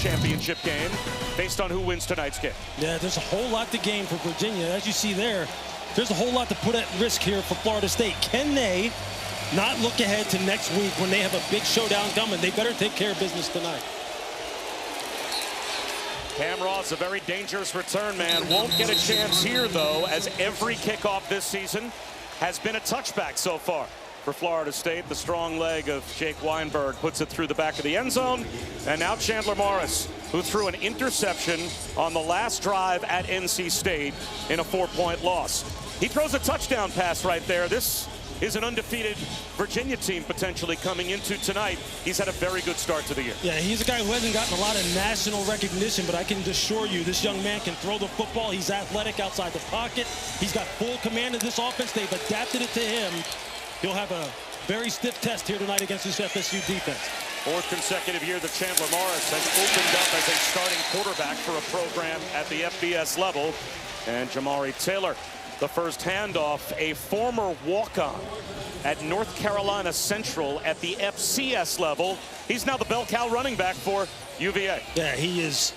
championship game based on who wins tonight's game. Yeah, there's a whole lot to gain for Virginia. As you see there, there's a whole lot to put at risk here for Florida State. Can they not look ahead to next week when they have a big showdown coming? They better take care of business tonight. Cam Ross, a very dangerous return man. Won't get a chance here, though, as every kickoff this season has been a touchback so far for Florida State. The strong leg of Jake Weinberg puts it through the back of the end zone. And now Chandler Morris, who threw an interception on the last drive at NC State in a 4-point loss. He throws a touchdown pass right there. This is an undefeated Virginia team potentially coming into tonight. He's had a very good start to the year. Yeah, he's a guy who hasn't gotten a lot of national recognition, but I can assure you this young man can throw the football. He's athletic outside the pocket. He's got full command of this offense. They've adapted it to him. He'll have a very stiff test here tonight against this FSU defense. Fourth consecutive year that Chandler Morris has opened up as a starting quarterback for a program at the FBS level. And Jamari Taylor, the first handoff, a former walk-on at North Carolina Central at the FCS level. He's now the bell cow running back for UVA. Yeah, he is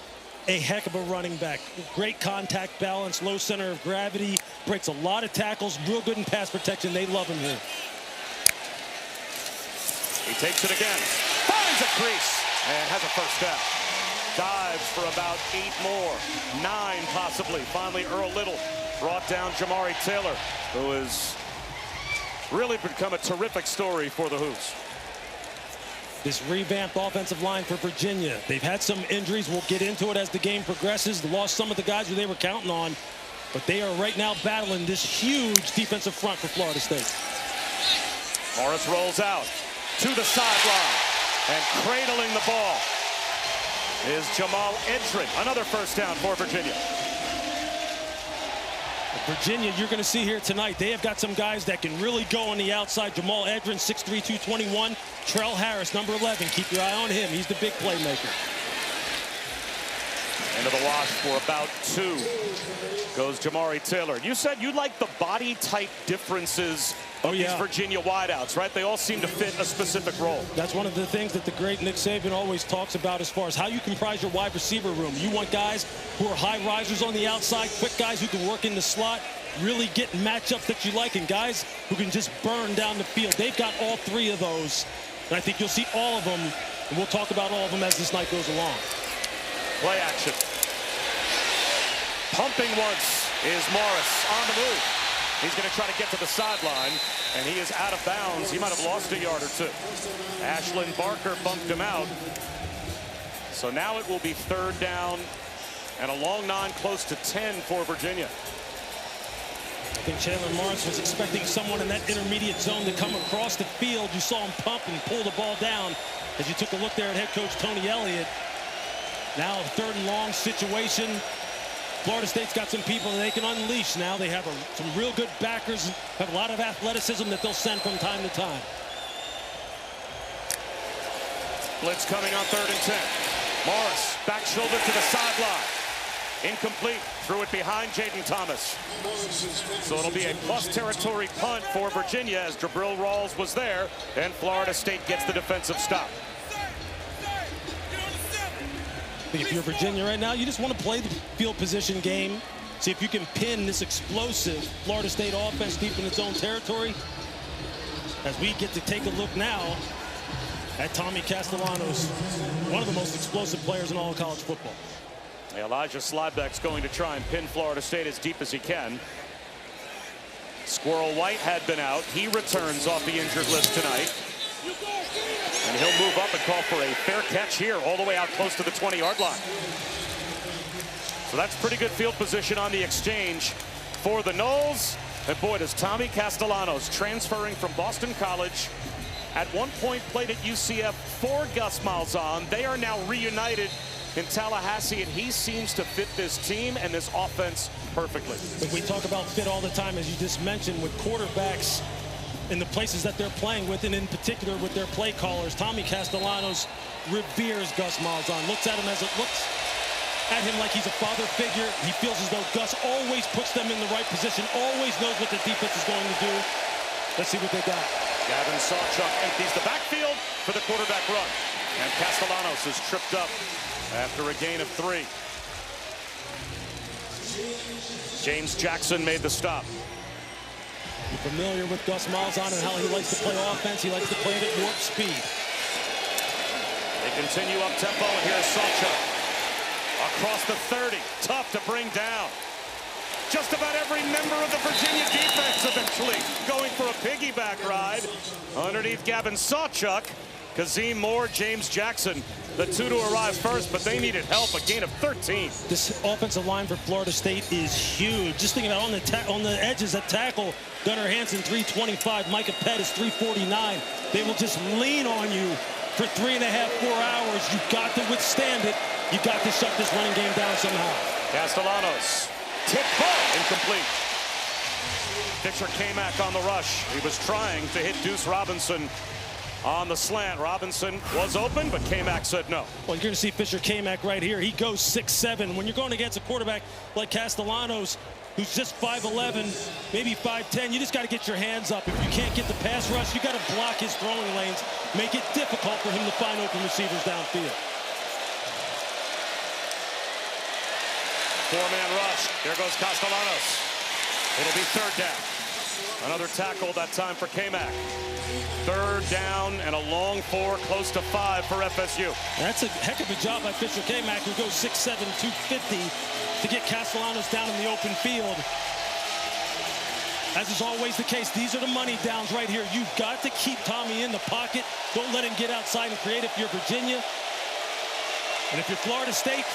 a heck of a running back. Great contact balance, low center of gravity, breaks a lot of tackles, real good in pass protection. They love him here. He takes it again, finds a crease, and has a first down. Dives for about 8 more, 9 possibly. Finally, Earl Little brought down Jamari Taylor, who has really become a terrific story for the Hoos. This revamped offensive line for Virginia. They've had some injuries. We'll get into it as the game progresses. They lost some of the guys who they were counting on, but they are right now battling this huge defensive front for Florida State. Morris rolls out to the sideline, and cradling the ball is Jamal Edrin. Another first down for Virginia. Virginia, you're going to see here tonight, they have got some guys that can really go on the outside. Jamal Edrin, 6'3", 221. Trell Harris, number 11. Keep your eye on him. He's the big playmaker. Into the wash for about 2 goes Jamari Taylor. You said you like the body type differences of these Virginia wideouts, right? They all seem to fit a specific role. That's one of the things that the great Nick Saban always talks about as far as how you comprise your wide receiver room. You want guys who are high risers on the outside, quick guys who can work in the slot, really get matchups that you like, and guys who can just burn down the field. They've got all 3 of those, and I think you'll see all of them, and we'll talk about all of them as this night goes along. Play action. Pumping once is Morris on the move. He's going to try to get to the sideline, and he is out of bounds. He might have lost a yard or 2. Ashlyn Barker bumped him out. So now it will be 3rd down and a long 9 close to 10 for Virginia. I think Chandler Morris was expecting someone in that intermediate zone to come across the field. You saw him pump and pull the ball down as you took a look there at head coach Tony Elliott. Now a 3rd and long situation. Florida State's got some people that they can unleash now. They have some real good backers, have a lot of athleticism that they'll send from time to time. Blitz coming on 3rd and 10. Morris, back shoulder to the sideline. Incomplete, threw it behind Jaden Thomas. So it'll be a plus territory punt for Virginia as Jabril Rawls was there, and Florida State gets the defensive stop. If you're Virginia right now, you just want to play the field position game. See if you can pin this explosive Florida State offense deep in its own territory. As we get to take a look now at Tommy Castellanos, one of the most explosive players in all of college football. Elijah Slibeck's going to try and pin Florida State as deep as he can. Squirrel White had been out. He returns off the injured list tonight. And he'll move up and call for a fair catch here all the way out close to the 20-yard line. So that's pretty good field position on the exchange for the Noles. And boy, does Tommy Castellanos, transferring from Boston College, at one point played at UCF for Gus Malzahn. They are now reunited in Tallahassee, and he seems to fit this team and this offense perfectly. But we talk about fit all the time, as you just mentioned, with quarterbacks in the places that they're playing with, and in particular with their play callers. Tommy Castellanos reveres Gus Malzahn, looks at him like he's a father figure. He feels as though Gus always puts them in the right position, always knows what the defense is going to do. Let's see what they got. Gavin Sawchuk empties the backfield for the quarterback run. And Castellanos is tripped up after a gain of 3. James Jackson made the stop. You're familiar with Gus Malzahn and how he likes to play offense. He likes to play it at warp speed. They continue up tempo, and here's Sawchuk. Across the 30, tough to bring down. Just about every member of the Virginia defense eventually going for a piggyback ride. Underneath Gavin Sawchuk, Kazim Moore, James Jackson, the two to arrive first, but they needed help. A gain of 13. This offensive line for Florida State is huge. Just thinking about on the edges at tackle, Gunnar Hansen 325, Micah Pett is 349. They will just lean on you for 3.5, 4 hours. You've got to withstand it. You've got to shut this running game down somehow. Castellanos, tip ball, incomplete. Fisher K-Mac on the rush. He was trying to hit Deuce Robinson on the slant. Robinson was open, but K-Mac said no. Well, you're going to see Fisher K-Mac right here. He goes 6'7". When you're going against a quarterback like Castellanos, who's just 5'11", maybe 5'10", you just got to get your hands up. If you can't get the pass rush, you got to block his throwing lanes, make it difficult for him to find open receivers downfield. 4-man rush. There goes Castellanos. It'll be 3rd down. Another tackle, that time for K-Mac. 3rd down and a long 4, close to 5 for FSU. That's a heck of a job by Fisher K-Mac, who goes 6'7", 250 to get Castellanos down in the open field. As is always the case, these are the money downs right here. You've got to keep Tommy in the pocket. Don't let him get outside and create if you're Virginia. And if you're Florida State,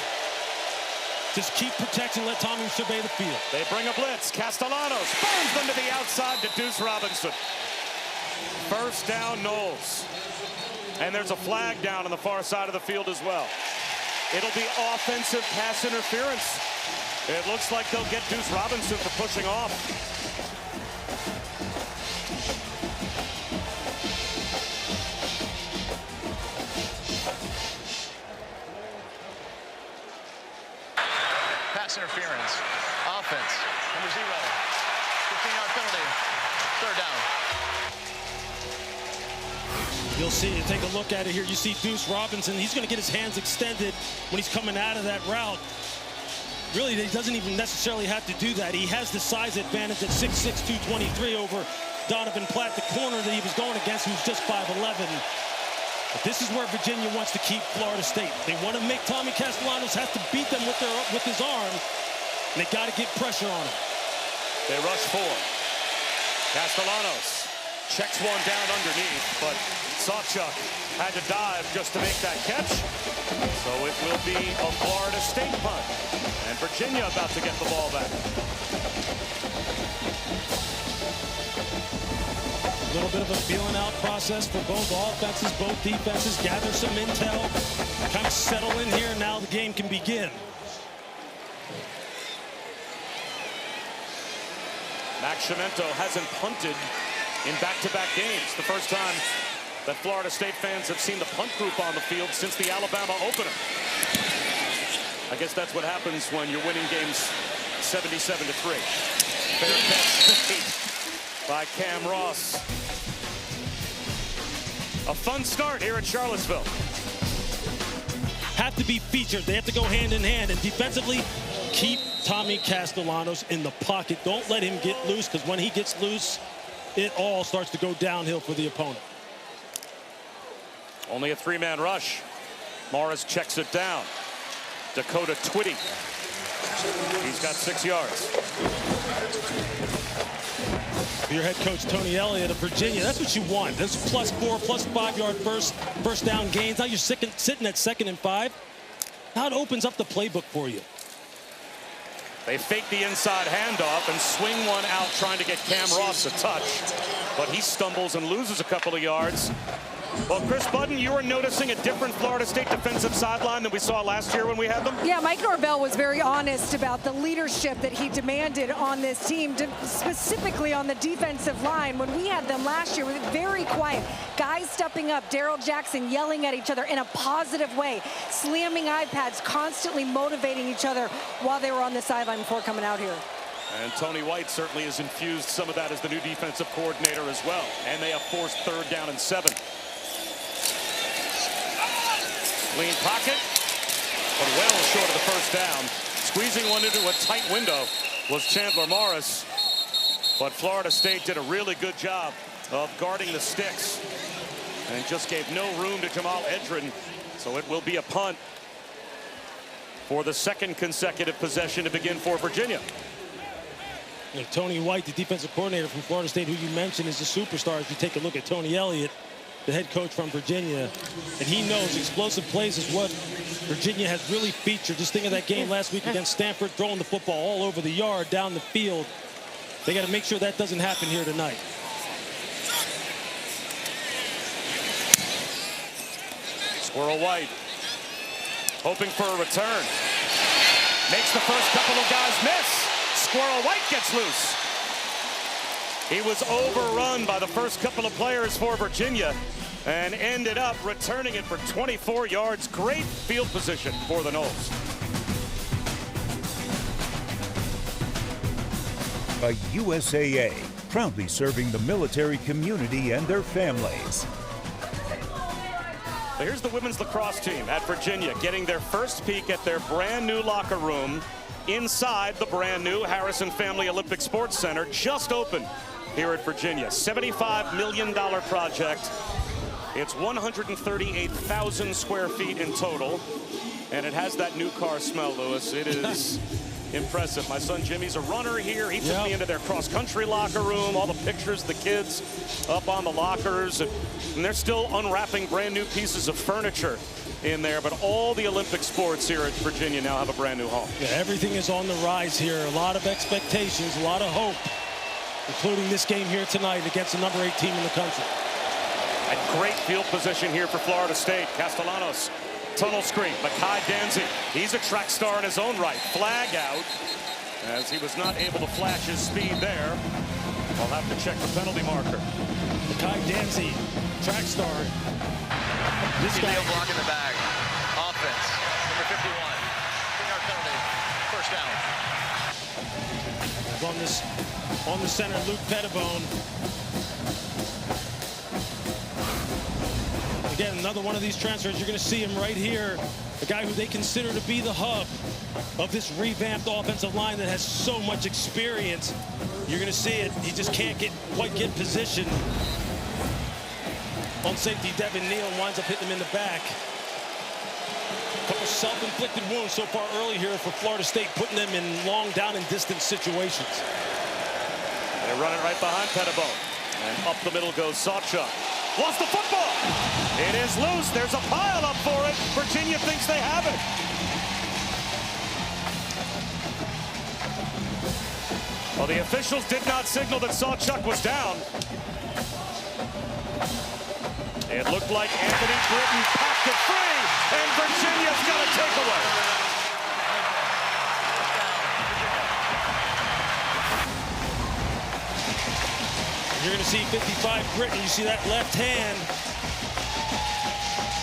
just keep protection, let Tommy survey the field. They bring a blitz. Castellanos burns them to the outside to Deuce Robinson. 1st down, Noles. And there's a flag down on the far side of the field as well. It'll be offensive pass interference. It looks like they'll get Deuce Robinson for pushing off. Pass interference. Offense. Number 0. 15-yard penalty. 3rd down. You'll see, you take a look at it here. You see Deuce Robinson. He's going to get his hands extended when he's coming out of that route. Really, he doesn't even necessarily have to do that. He has the size advantage at 6'6", 223 over Donovan Platt, the corner that he was going against, who's just 5'11". But this is where Virginia wants to keep Florida State. They want to make Tommy Castellanos have to beat them with his arm. And they got to get pressure on him. They rush 4. Castellanos checks one down underneath, but Sawchuk had to dive just to make that catch. So it will be a Florida State punt. And Virginia about to get the ball back. A little bit of a feeling out process for both offenses, both defenses. Gather some intel, kind of settle in here. Now the game can begin. Max Cimento hasn't punted in back-to-back games. The first time that Florida State fans have seen the punt group on the field since the Alabama opener. I guess that's what happens when you're winning games 77-3. Fair catch made by Cam Ross. A fun start here at Charlottesville. Have to be featured. They have to go hand in hand. And defensively, keep Tommy Castellanos in the pocket. Don't let him get loose, because when he gets loose, it all starts to go downhill for the opponent. Only a 3-man rush. Morris checks it down. Dakota Twitty. He's got 6 yards. Your head coach, Tony Elliott of Virginia, that's what you want. That's +4, +5-yard first down gains. Now you're sitting at 2nd and 5. Now it opens up the playbook for you. They fake the inside handoff and swing one out trying to get Cam Ross a touch. But he stumbles and loses a couple of yards. Well, Chris Budden, you were noticing a different Florida State defensive sideline than we saw last year when we had them? Yeah, Mike Norvell was very honest about the leadership that he demanded on this team, specifically on the defensive line. When we had them last year, we were very quiet. Guys stepping up, Daryl Jackson yelling at each other in a positive way, slamming iPads, constantly motivating each other while they were on the sideline before coming out here. And Tony White certainly has infused some of that as the new defensive coordinator as well. And they have forced 3rd down and 7. Lean pocket. but well short of the first down. Squeezing one into a tight window was Chandler Morris, but Florida State did a really good job of guarding the sticks and just gave no room to Jamal Edrin, so it will be a punt for the second consecutive possession to begin for Virginia. And Tony White, the defensive coordinator from Florida State, who you mentioned is a superstar. If you take a look at Tony Elliott, the head coach from Virginia, and he knows explosive plays is what Virginia has really featured. Just think of that game last week against Stanford, throwing the football all over the yard, down the field. They got to make sure that doesn't happen here tonight. Squirrel White hoping for a return. Makes the first couple of guys miss. Squirrel White gets loose. He was overrun by the first couple of players for Virginia and ended up returning it for 24 yards. Great field position for the Noles. A USAA, proudly serving the military community and their families. Here's the women's lacrosse team at Virginia getting their first peek at their brand new locker room inside the brand new Harrison Family Olympic Sports Center, just opened here at Virginia. $75 million project. It's 138,000 square feet in total, and it has that new car smell, Lewis. It is impressive. My son Jimmy's a runner here. He took me into their cross-country locker room, all the pictures of the kids up on the lockers, and they're still unwrapping brand new pieces of furniture in there. But all the Olympic sports here at Virginia now have a brand new home. Yeah, everything is on the rise here. A lot of expectations, a lot of hope, including this game here tonight against the number 8 team in the country. A great field position here for Florida State. Castellanos, tunnel screen. Makai Danzy, he's a track star in his own right. Flag out as he was not able to flash his speed there. I'll have to check the penalty marker. Makai Danzy, track star. This guy block in the bag. Offense, number 51. 3-yard penalty. First down. On the center, Luke Pettibone. Again, another one of these transfers. You're going to see him right here. A guy who they consider to be the hub of this revamped offensive line that has so much experience. You're going to see it. He just can't quite get position. On safety, Devin Neal winds up hitting him in the back. A couple self-inflicted wounds so far early here for Florida State, putting them in long down and distance situations. They run it right behind Pettibone. And up the middle goes Sawchuk. Lost the football. It is loose. There's a pile up for it. Virginia thinks they have it. Well, the officials did not signal that Sawchuk was down. It looked like Anthony Britton popped it free, and Virginia's got a takeaway. You're going to see 55 Britton. You see that left hand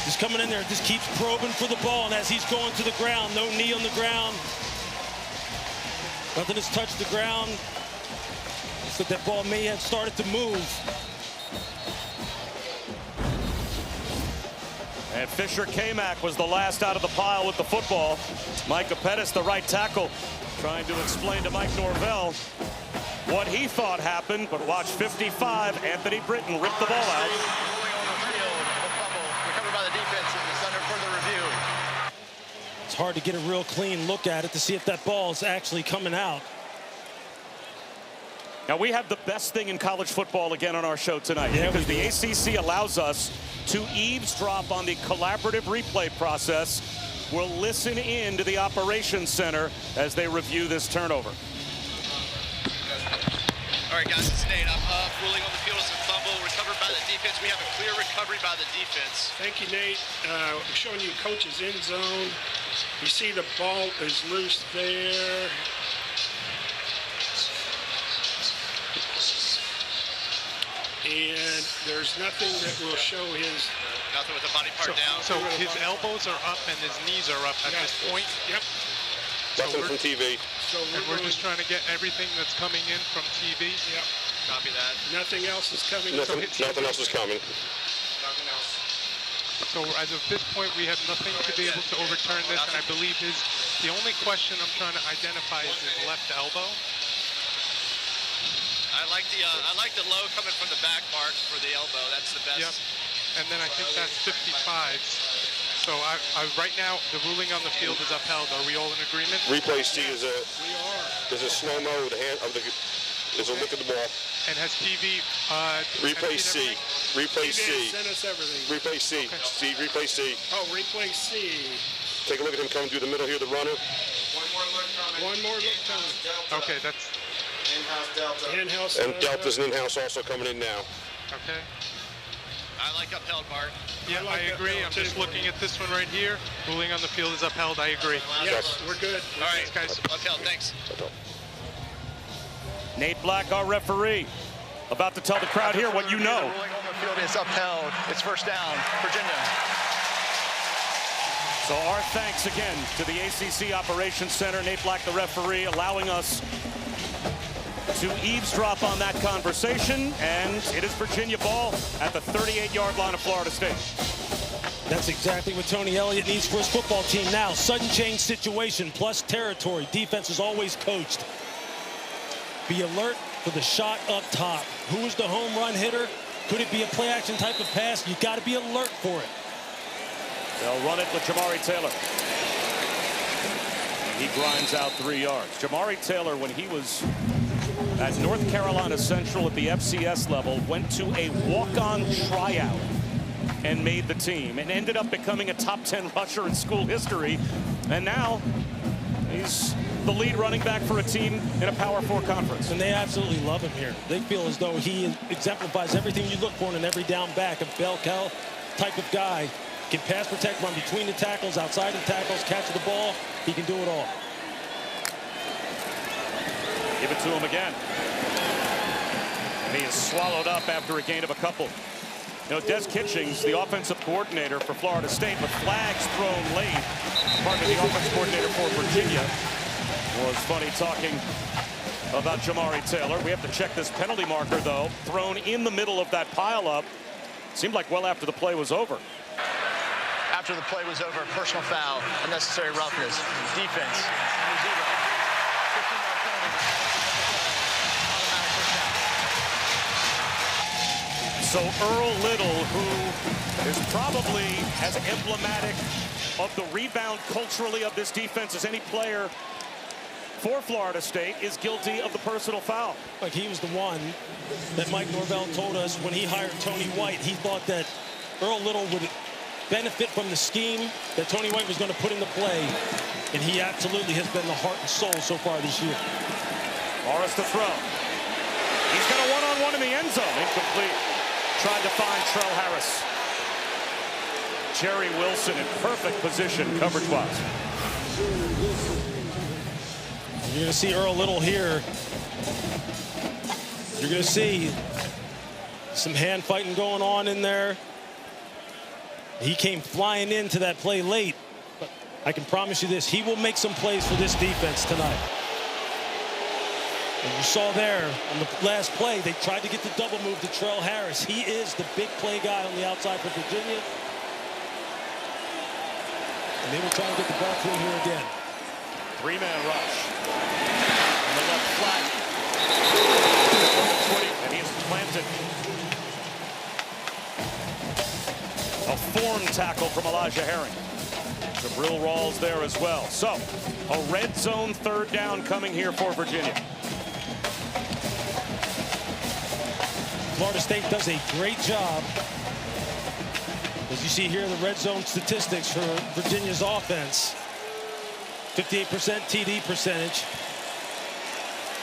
just coming in there, just keeps probing for the ball, and as he's going to the ground, no knee on the ground. Nothing has touched the ground. Looks like that ball may have started to move. And Fisher Kamak was the last out of the pile with the football. Micah Pettis, the right tackle, trying to explain to Mike Norvell what he thought happened, but watch 55, Anthony Britton ripped the ball out. Recovered by the defense, and it's under further review. It's hard to get a real clean look at it to see if that ball is actually coming out. Now, we have the best thing in college football again on our show tonight, because the ACC allows us to eavesdrop on the collaborative replay process. We'll listen in to the operations center as they review this turnover. All right, guys, it's Nate. I'm up. Ruling on the field is a fumble recovered by the defense. We have a clear recovery by the defense. Thank you, Nate. I'm showing you coach's end zone. You see the ball is loose there. And there's nothing that will show his... Nothing with the body part down. So his elbows are up and his knees are up at this point? Yep. Nothing from TV. So we're just trying to get everything that's coming in from TV? Yep. Copy that. Nothing else is coming. Nothing else is coming. Nothing else. So as of this point, we have nothing to be able to overturn this, and I believe the only question I'm trying to identify is his left elbow. I like the low coming from the back mark for the elbow. That's the best. Yep. And then I think that's 55. So right now, the ruling on the field is upheld. Are we all in agreement? Replay C is a slow mo with the hand of the is a look at the ball. And has TV replay C. Replay C. Send us everything. Replay C. Okay. C. Replay C. Oh, replay C. Take a look at him coming through the middle here, the runner. One more look coming. Okay, that's in-house Delta. In-house. And Delta's an in-house also coming in now. okay. I like upheld, Bart. Yeah, I agree. I'm just looking at this one right here. Ruling on the field is upheld. I agree. Yes, we're good. All right, Thanks, guys. Upheld, thanks. Nate Black, our referee, about to tell the crowd here what you know. The ruling on the field is upheld. It's first down, Virginia. So our thanks again to the ACC Operations Center, Nate Black, the referee, allowing us to eavesdrop on that conversation, and it is Virginia ball at the 38-yard line of Florida State. That's exactly what Tony Elliott needs for his football team now. Sudden change situation plus territory. Defense is always coached. Be alert for the shot up top. Who is the home run hitter? Could it be a play action type of pass? You got to be alert for it. They'll run it with Jamari Taylor. He grinds out 3 yards. Jamari Taylor, when he was at North Carolina Central at the FCS level, went to a walk-on tryout and made the team and ended up becoming a top 10 rusher in school history. And now he's the lead running back for a team in a Power 4 conference. And they absolutely love him here. They feel as though he exemplifies everything you look for in an every down back, a bell cow type of guy. Can pass protect, run between the tackles, outside the tackles, catch the ball. He can do it all. Give it to him again. And he is swallowed up after a gain of a couple. You know, Des Kitchings, the offensive coordinator for Florida State, with flags thrown late. Pardon me, the offensive coordinator for Virginia was funny talking about Jamari Taylor. We have to check this penalty marker, though. Thrown in the middle of that pileup. Seemed like well after the play was over. After the play was over, personal foul, unnecessary roughness, defense, 0. 15-yard penalty, automatic first down. So Earl Little, who is probably as emblematic of the rebound culturally of this defense as any player for Florida State, is guilty of the personal foul. Like he was the one that Mike Norvell told us when he hired Tony White. He thought that Earl Little would benefit from the scheme that Tony White was going to put into play, and he absolutely has been the heart and soul so far this year. Morris to throw. He's got a one-on-one in the end zone. Incomplete. Tried to find Trell Harris. Jerry Wilson in perfect position coverage-wise. You're going to see Earl Little here. You're going to see some hand fighting going on in there. He came flying into that play late, but I can promise you this, he will make some plays for this defense tonight. And you saw there on the last play, they tried to get the double move to Trell Harris. He is the big play guy on the outside for Virginia. And they will try and get the ball through here again. Three-man rush. On the left flat. And he is planted. A form tackle from Elijah Herring. Jabril Rawls there as well. So, a red zone third down coming here for Virginia. Florida State does a great job. As you see here, the red zone statistics for Virginia's offense. 58% TD percentage.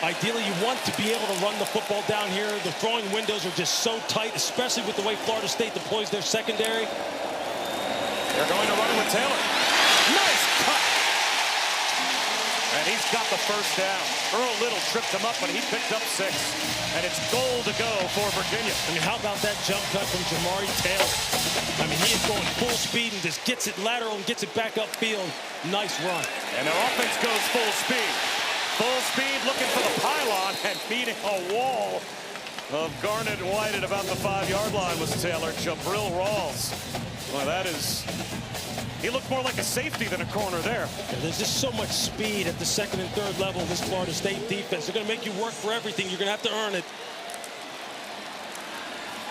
Ideally, you want to be able to run the football down here. The throwing windows are just so tight, especially with the way Florida State deploys their secondary. They're going to run it with Taylor. Nice cut. And he's got the first down. Earl Little tripped him up, but he picked up 6. And it's goal to go for Virginia. I mean, how about that jump cut from Jamari Taylor? I mean, he is going full speed and just gets it lateral and gets it back upfield. Nice run. And their offense goes full speed. Full speed looking for the pylon and meeting a wall of Garnett and White at about the 5-yard line was Taylor. Jabril Rawls. Well, that is... He looked more like a safety than a corner there. Yeah, there's just so much speed at the second and third level of this Florida State defense. They're going to make you work for everything. You're going to have to earn it.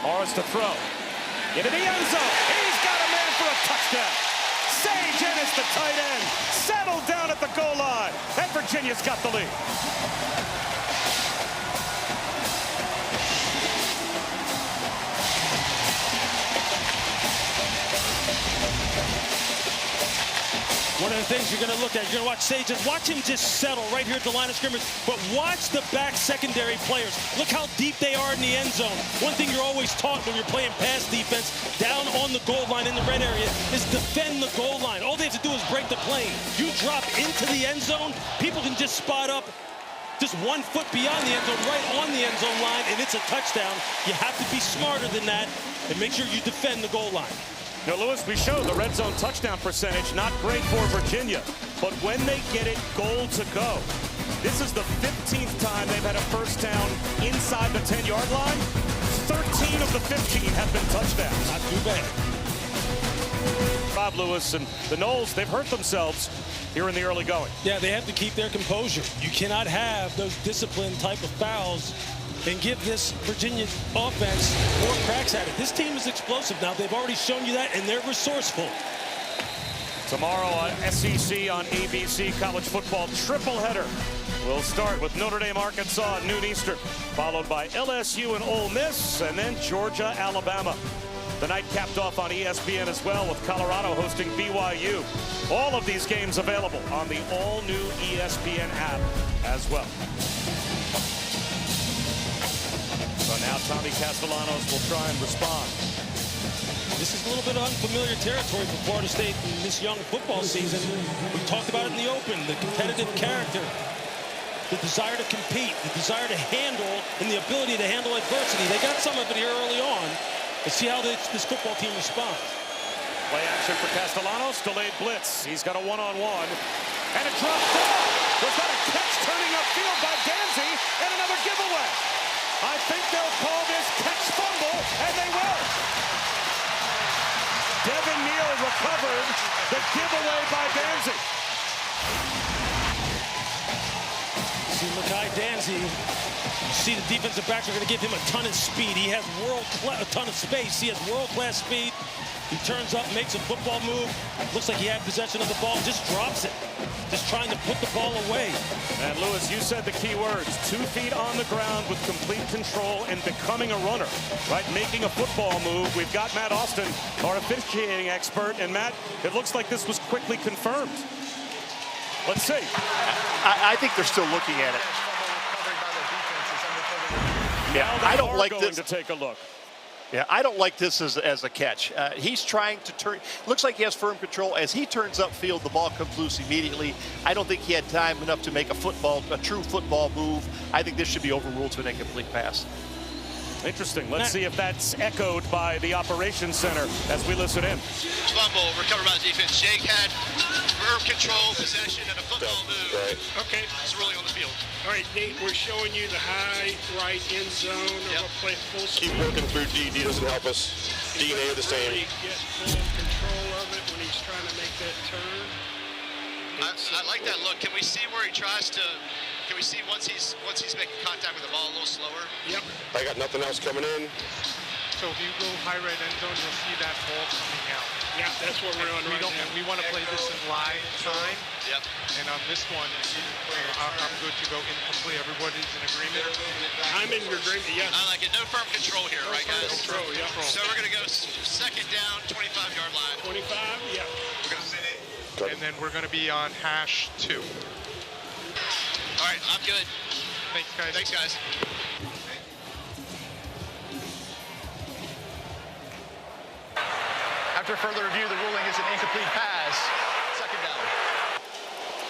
Morris to throw. Into the end zone. He's got a man for a touchdown. Sage Ennis, the tight end, settled down at the goal line. And Virginia's got the lead. One of the things you're going to look at, you're going to watch Sage, watch him just settle right here at the line of scrimmage, but watch the back secondary players. Look how deep they are in the end zone. One thing you're always taught when you're playing pass defense down on the goal line in the red area is defend the goal line. All they have to do is break the plane. You drop into the end zone, people can just spot up just 1 foot beyond the end zone, right on the end zone line, and it's a touchdown. You have to be smarter than that and make sure you defend the goal line. Now, Lewis, we showed the red zone touchdown percentage, not great for Virginia, but when they get it goal to go, this is the 15th time they've had a first down inside the 10-yard line. 13 of the 15 have been touchdowns. Not too bad. Bob Lewis and the Noles, they've hurt themselves here in the early going. Yeah, they have to keep their composure. You cannot have those disciplined type of fouls and give this Virginia offense more cracks at it. This team is explosive now. They've already shown you that, and they're resourceful. Tomorrow on SEC on ABC, college football triple header. We'll start with Notre Dame, Arkansas at noon Eastern, followed by LSU and Ole Miss, and then Georgia, Alabama. The night capped off on ESPN as well, with Colorado hosting BYU. All of these games available on the all-new ESPN app as well. So now Tommy Castellanos will try and respond. This is a little bit of unfamiliar territory for Florida State in this young football season. We talked about it in the open, the competitive character, the desire to compete, the desire to handle, and the ability to handle adversity. They got some of it here early on. Let's see how this football team responds. Play action for Castellanos, delayed blitz. He's got a one-on-one, and a drop ball. Was that a catch turning upfield by Danzy, and another giveaway? I think they'll call this catch fumble, and they will. Devin Neal recovered the giveaway by Danzy. See Makai Danzy. You see the defensive backs are going to give him a ton of speed. He has a ton of space. He has world-class speed. He turns up, makes a football move. Looks like he had possession of the ball, just drops it. Just trying to put the ball away. And Lewis, you said the key words, 2 feet on the ground with complete control and becoming a runner, right? Making a football move. We've got Matt Austin, our officiating expert. And Matt, it looks like this was quickly confirmed. Let's see. I think they're still looking at it. Yeah, I don't like this. To take a look. Yeah, I don't like this as a catch. He's trying to turn. Looks like he has firm control. As he turns upfield, the ball comes loose immediately. I don't think he had time enough to make a true football move. I think this should be overruled to an incomplete pass. Interesting. Let's see if that's echoed by the operations center as we listen in. Fumble recovered by the defense. Jake had firm control, possession, and a football move. Right. Okay. It's ruling on the field. All right, Nate, we're showing you the high right end zone. Yep. We'll play full Keep speed. working through D. D doesn't help us. D and A are the same. Really get full control of it when he's trying to make that turn. I like that look. Can we see where he tries to? Can we see once he's making contact with the ball a little slower? Yep. I got nothing else coming in. So if you go high right end zone, you'll see that ball coming out. Yeah, that's what we're on right now. We want to play this in live time. Yep. And on this one, I'm good to go incomplete. Everybody's in agreement. I'm in agreement, yes. I like it. No firm control here, right, guys? Control, yeah. So we're going to go second down, 25-yard line. 25, yeah. We're going to sit it. And then we're going to be on #2. All right, I'm good. Thanks, guys. Thanks, guys. After further review, the ruling is an incomplete pass. Second down.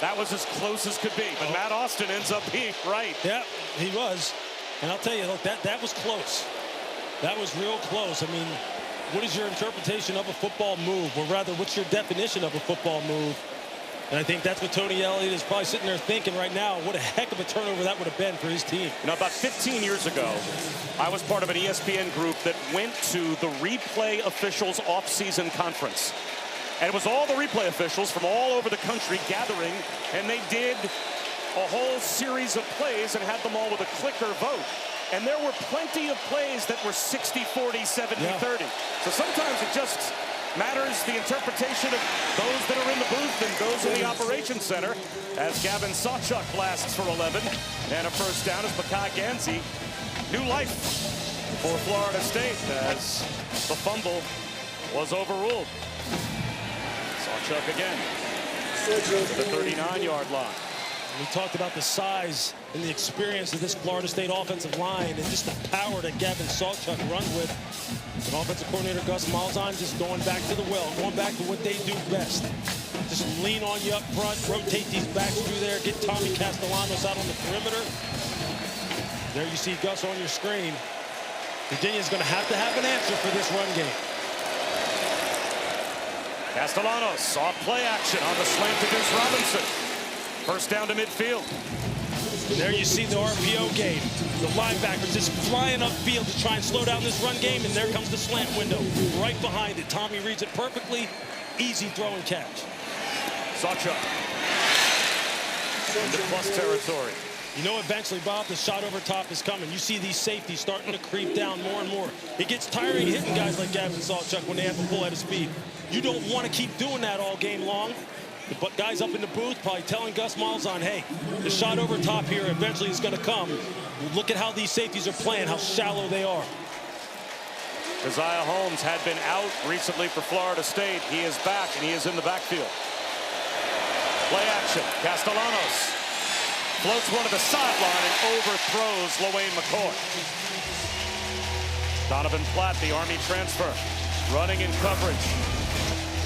That was as close as could be, but Matt Austin ends up being right. Yeah, he was. And I'll tell you, look, that was close. That was real close. I mean, what is your interpretation of a football move? Or rather, what's your definition of a football move? And I think that's what Tony Elliott is probably sitting there thinking right now. What a heck of a turnover that would have been for his team. You know, about 15 years ago, I was part of an ESPN group that went to the replay officials off-season conference. And it was all the replay officials from all over the country gathering, and they did a whole series of plays and had them all with a clicker vote. And there were plenty of plays that were 60-40, 70-30. So sometimes it just matters the interpretation of those that are in the booth and those in the operations center, as Gavin Sawchuk blasts for 11. And a first down as Makai Ganzi. New life for Florida State as the fumble was overruled. Sawchuk again to the 39-yard line. We talked about the size and the experience of this Florida State offensive line and just the power that Gavin Sawchuk runs with. And offensive coordinator Gus Malzahn just going back to the well, going back to what they do best. Just lean on you up front, rotate these backs through there, get Tommy Castellanos out on the perimeter. There you see Gus on your screen. Virginia's going to have an answer for this run game. Castellanos, soft play action on the slant to Deuce Robinson. First down to midfield. There you see the RPO game. The linebackers just flying upfield to try and slow down this run game, and there comes the slant window right behind it. Tommy reads it perfectly. Easy throw and catch. Sawchuk into plus territory. You know eventually, Bob, the shot over top is coming. You see these safeties starting to creep down more and more. It gets tiring hitting guys like Gavin Sawchuk when they have a full head of speed. You don't want to keep doing that all game long. But guys up in the booth probably telling Gus Malzahn, hey, the shot over top here eventually is going to come. Look at how these safeties are playing, how shallow they are. Keziah Holmes had been out recently for Florida State. He is back, and he is in the backfield. Play action. Castellanos floats one to the sideline and overthrows LaWayne McCoy. Donovan Platt, the Army transfer, running in coverage.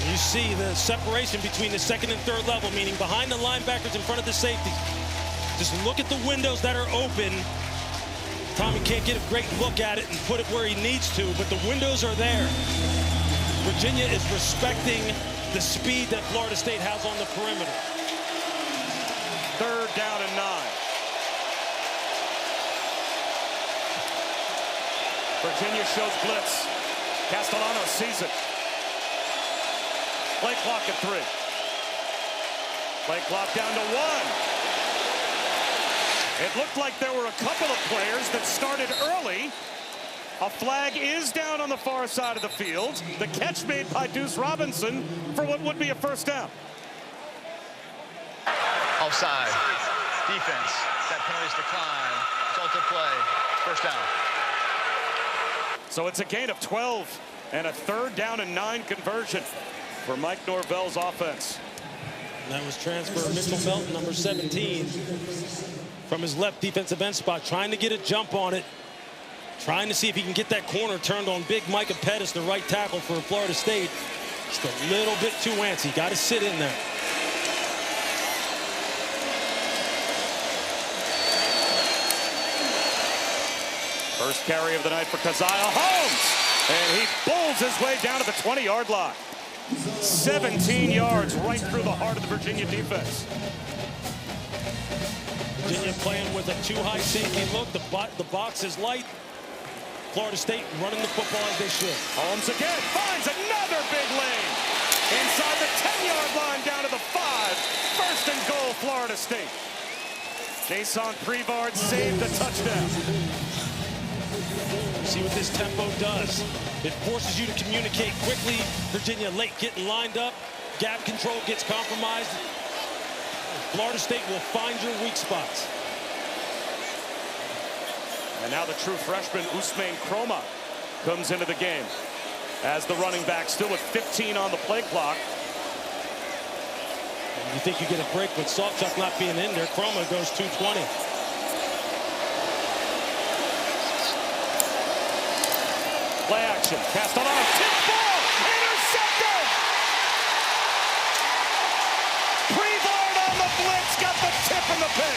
You see the separation between the second and third level, meaning behind the linebackers in front of the safeties. Just look at the windows that are open. Tommy can't get a great look at it and put it where he needs to, but the windows are there. Virginia is respecting the speed that Florida State has on the perimeter. Third down and 9. Virginia shows blitz. Castellanos sees it. Play clock at 3. Play clock down to 1. It looked like there were a couple of players that started early. A flag is down on the far side of the field. The catch made by Deuce Robinson for what would be a first down. Offside. Defense. That penalty's decline. Resulted play. First down. So it's a gain of 12 and a third down and 9 conversion for Mike Norvell's offense. And that was transfer Mitchell Melton, number 17, from his left defensive end spot, trying to get a jump on it, trying to see if he can get that corner turned on big Micah Pettis, the right tackle for Florida State. Just a little bit too antsy. Got to sit in there. First carry of the night for Keziah Holmes, and he bowls his way down to the 20-yard line. 17 yards right through the heart of the Virginia defense. Virginia playing with a too-high safety look. The box is light. Florida State running the football as they should. Holmes again finds another big lane. Inside the 10-yard line down to the 5. First and goal, Florida State. Jason Prevard saved the touchdown. See what this tempo does. It forces you to communicate quickly. Virginia late getting lined up. Gap control gets compromised. Florida State will find your weak spots. And now the true freshman Ousmane Kroma comes into the game as the running back, still with 15 on the play clock. And you think you get a break with Sawchuk not being in there. Kroma goes 220. Play action. Castellanos, tip ball, intercepted! Prevard on the blitz, got the tip and the pick.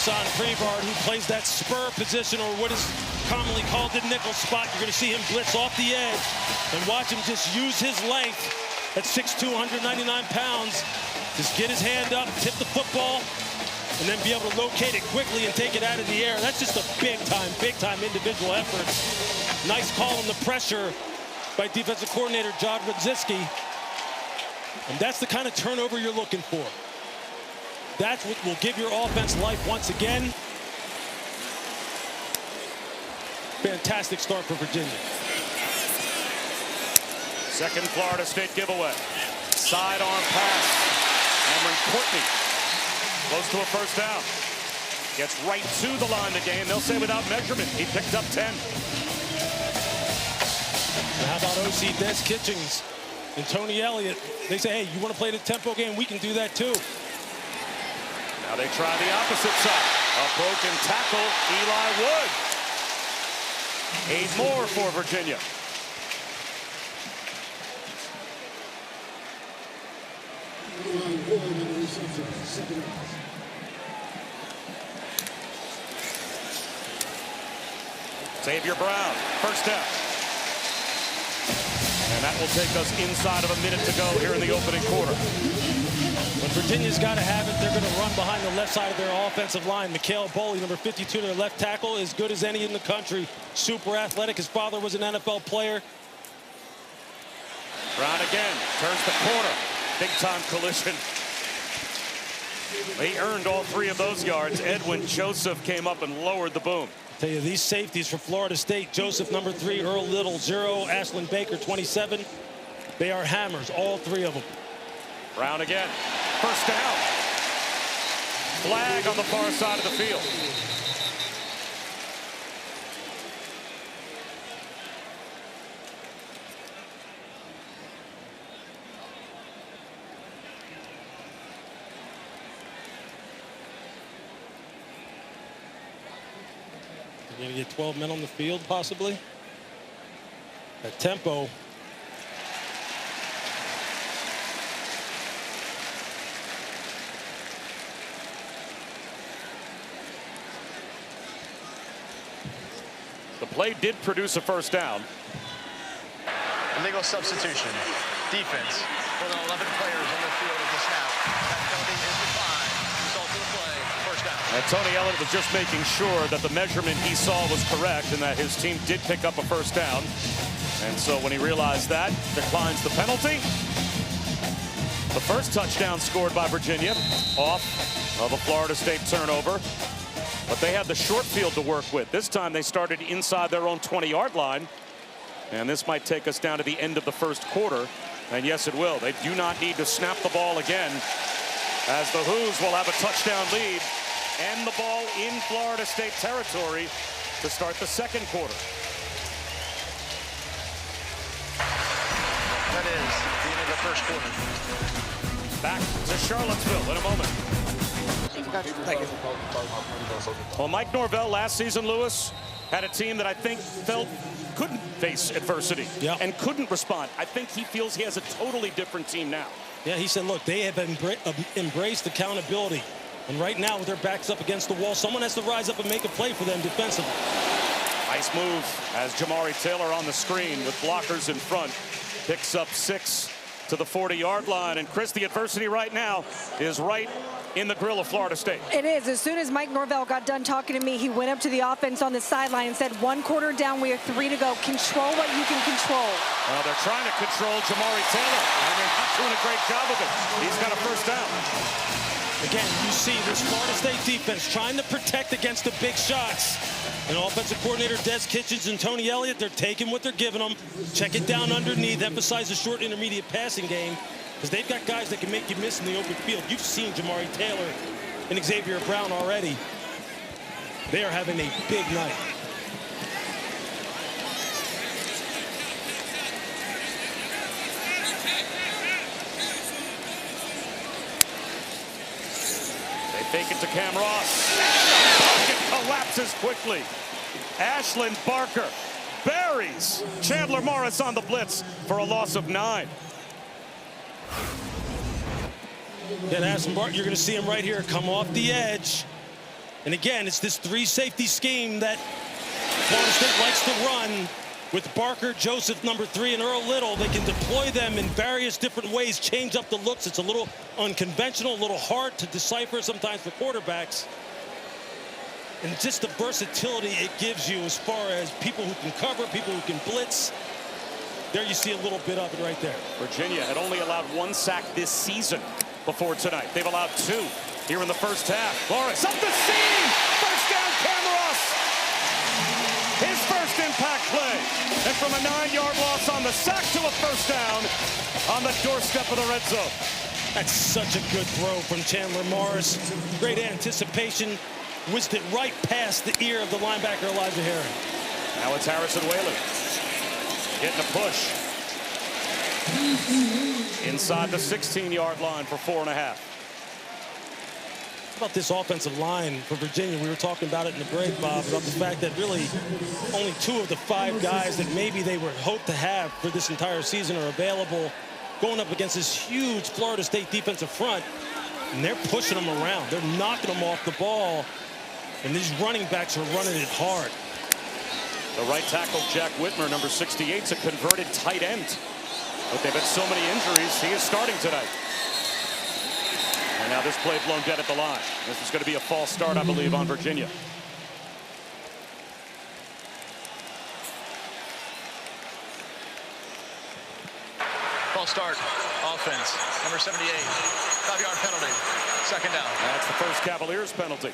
Hassan Freevard, who plays that spur position, or what is commonly called the nickel spot. You're going to see him blitz off the edge and watch him just use his length at 6'2", 199 pounds. Just get his hand up, tip the football, and then be able to locate it quickly and take it out of the air. That's just a big time individual effort. Nice call on the pressure by defensive coordinator John Radzinski. And that's the kind of turnover you're looking for. That's what will give your offense life once again. Fantastic start for Virginia. Second Florida State giveaway. Sidearm pass. Cameron Courtney close to a first down. Gets right to the line to gain. They'll say without measurement, he picked up 10. And how about O.C. Des Kitchings and Tony Elliott? They say, hey, you want to play the tempo game? We can do that too. Now they try the opposite side. A broken tackle, Eli Wood. 8 more for Virginia. Xavier Brown, first down. And that will take us inside of a minute to go here in the opening quarter. When Virginia's got to have it, they're going to run behind the left side of their offensive line. Mikhail Boley, number 52, their left tackle, as good as any in the country. Super athletic. His father was an NFL player. Brown again, turns the corner. Big time collision. They earned all 3 of those yards. Edwin Joseph came up and lowered the boom. Tell you, these safeties for Florida State, Joseph, number 3, Earl Little, 0, Ashlyn Baker, 27. They are hammers, all 3 of them. Brown again, first down. Flag on the far side of the field. You're going to get 12 men on the field, possibly. At tempo. The play did produce a first down. Illegal substitution. Defense. More than 11 players on the field at the snap. That penalty is declined. Result of the play. First down. And Tony Elliott was just making sure that the measurement he saw was correct and that his team did pick up a first down. And so when he realized that, declines the penalty. The first touchdown scored by Virginia off of a Florida State turnover. But they had the short field to work with. This time they started inside their own 20-yard line. And this might take us down to the end of the first quarter. And yes, it will. They do not need to snap the ball again, as the Hoos will have a touchdown lead and the ball in Florida State territory to start the second quarter. That is the end of the first quarter. Back to Charlottesville in a moment. Well, Mike Norvell last season, Lewis, had a team that I think felt couldn't face adversity and couldn't respond. I think he feels he has a totally different team now. Yeah, he said, look, they have embraced accountability. And right now, with their backs up against the wall, someone has to rise up and make a play for them defensively. Nice move as Jamari Taylor on the screen with blockers in front. Picks up 6 to the 40-yard line. And Chris, the adversity right now is right in the grill of Florida State. It is. As soon as Mike Norvell got done talking to me, he went up to the offense on the sideline and said, 1 quarter down, we have 3 to go. Control what you can control. Well, they're trying to control Jamari Taylor, and they're not doing a great job of it. He's got a first down. Again, you see this Florida State defense trying to protect against the big shots. And offensive coordinator Des Kitchens and Tony Elliott, they're taking what they're giving them. Check it down underneath, emphasize the short intermediate passing game, because they've got guys that can make you miss in the open field. You've seen Jamari Taylor and Xavier Brown already. They are having a big night. Fake it to Cam Ross. It collapses quickly. Ashlyn Barker buries Chandler Morris on the blitz for a loss of 9. And Ashlyn Barker, you're going to see him right here come off the edge. And again, it's this 3-safety scheme that Florida State likes to run with Barker, Joseph, number 3, and Earl Little. They can deploy them in various different ways, change up the looks. It's a little unconventional, a little hard to decipher sometimes for quarterbacks. And just the versatility it gives you as far as people who can cover, people who can blitz. There you see a little bit of it right there. Virginia had only allowed 1 sack this season before tonight. They've allowed 2 here in the first half. Morris up the seam! First down, Ross. His first impact play. And from a 9-yard loss on the sack to a first down on the doorstep of the red zone. That's such a good throw from Chandler Morris. Great anticipation. Whizzed it right past the ear of the linebacker, Elijah Herring. Now it's Harrison Whalen. Getting a push. Inside the 16-yard line for 4.5. About this offensive line for Virginia, we were talking about it in the break, Bob, about the fact that really only 2 of the 5 guys that maybe they were hoped to have for this entire season are available, going up against this huge Florida State defensive front, and they're pushing them around. They're knocking them off the ball, and these running backs are running it hard. The right tackle, Jack Whitmer, number 68, is a converted tight end. But they've had so many injuries, he is starting tonight. And now this play blown dead at the line. This is going to be a false start, I believe, on Virginia. False start, offense, number 78, 5-yard penalty, second down. That's the first Cavaliers penalty.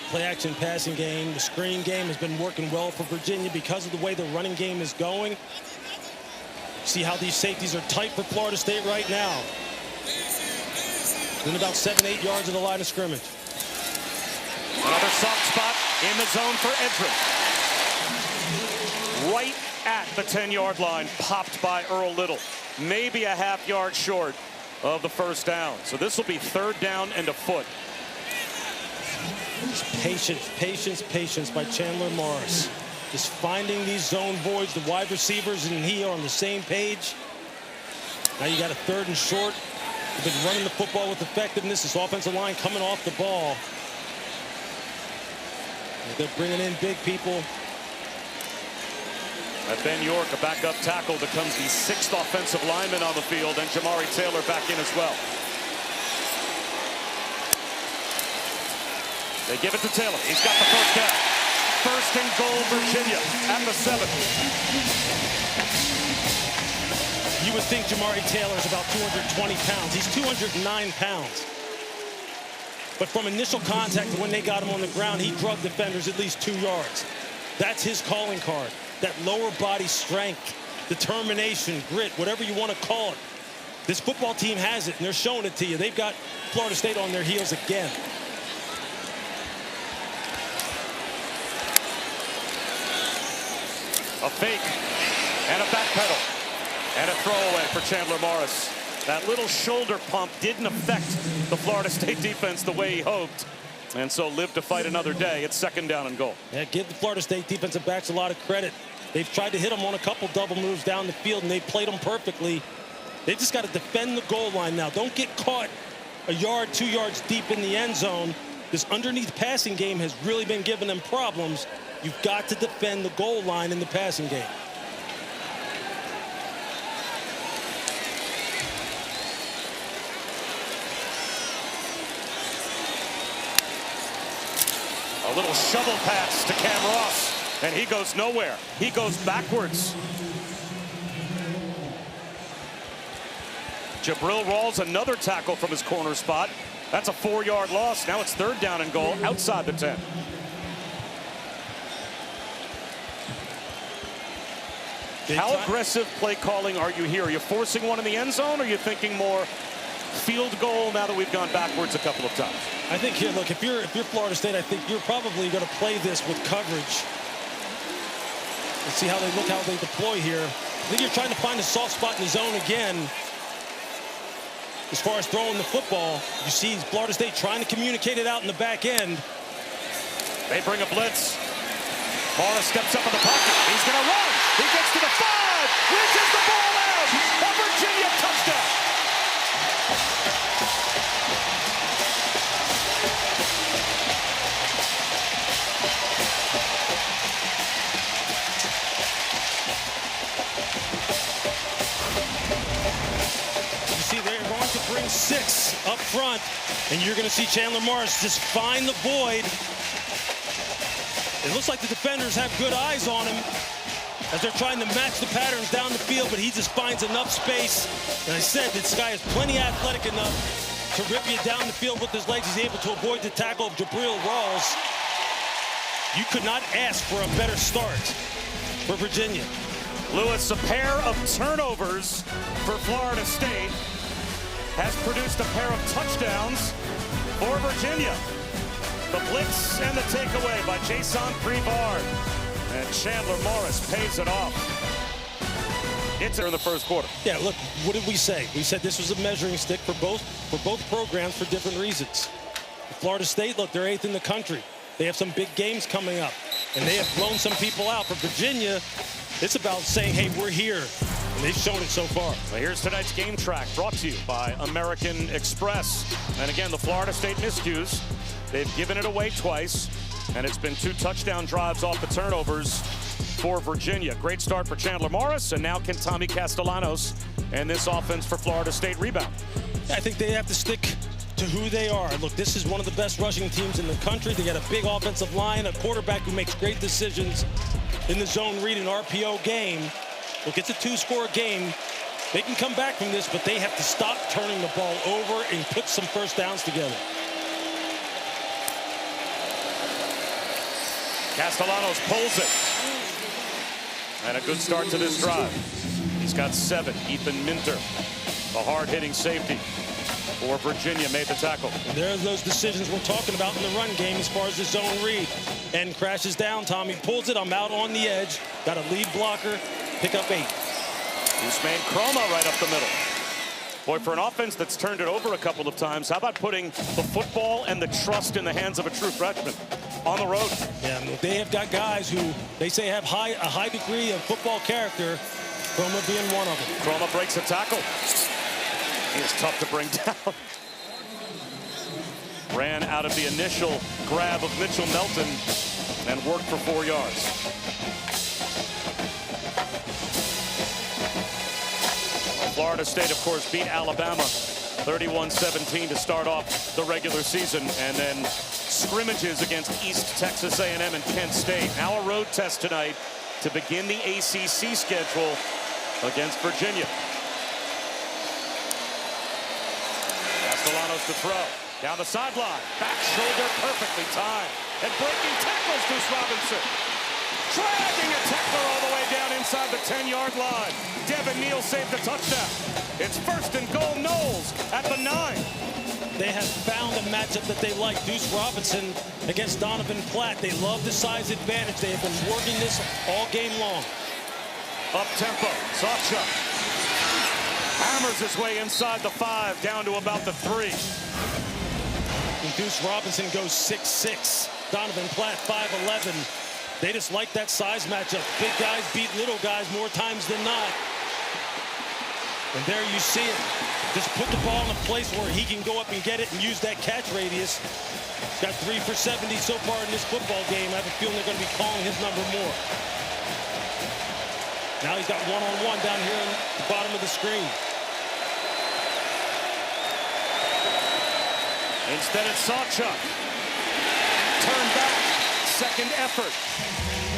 Play action passing game, the screen game has been working well for Virginia because of the way the running game is going. See how these safeties are tight for Florida State right now. Then about 7-8 yards of the line of scrimmage. Another soft spot in the zone for Edgerrin. Right at the 10-yard line, popped by Earl Little. Maybe a half-yard short of the first down. So this will be 3rd down and a foot. Just patience, patience, patience by Chandler Morris. Just finding these zone voids. The wide receivers and he are on the same page. Now you got a 3rd and short. They've been running the football with effectiveness. This offensive line coming off the ball. They're bringing in big people. Ben York, a backup tackle, becomes the 6th offensive lineman on the field, and Jamari Taylor back in as well. They give it to Taylor. He's got the first down. 1st and goal, Virginia at the 7. You would think Jamari Taylor's about 220 pounds. He's 209 pounds. But from initial contact to when they got him on the ground, he drugged defenders at least 2 yards. That's his calling card. That lower body strength, determination, grit, whatever you want to call it. This football team has it, and they're showing it to you. They've got Florida State on their heels again. A fake and a backpedal and a throwaway for Chandler Morris. That little shoulder pump didn't affect the Florida State defense the way he hoped, and so lived to fight another day. It's 2nd down and goal. Yeah, give the Florida State defensive backs a lot of credit. They've tried to hit them on a couple double moves down the field, and they've played them perfectly. They've just got to defend the goal line now. Don't get caught a yard, 2 yards deep in the end zone. This underneath passing game has really been giving them problems. You've got to defend the goal line in the passing game. A little shovel pass to Cam Ross, and he goes nowhere. He goes backwards. Jabril Rawls, another tackle from his corner spot. That's a 4-yard loss. Now it's 3rd down and goal outside the 10. How aggressive play calling are you here? Are you forcing one in the end zone, or are you thinking more field goal now that we've gone backwards a couple of times? I think here, look, if you're Florida State, I think you're probably going to play this with coverage. Let's see how they look, how they deploy here. I think you're trying to find a soft spot in the zone again. As far as throwing the football, you see Florida State trying to communicate it out in the back end. They bring a blitz. Morris steps up in the pocket. He's going to run. He gets to the 5. Reaches the ball out. A Virginia touchdown. You see, they're going to bring 6 up front, and you're going to see Chandler Morris just find the void. It looks like the defenders have good eyes on him as they're trying to match the patterns down the field, but he just finds enough space. And I said, this guy is plenty athletic enough to rip you down the field with his legs. He's able to avoid the tackle of Jabril Rawls. You could not ask for a better start for Virginia. Lewis, a pair of turnovers for Florida State, has produced a pair of touchdowns for Virginia. The blitz and the takeaway by Jason Prevard. And Chandler Morris pays it off. It's in the first quarter. Yeah, look, what did we say? We said this was a measuring stick for both programs for different reasons. Florida State, look, they're 8th in the country. They have some big games coming up, and they have blown some people out. For Virginia, it's about saying, hey, we're here. And they've shown it so far. Well, here's tonight's game track brought to you by American Express. And again, the Florida State miscues. They've given it away twice, and it's been 2 touchdown drives off the turnovers for Virginia. Great start for Chandler Morris, and now can Tommy Castellanos and this offense for Florida State rebound. I think they have to stick to who they are. Look, this is one of the best rushing teams in the country. They got a big offensive line, a quarterback who makes great decisions in the zone read and RPO game. Look, it's a 2-score game. They can come back from this, but they have to stop turning the ball over and put some first downs together. Castellanos pulls it. And a good start to this drive. He's got 7. Ethan Minter, a hard-hitting safety for Virginia, made the tackle. And there's those decisions we're talking about in the run game as far as the zone read. And crashes down. Tommy pulls it. I'm out on the edge. Got a lead blocker. Pick up 8. Usman Chroma right up the middle. Boy, for an offense that's turned it over a couple of times, how about putting the football and the trust in the hands of a true freshman on the road? Yeah, they have got guys who they say have a high degree of football character, Chroma being one of them. Chroma breaks a tackle. He is tough to bring down. Ran out of the initial grab of Mitchell Melton and worked for 4 yards. Florida State, of course, beat Alabama 31-17 to start off the regular season, and then scrimmages against East Texas A&M and Kent State. Now a road test tonight to begin the ACC schedule against Virginia. Castellanos to throw. Down the sideline. Back shoulder perfectly timed. And breaking tackles, Deuce Robinson. Dragging a tackler all the way down inside the 10-yard line. Devin Neal saved the touchdown. It's 1st and goal, Noles at the 9. They have found a matchup that they like. Deuce Robinson against Donovan Platt. They love the size advantage. They have been working this all game long. Up-tempo, Sawchuk. Hammers his way inside the 5, down to about the 3. And Deuce Robinson goes 6'6". Donovan Platt 5'11". They just like that size matchup. Big guys beat little guys more times than not. And there you see it. Just put the ball in a place where he can go up and get it and use that catch radius. He's got 3 for 70 so far in this football game. I have a feeling they're going to be calling his number more. Now he's got one-on-one down here at the bottom of the screen. Instead it's Sawchuk. Turn back. Second effort.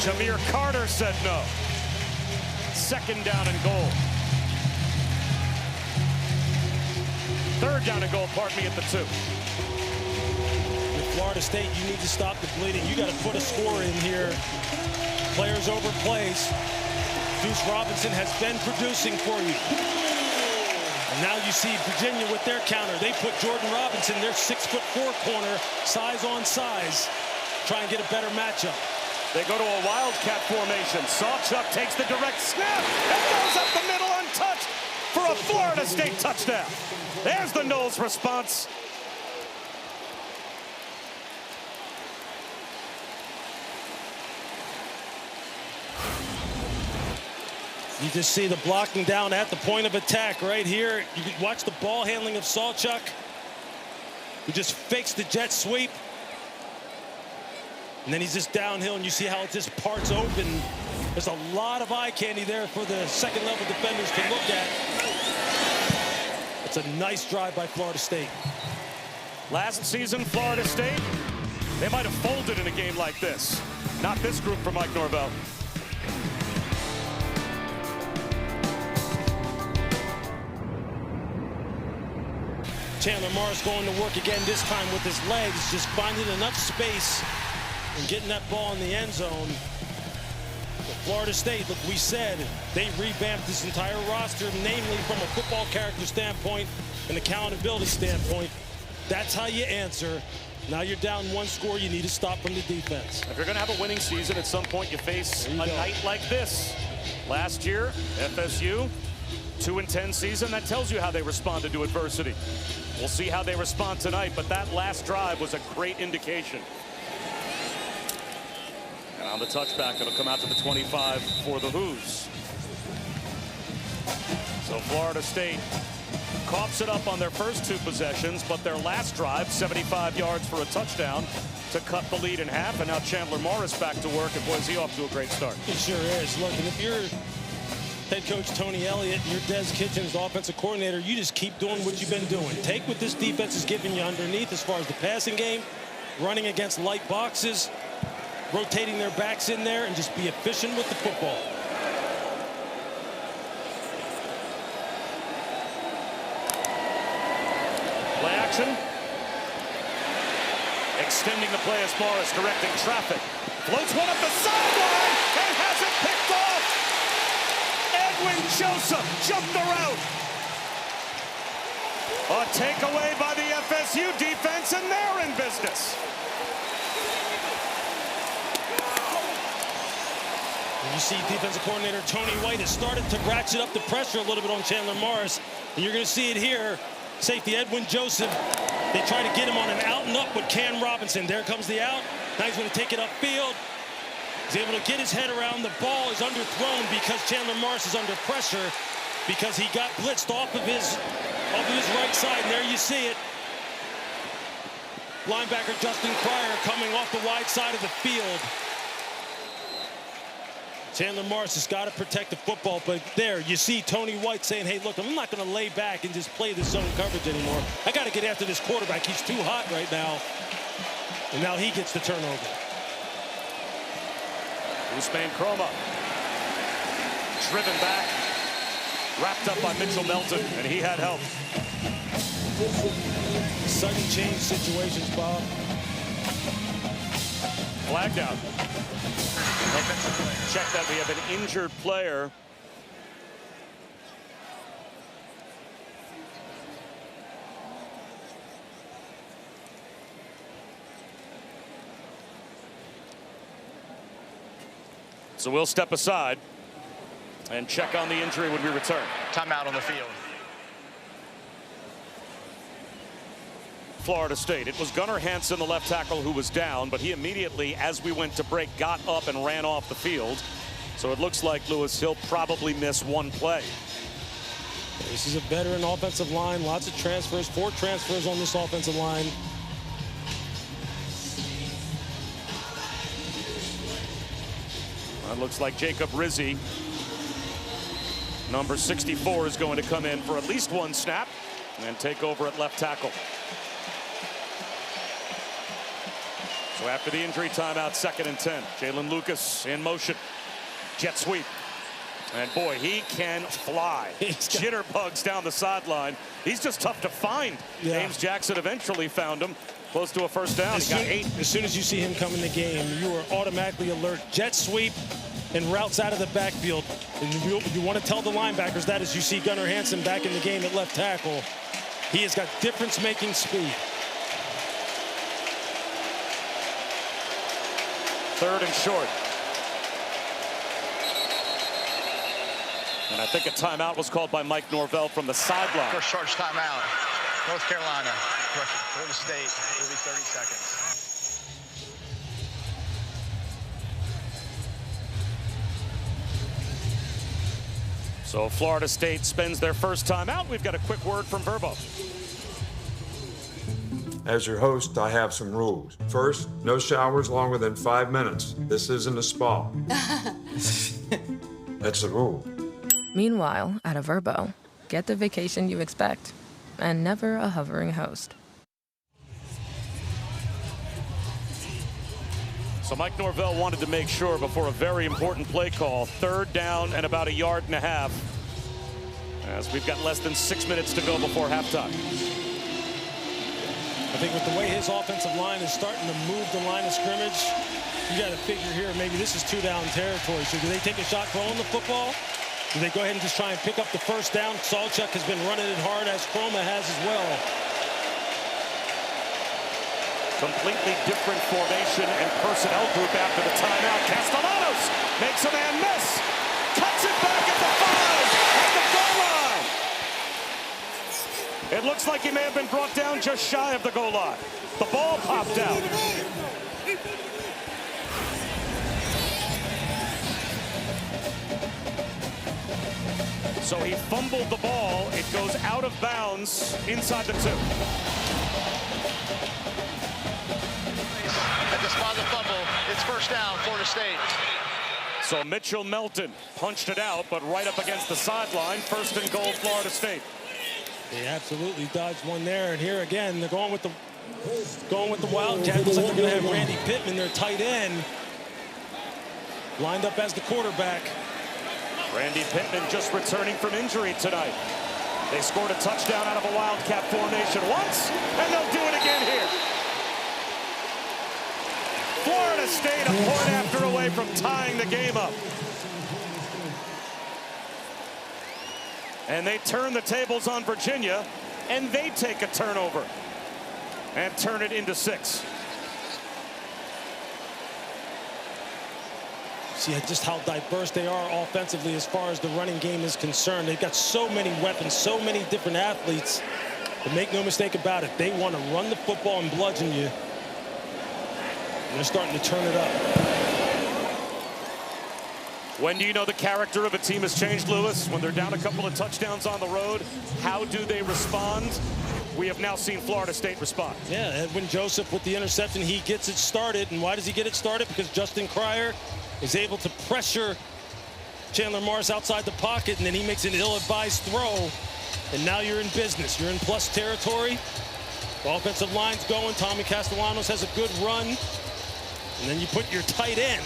Jameer Carter said no. 2nd down and goal. 3rd down and goal, pardon me, at the 2. With Florida State, you need to stop the bleeding. You got to put a score in here. Players over plays. Deuce Robinson has been producing for you. And now you see Virginia with their counter. They put Jordan Robinson, their 6'4" corner, size on size. Try and get a better matchup. They go to a wildcat formation. Sawchuk takes the direct snap and goes up the middle untouched for a Florida State touchdown. There's the Noles response. You just see the blocking down at the point of attack right here. You can watch the ball handling of Sawchuk, who just fakes the jet sweep. And then he's just downhill, and you see how it just parts open. There's a lot of eye candy there for the second-level defenders to look at. It's a nice drive by Florida State. Last season, Florida State, they might have folded in a game like this. Not this group for Mike Norvell. Chandler Morris going to work again, this time with his legs, just finding enough space and getting that ball in the end zone. But Florida State, look, we said they revamped this entire roster, namely from a football character standpoint and accountability standpoint. That's how you answer. Now you're down one score, you need to stop from the defense. If you're going to have a winning season, at some point you face a night like this. Last year, FSU, 2-10 season. That tells you how they responded to adversity. We'll see how they respond tonight, but that last drive was a great indication. And on the touchback, it'll come out to the 25 for the Hoos. So Florida State coughs it up on their first two possessions, but their last drive, 75 yards for a touchdown to cut the lead in half. And now Chandler Morris back to work, and boy, is he off to a great start. He sure is. Look, and if you're head coach Tony Elliott, you're Des Kitchens, the offensive coordinator, you just keep doing what you've been doing. Take what this defense is giving you underneath as far as the passing game, running against light boxes, rotating their backs in there, and just be efficient with the football. Play action. Extending the play as Morris directing traffic. Floats one up the sideline and has it picked off. Edwin Joseph jumped the route. A takeaway by the FSU defense, and they're in business. And you see defensive coordinator Tony White has started to ratchet up the pressure a little bit on Chandler Morris. And you're going to see it here. Safety Edwin Joseph. They try to get him on an out and up with Cam Robinson. There comes the out. Now he's going to take it upfield. He's able to get his head around. The ball is underthrown because Chandler Morris is under pressure because he got blitzed off of his right side. And there you see it. Linebacker Justin Cryer coming off the wide side of the field. Chandler Morris has got to protect the football, but there you see Tony White saying, hey, look, I'm not going to lay back and just play this zone coverage anymore. I got to get after this quarterback. He's too hot right now. And now he gets the turnover. Usman Chroma driven back, wrapped up by Mitchell Melton, and he had help. Sudden change situations, Bob. Flag down. Check that we have an injured player. So we'll step aside and check on the injury when we return. Timeout on the field. Florida State. It was Gunnar Hansen, the left tackle, who was down, but he immediately, as we went to break, got up and ran off the field. So it looks like Lewis, he'll probably miss one play. This is a veteran offensive line. Lots of transfers. 4 transfers on this offensive line. It looks like Jacob Rizzi, number 64, is going to come in for at least one snap and take over at left tackle. So after the injury timeout, 2nd and 10. Jalen Lucas in motion. Jet sweep. And boy, he can fly. Jitterbugs down the sideline. He's just tough to find. Yeah. James Jackson eventually found him. Close to a first down. He got 8. As soon as you see him come in the game, you are automatically alert. Jet sweep and routes out of the backfield. And you want to tell the linebackers that as you see Gunnar Hansen back in the game at left tackle. He has got difference-making speed. 3rd and short. And I think a timeout was called by Mike Norvell from the sideline. First charge timeout. North Carolina. Florida State. It'll be 30 seconds. So Florida State spends their first time out. We've got a quick word from Verbo. As your host, I have some rules. First, no showers longer than 5 minutes. This isn't a spa. That's the rule. Meanwhile, at a Verbo, get the vacation you expect and never a hovering host. So Mike Norvell wanted to make sure before a very important play call, 3rd down and about 1.5 yards, as we've got less than 6 minutes to go before halftime. I think with the way his offensive line is starting to move the line of scrimmage, you got to figure here maybe this is 2-down territory. So do they take a shot throwing the football? Do they go ahead and just try and pick up the first down? Salchuk has been running it hard, as Chroma has as well. Completely different formation and personnel group after the timeout. Castellanos makes a man miss. Cuts it back at the 5 at the goal line. It looks like he may have been brought down just shy of the goal line. The ball popped out. So he fumbled the ball. It goes out of bounds inside the 2. And despite the fumble, it's first down, Florida State. So Mitchell Melton punched it out, but right up against the sideline. 1st and goal, Florida State. They absolutely dodged one there, and here again they're going with the Wildcats. Looks like they're going to have Randy Pittman, their tight end, lined up as the quarterback. Randy Pittman just returning from injury tonight. They scored a touchdown out of a Wildcat formation once, and they'll do it again here. Florida State a point after away from tying the game up. And they turn the tables on Virginia, and they take a turnover and turn it into 6. See just how diverse they are offensively as far as the running game is concerned. They've got so many weapons, so many different athletes. But make no mistake about it, they want to run the football and bludgeon you. And they're starting to turn it up. When do you know the character of a team has changed, Lewis? When they're down a couple of touchdowns on the road, how do they respond? We have now seen Florida State respond. Yeah, Edwin Joseph with the interception, he gets it started. And why does he get it started? Because Justin Cryer is able to pressure Chandler Morris outside the pocket, and then he makes an ill-advised throw. And now you're in business. You're in plus territory. The offensive line's going. Tommy Castellanos has a good run. And then you put your tight end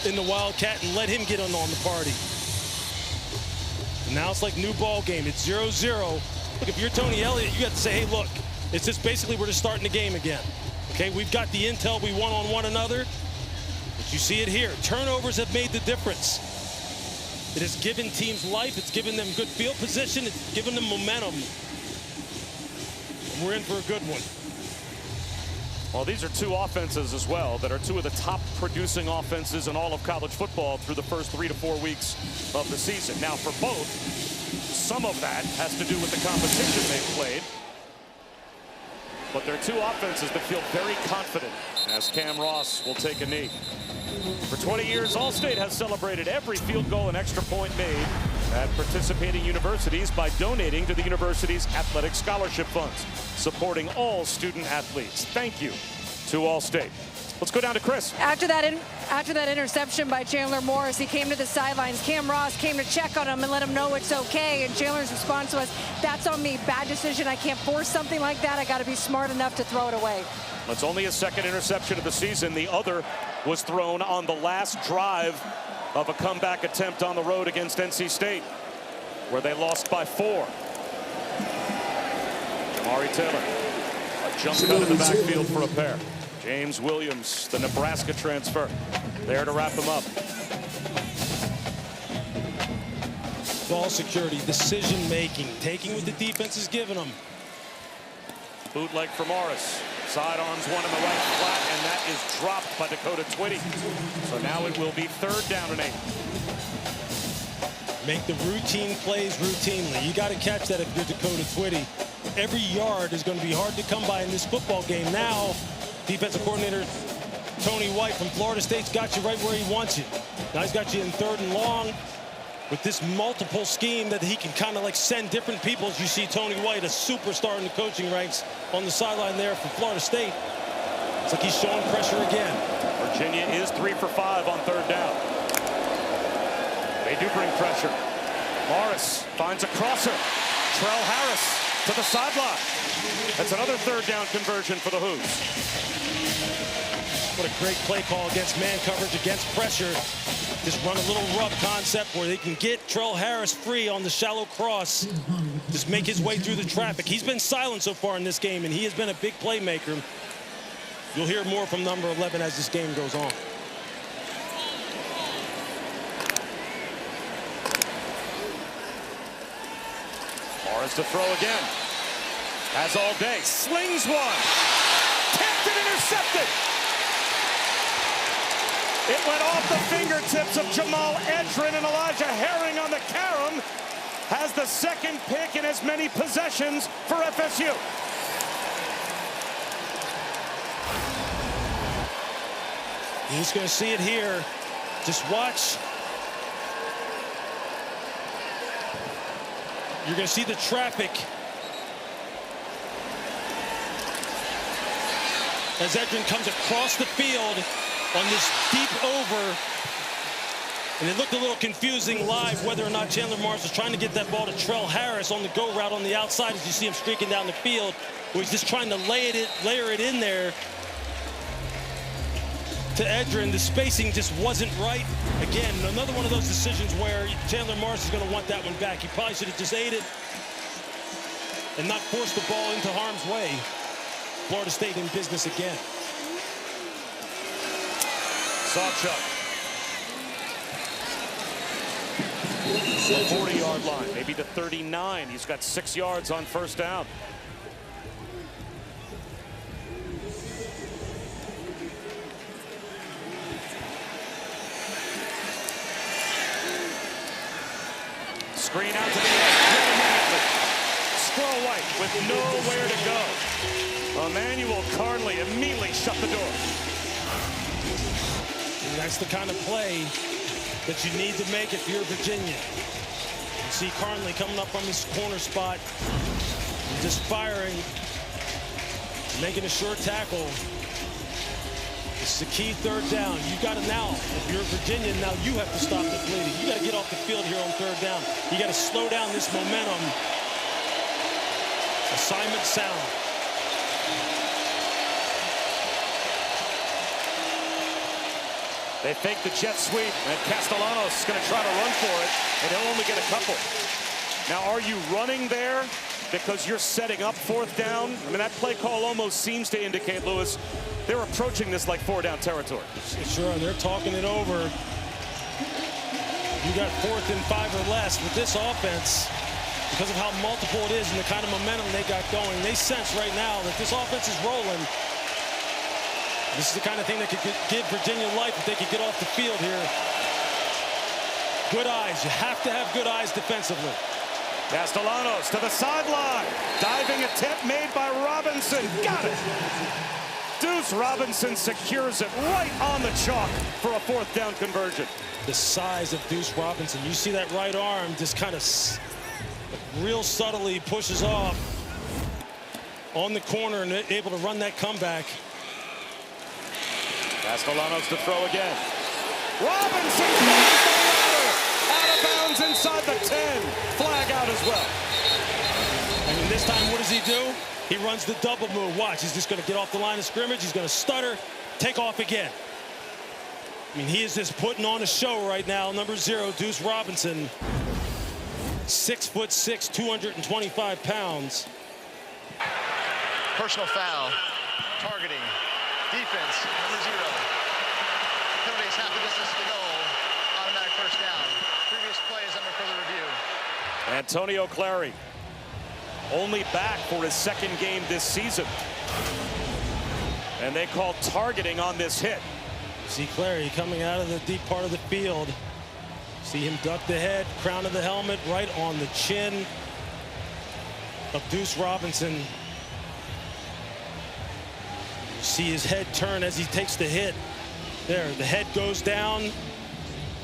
in the Wildcat and let him get on the party. And now it's like new ball game. It's 0-0. Look, if you're Tony Elliott, you got to say, hey, look, it's just basically we're just starting the game again. Okay, we've got the intel. We won on one another. But you see it here. Turnovers have made the difference. It has given teams life. It's given them good field position. It's given them momentum. And we're in for a good one. Well, these are 2 offenses as well that are 2 of the top producing offenses in all of college football through the first 3 to 4 weeks of the season. Now, for both, some of that has to do with the competition they've played. But they're 2 offenses that feel very confident as Cam Ross will take a knee. For 20 years, All-State has celebrated every field goal and extra point made at participating universities by donating to the university's athletic scholarship funds, supporting all student athletes. Thank you to All-State. Let's go down to Chris. After that interception by Chandler Morris, he came to the sidelines. Cam Ross came to check on him and let him know it's okay. And Chandler's response was, that's on me. Bad decision. I can't force something like that. I got to be smart enough to throw it away. It's only his 2nd interception of the season. The other was thrown on the last drive of a comeback attempt on the road against NC State, where they lost by 4. Jamari Taylor, a jump cut in the backfield for a pair. James Williams, the Nebraska transfer, there to wrap him up. Ball security, decision making, taking what the defense is giving them. Bootleg for Morris. Sidearms one in the right flat, and that is dropped by Dakota Twitty. So now it will be 3rd down and 8. Make the routine plays routinely. You got to catch that if you're Dakota Twitty. Every yard is going to be hard to come by in this football game. Now, defensive coordinator Tony White from Florida State's got you right where he wants you. Now he's got you in 3rd and long. with this multiple scheme that he can kind of like send different people. As you see Tony White, a superstar in the coaching ranks, on the sideline there for Florida State. It's like he's showing pressure again. Virginia is 3 for 5 on 3rd down. They do bring pressure. Morris finds a crosser. Trell Harris to the sideline. That's another 3rd down conversion for the Hoos. What a great play call against man coverage, against pressure. Just run a little rub concept where they can get Trell Harris free on the shallow cross. Just make his way through the traffic. He's been silent so far in this game, and he has been a big playmaker. You'll hear more from number 11 as this game goes on. Morris to throw again. Has all day. Slings one. Tapped and intercepted. It went off the fingertips of Jamal Edrin, and Elijah Herring on the carom has the 2nd pick in as many possessions for FSU. You're just going to see it here. Just watch. You're going to see the traffic as Edrin comes across the field on this deep over. And it looked a little confusing live whether or not Chandler Morris was trying to get that ball to Trell Harris on the go route on the outside, as you see him streaking down the field, where he's just trying to layer it in there to Edrin. The spacing just wasn't right. Again, another one of those decisions where Chandler Morris is going to want that one back. He probably should have just ate it and not forced the ball into harm's way. Florida State in business again. Sawchuk. The 40-yard line, maybe to 39. He's got 6 yards on 1st down. Screen out to the edge. Squirrel White with nowhere to go. Emmanuel Carnley immediately shut the door. And that's the kind of play that you need to make if you're Virginia. You see Carnley coming up from his corner spot, and just firing, making a short tackle. This is a key 3rd down. You got to now, if you're Virginia, now you have to stop the bleeding. You got to get off the field here on 3rd down. You got to slow down this momentum. Assignment sound. They fake the jet sweep, and Castellanos is going to try to run for it, and he'll only get a couple. Now, are you running there because you're setting up 4th down? I mean, that play call almost seems to indicate, Lewis, they're approaching this like 4-down territory. Sure, they're talking it over. You got 4th and 5 or less with this offense. Because of how multiple it is and the kind of momentum they got going, they sense right now that this offense is rolling. This is the kind of thing that could give Virginia life if they could get off the field here. Good eyes. You have to have good eyes defensively. Castellanos to the sideline. Diving attempt made by Robinson. Got it. Deuce Robinson secures it right on the chalk for a 4th down conversion. The size of Deuce Robinson. You see that right arm just kind of real subtly pushes off on the corner and able to run that comeback. Castellanos to throw again. Robinson throws the ladder out of bounds inside the 10. Flag out as well. And this time, what does he do? He runs the double move. Watch, he's just going to get off the line of scrimmage. He's going to stutter, take off again. I mean, he is just putting on a show right now. Number 0, Deuce Robinson. 6'6", 225 pounds. Personal foul. Targeting. Defense, number 0. Penalties half the distance to the goal. Automatic 1st down. Previous play is under further review. Antonio Clary, only back for his 2nd game this season. And they call targeting on this hit. See Clary coming out of the deep part of the field. See him duck the head, crown of the helmet, right on the chin of Deuce Robinson. See his head turn as he takes the hit. There, the head goes down.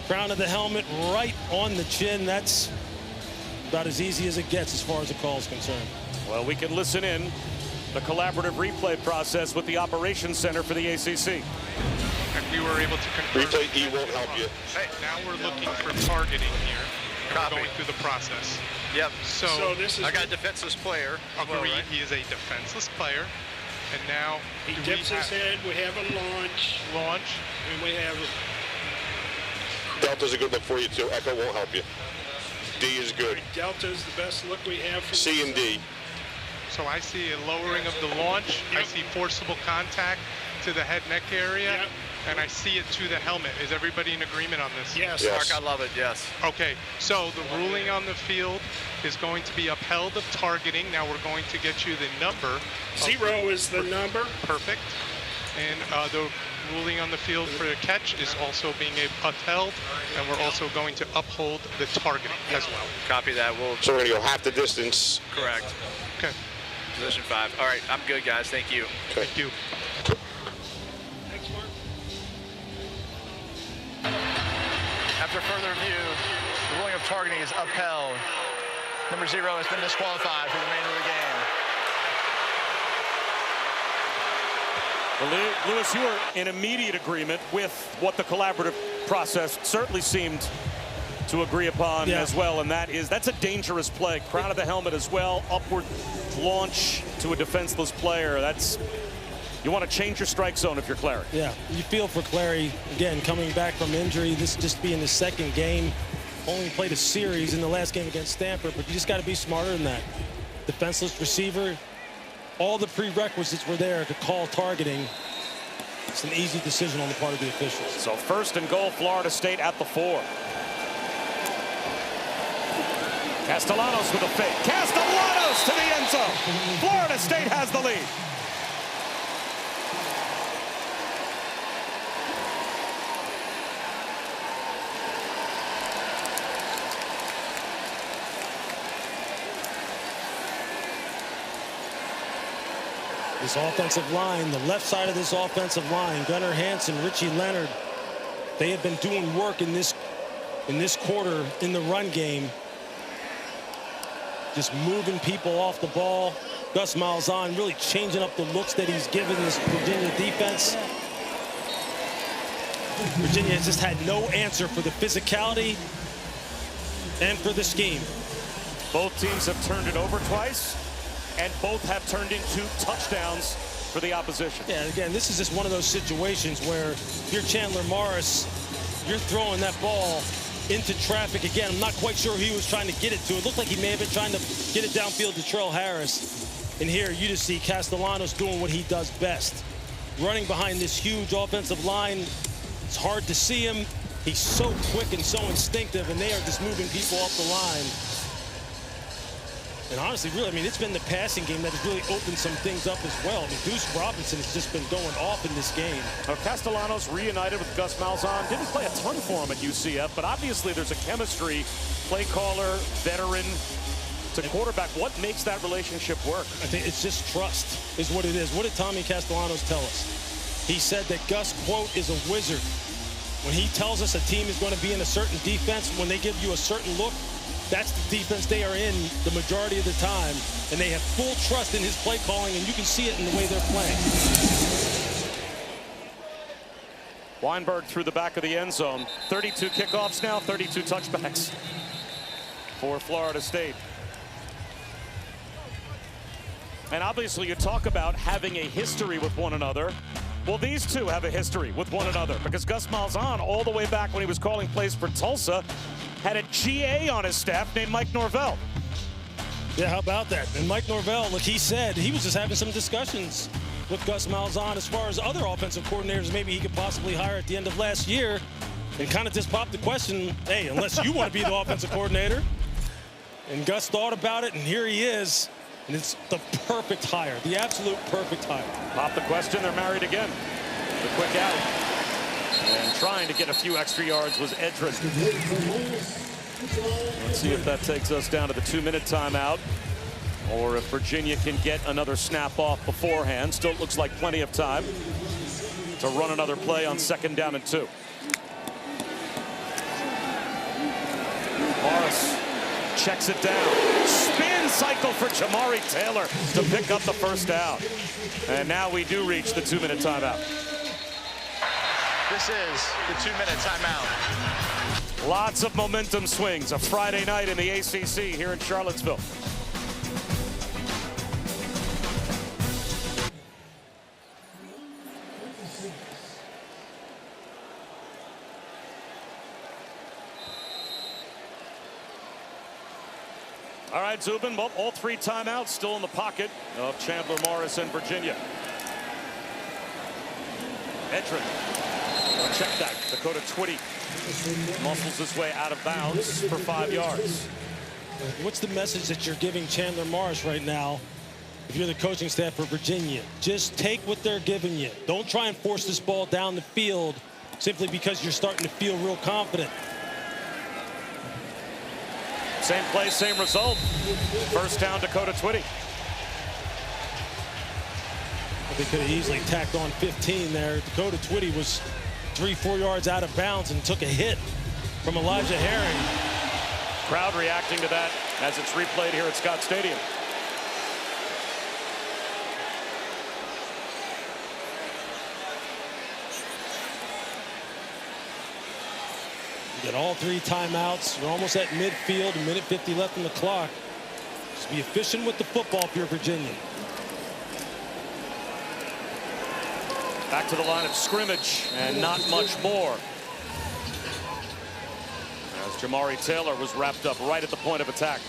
Crown of the helmet right on the chin. That's about as easy as it gets as far as the call is concerned. Well, we can listen in the collaborative replay process with the operations center for the ACC. And we were able to confirm. Replay E won't help you. Hey, now we're looking for targeting here. And we're going through the process. Yep. So this is I got a defenseless player. Agreed. Right? He is a defenseless player. And now he dips his head. We have a launch. And we have Delta's a good look for you too. Echo won't help you. D is good. Delta's the best look we have for C and D. So I see a lowering of the launch. Yep. I see forcible contact to the head neck area. Yep. And I see it to the helmet. Is everybody in agreement on this? Yes. Mark, I love it, yes. Okay, so the ruling on the field is going to be upheld of targeting. Now we're going to get you the number. 0 is the number. Perfect. And the ruling on the field for the catch is also being upheld, and we're also going to uphold the targeting as well. Copy that. So we're going to go half the distance. Correct. Okay. Position 5. All right, I'm good, guys. Thank you. Okay. Thank you. Thanks, Mark. After further review, the ruling of targeting is upheld. Number 0 has been disqualified for the remainder of the game. Well, Lewis, you are in immediate agreement with what the collaborative process certainly seemed to agree upon as well, and that's a dangerous play. Crown of the helmet as well, upward launch to a defenseless player. You want to change your strike zone if you're Clary. Yeah, you feel for Clary, again, coming back from injury, this just being his second game. Only played a series in the last game against Stanford, but you just got to be smarter than that. Defenseless receiver, all the prerequisites were there to call targeting. It's an easy decision on the part of the officials. So 1st and goal, Florida State at the 4. Castellanos with a fake. Castellanos to the end zone. Florida State has the lead. This offensive line, the left side of this offensive line, Gunnar Hansen, Richie Leonard, they have been doing work in this quarter in the run game. Just moving people off the ball. Gus Malzahn really changing up the looks that he's given this Virginia defense. Virginia has just had no answer for the physicality and for the scheme. Both teams have turned it over twice, and both have turned into touchdowns for the opposition. Yeah, again, this is just one of those situations where if you're Chandler Morris, you're throwing that ball into traffic. Again, I'm not quite sure who he was trying to get it to. It looked like he may have been trying to get it downfield to Trell Harris. And here you just see Castellanos doing what he does best. Running behind this huge offensive line. It's hard to see him. He's so quick and so instinctive, and they are just moving people off the line. And honestly, really, I mean, it's been the passing game that has really opened some things up as well. I mean, Deuce Robinson has just been going off in this game. Now, Castellanos reunited with Gus Malzahn. Didn't play a ton for him at UCF, but obviously there's a chemistry. Play caller, veteran to quarterback. What makes that relationship work? I think it's just trust is what it is. What did Tommy Castellanos tell us? He said that Gus, quote, is a wizard. When he tells us a team is going to be in a certain defense, when they give you a certain look, that's the defense they are in the majority of the time, and they have full trust in his play calling, and you can see it in the way they're playing. Weinberg through the back of the end zone. 32 kickoffs now, 32 touchbacks for Florida State. And obviously you talk about having a history with one another. Well, these two have a history with one another because Gus Malzahn, all the way back when he was calling plays for Tulsa, had a GA on his staff named Mike Norvell. Yeah, how about that? And Mike Norvell, like he said, he was just having some discussions with Gus Malzahn as far as other offensive coordinators maybe he could possibly hire at the end of last year, and kind of just popped the question, hey, unless you want to be the offensive coordinator. And Gus thought about it, and here he is. And it's the perfect hire, the absolute perfect hire. Pop the question, they're married again. The quick out. And trying to get a few extra yards was Edrin. Let's see if that takes us down to the 2-minute timeout, or if Virginia can get another snap off beforehand. Still looks like plenty of time to run another play on 2nd down and 2. checks it down. Spin cycle for Jamari Taylor to pick up the first down. And now we do reach the 2-minute timeout. This is the 2-minute timeout. Lots of momentum swings. A Friday night in the ACC here in Charlottesville. All right, Zubin, all 3 timeouts still in the pocket of Chandler Morris and Virginia. Edrin, check that. Dakota Twitty muscles his way out of bounds for 5 yards. What's the message that you're giving Chandler Morris right now if you're the coaching staff for Virginia? Just take what they're giving you. Don't try and force this ball down the field simply because you're starting to feel real confident. Same play, same result. First down, Dakota Twitty. They could have easily tacked on 15 there. Dakota Twitty was 3-4 yards out of bounds and took a hit from Elijah Herring. Crowd reacting to that as it's replayed here at Scott Stadium. You get all 3 timeouts. You're almost at midfield, 1:50 left on the clock. Just be efficient with the football if you're Virginia. Back to the line of scrimmage and not much more. As Jamari Taylor was wrapped up right at the point of attack.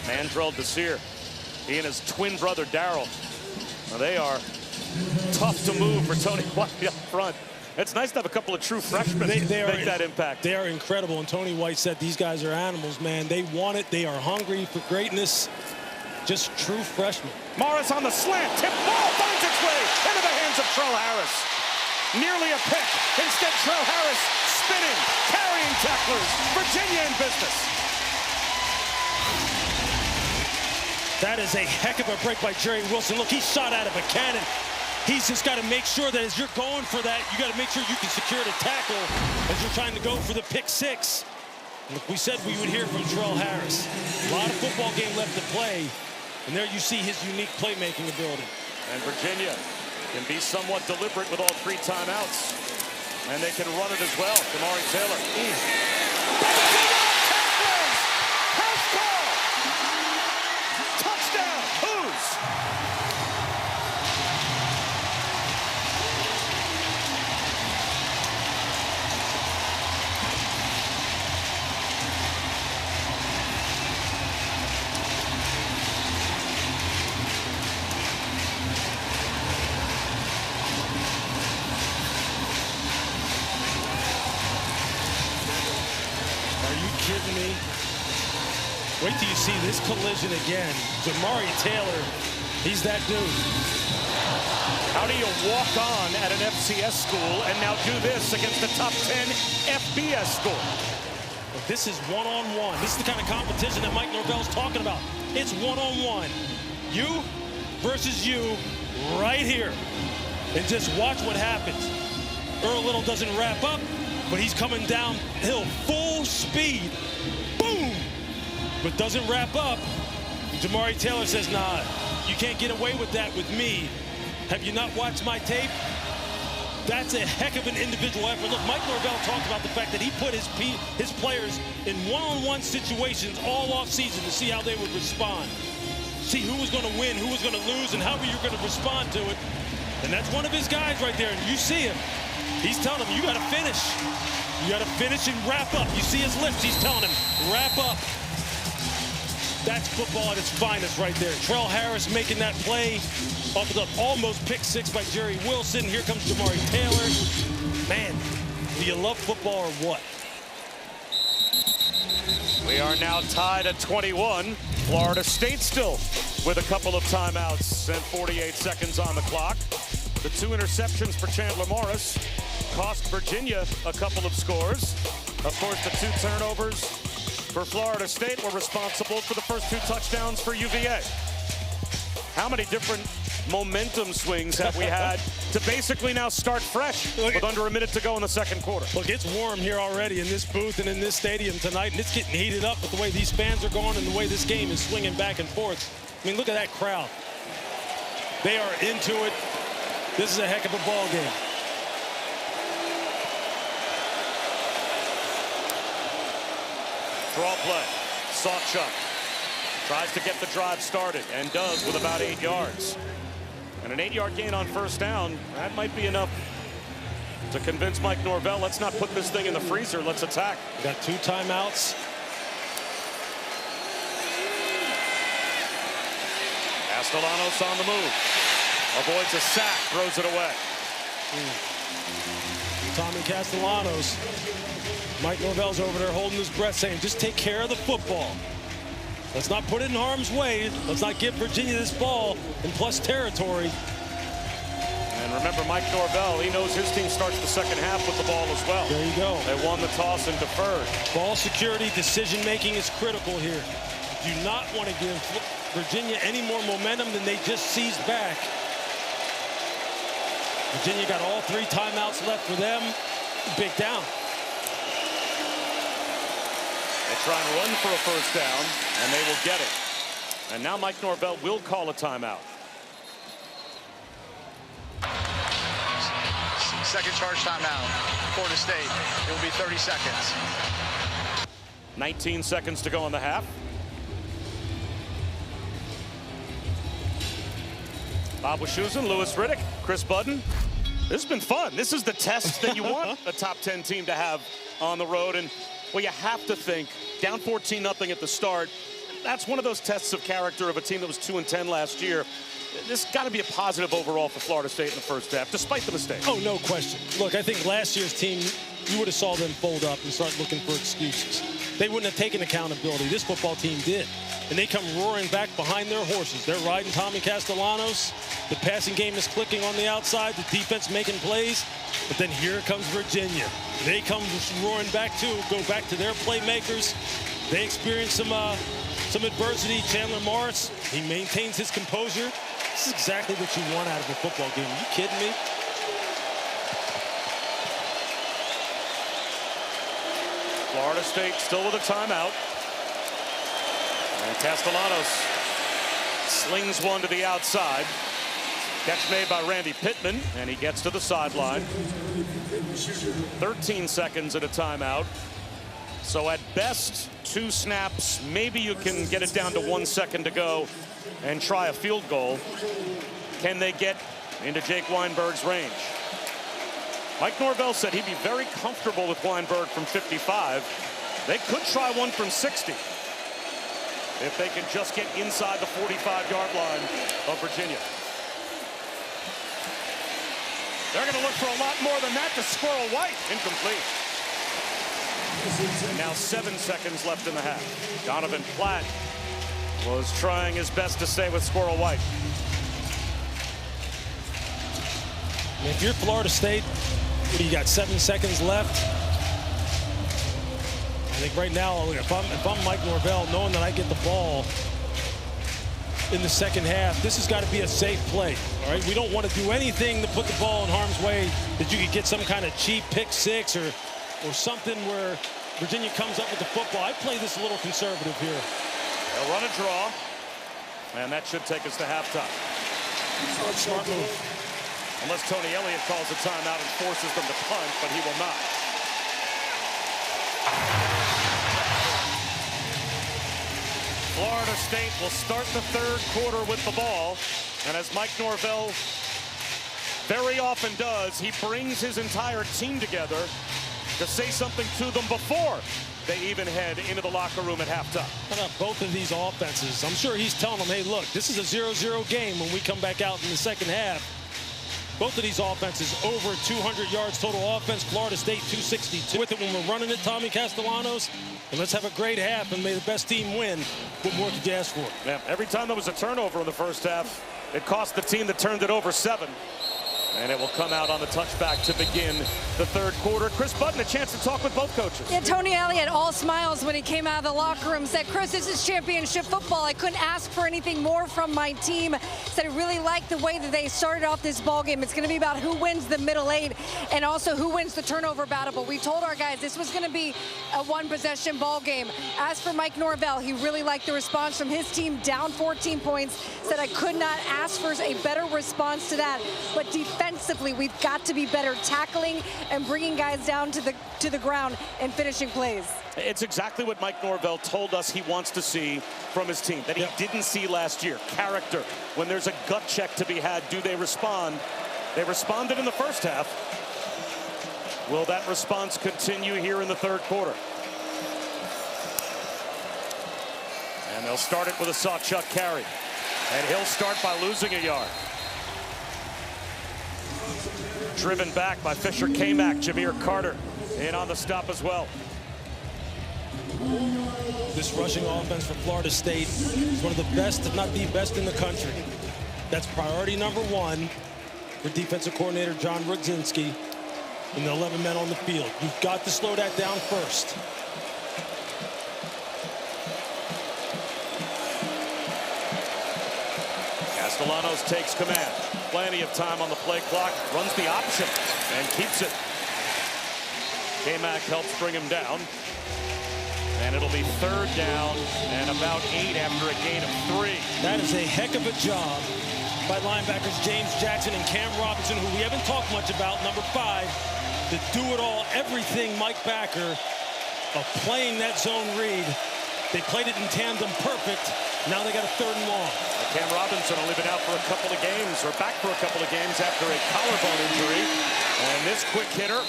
Mandrell Desir, he and his twin brother Darryl. They are tough to move for Tony White up front. It's nice to have a couple of true freshmen make that impact. They are incredible, and Tony White said these guys are animals, man. They want it. They are hungry for greatness. Just true freshmen. Morris on the slant. Tip ball finds its way into the hands of Trell Harris. Nearly a pick. Instead, Trell Harris spinning, carrying tacklers. Virginia in business. That is a heck of a break by Jerry Wilson. Look, he shot out of a cannon. He's just got to make sure that as you're going for that, you got to make sure you can secure the tackle as you're trying to go for the pick 6. Look, we said we would hear from Trell Harris. A lot of football game left to play. And there you see his unique playmaking ability. And Virginia can be somewhat deliberate with all 3 timeouts. And they can run it as well. Jamari Taylor. House call! Touchdown! Who's? Me. Wait till you see this collision again. Jamari Taylor, he's that dude. How do you walk on at an FCS school and now do this against the top 10 FBS school? But this is one-on-one. This is the kind of competition that Mike Norvell's talking about. It's one-on-one. You versus you right here. And just watch what happens. Earl Little doesn't wrap up, but he's coming downhill full speed. Boom! But doesn't wrap up. Jamari Taylor says, nah, you can't get away with that with me. Have you not watched my tape? That's a heck of an individual effort. Look, Mike Norvell talked about the fact that he put his players in one-on-one situations all off season to see how they would respond. See who was going to win, who was going to lose, and how you're going to respond to it. And that's one of his guys right there. And you see him. He's telling him, you got to finish. You got to finish and wrap up. You see his lips. He's telling him, wrap up. That's football at its finest right there. Trell Harris making that play off of the almost pick 6 by Jerry Wilson. Here comes Jamari Taylor. Man, do you love football or what? We are now tied at 21. Florida State still with a couple of timeouts and 48 seconds on the clock. The 2 interceptions for Chandler Morris cost Virginia a couple of scores. Of course, the 2 turnovers for Florida State were responsible for the first 2 touchdowns for UVA. How many different momentum swings have we had to basically now start fresh with under a minute to go in the second quarter? Look, it's warm here already in this booth and in this stadium tonight, and it's getting heated up with the way these fans are going and the way this game is swinging back and forth. I mean, look at that crowd. They are into it. This is a heck of a ball game. Draw play. Sawchuk tries to get the drive started and does with about 8 yards. And an 8-yard gain on first down, that might be enough to convince Mike Norvell, let's not put this thing in the freezer, let's attack. We got 2 timeouts. Castellanos on the move. Avoids a sack, throws it away. Tommy Castellanos. Mike Norvell's over there holding his breath saying, just take care of the football. Let's not put it in harm's way. Let's not give Virginia this ball in plus territory. And remember, Mike Norvell, he knows his team starts the second half with the ball as well. There you go. They won the toss and deferred. Ball security, decision-making is critical here. Do not want to give Virginia any more momentum than they just seized back. Virginia got all 3 timeouts left for them. Big down. They try and run for a first down, and they will get it. And now Mike Norvell will call a timeout. Second charge timeout. Florida State. It will be 30 seconds. 19 seconds to go in the half. Bob Wischusen, Lewis Riddick, Chris Budden. This has been fun. This is the test that you want a top 10 team to have on the road. And well, you have to think down 14-0 at the start. That's one of those tests of character of a team that was 2-10 last year. This got to be a positive overall for Florida State in the first half, despite the mistakes. Oh, no question. Look, I think last year's team, you would have saw them fold up and start looking for excuses. They wouldn't have taken accountability. This football team did. And they come roaring back behind their horses. They're riding Tommy Castellanos. The passing game is clicking on the outside. The defense making plays. But then here comes Virginia. They come roaring back too. Go back to their playmakers. They experience some adversity. Chandler Morris, he maintains his composure. This is exactly what you want out of a football game. Are you kidding me? Florida State still with a timeout. And Castellanos slings one to the outside. Catch made by Randy Pittman, and he gets to the sideline. 13 seconds at a timeout. So at best, 2 snaps. Maybe you can get it down to 1 second to go and try a field goal. Can they get into Jake Weinberg's range? Mike Norvell said he'd be very comfortable with Weinberg from 55. They could try one from 60 if they can just get inside the 45-yard line of Virginia. They're going to look for a lot more than that to Squirrel White. Incomplete. And now 7 seconds left in the half. Donovan Platt was trying his best to stay with Squirrel White. If you're Florida State, what do you got, 7 seconds left? I think right now, if I'm Mike Norvell, knowing that I get the ball in the second half, this has got to be a safe play. All right, we don't want to do anything to put the ball in harm's way that you could get some kind of cheap pick six or something where Virginia comes up with the football. I play this a little conservative here. They'll run a draw, and that should take us to halftime. Smart move. Unless Tony Elliott calls a timeout and forces them to punt, but he will not. Florida State will start the third quarter with the ball, and as Mike Norvell very often does, he brings his entire team together to say something to them before they even head into the locker room at halftime. How about both of these offenses? I'm sure he's telling them, hey, look, this is a 0-0 game when we come back out in the second half. Both of these offenses over 200 yards total offense. Florida State 262 with it when we're running it, Tommy Castellanos. And let's have a great half and may the best team win. What more could you ask for? Yeah, every time there was a turnover in the first half, it cost the team that turned it over 7. And it will come out on the touchback to begin the third quarter. Chris Button, a chance to talk with both coaches. Yeah, Tony Elliott, all smiles when he came out of the locker room, said, Chris, this is championship football. I couldn't ask for anything more from my team. Said he really liked the way that they started off this ball game. It's going to be about who wins the middle eight and also who wins the turnover battle. But we told our guys this was going to be a one-possession ball game. As for Mike Norvell, he really liked the response from his team, down 14 points. Said I could not ask for a better response to that. But defensively, we've got to be better tackling and bringing guys down to the ground and finishing plays. It's exactly what Mike Norvell told us he wants to see from his team, that he didn't see last year. Character. When there's a gut check to be had, do they respond? They responded in the first half. Will that response continue here in the third quarter? And they'll start it with a Sawchuk carry. And he'll start by losing a yard. Driven back by Fisher K-Mac, Jameer Carter in on the stop as well. This rushing offense for Florida State is one of the best, if not the best in the country. That's priority number one for defensive coordinator John Rudzinski and the 11 men on the field. You've got to slow that down first. Castellanos takes command. Plenty of time on the play clock. Runs the option and keeps it. K-Mac helps bring him down. And it'll be third down and about 8 after a gain of 3. That is a heck of a job by linebackers James Jackson and Cam Robinson, who we haven't talked much about, number 5, to do it all, everything Mike Backer of playing that zone read. They played it in tandem perfect. Now they got a third and long. Cam Robinson only been out for a couple of games, or back for a couple of games after a collarbone injury. And this quick hitter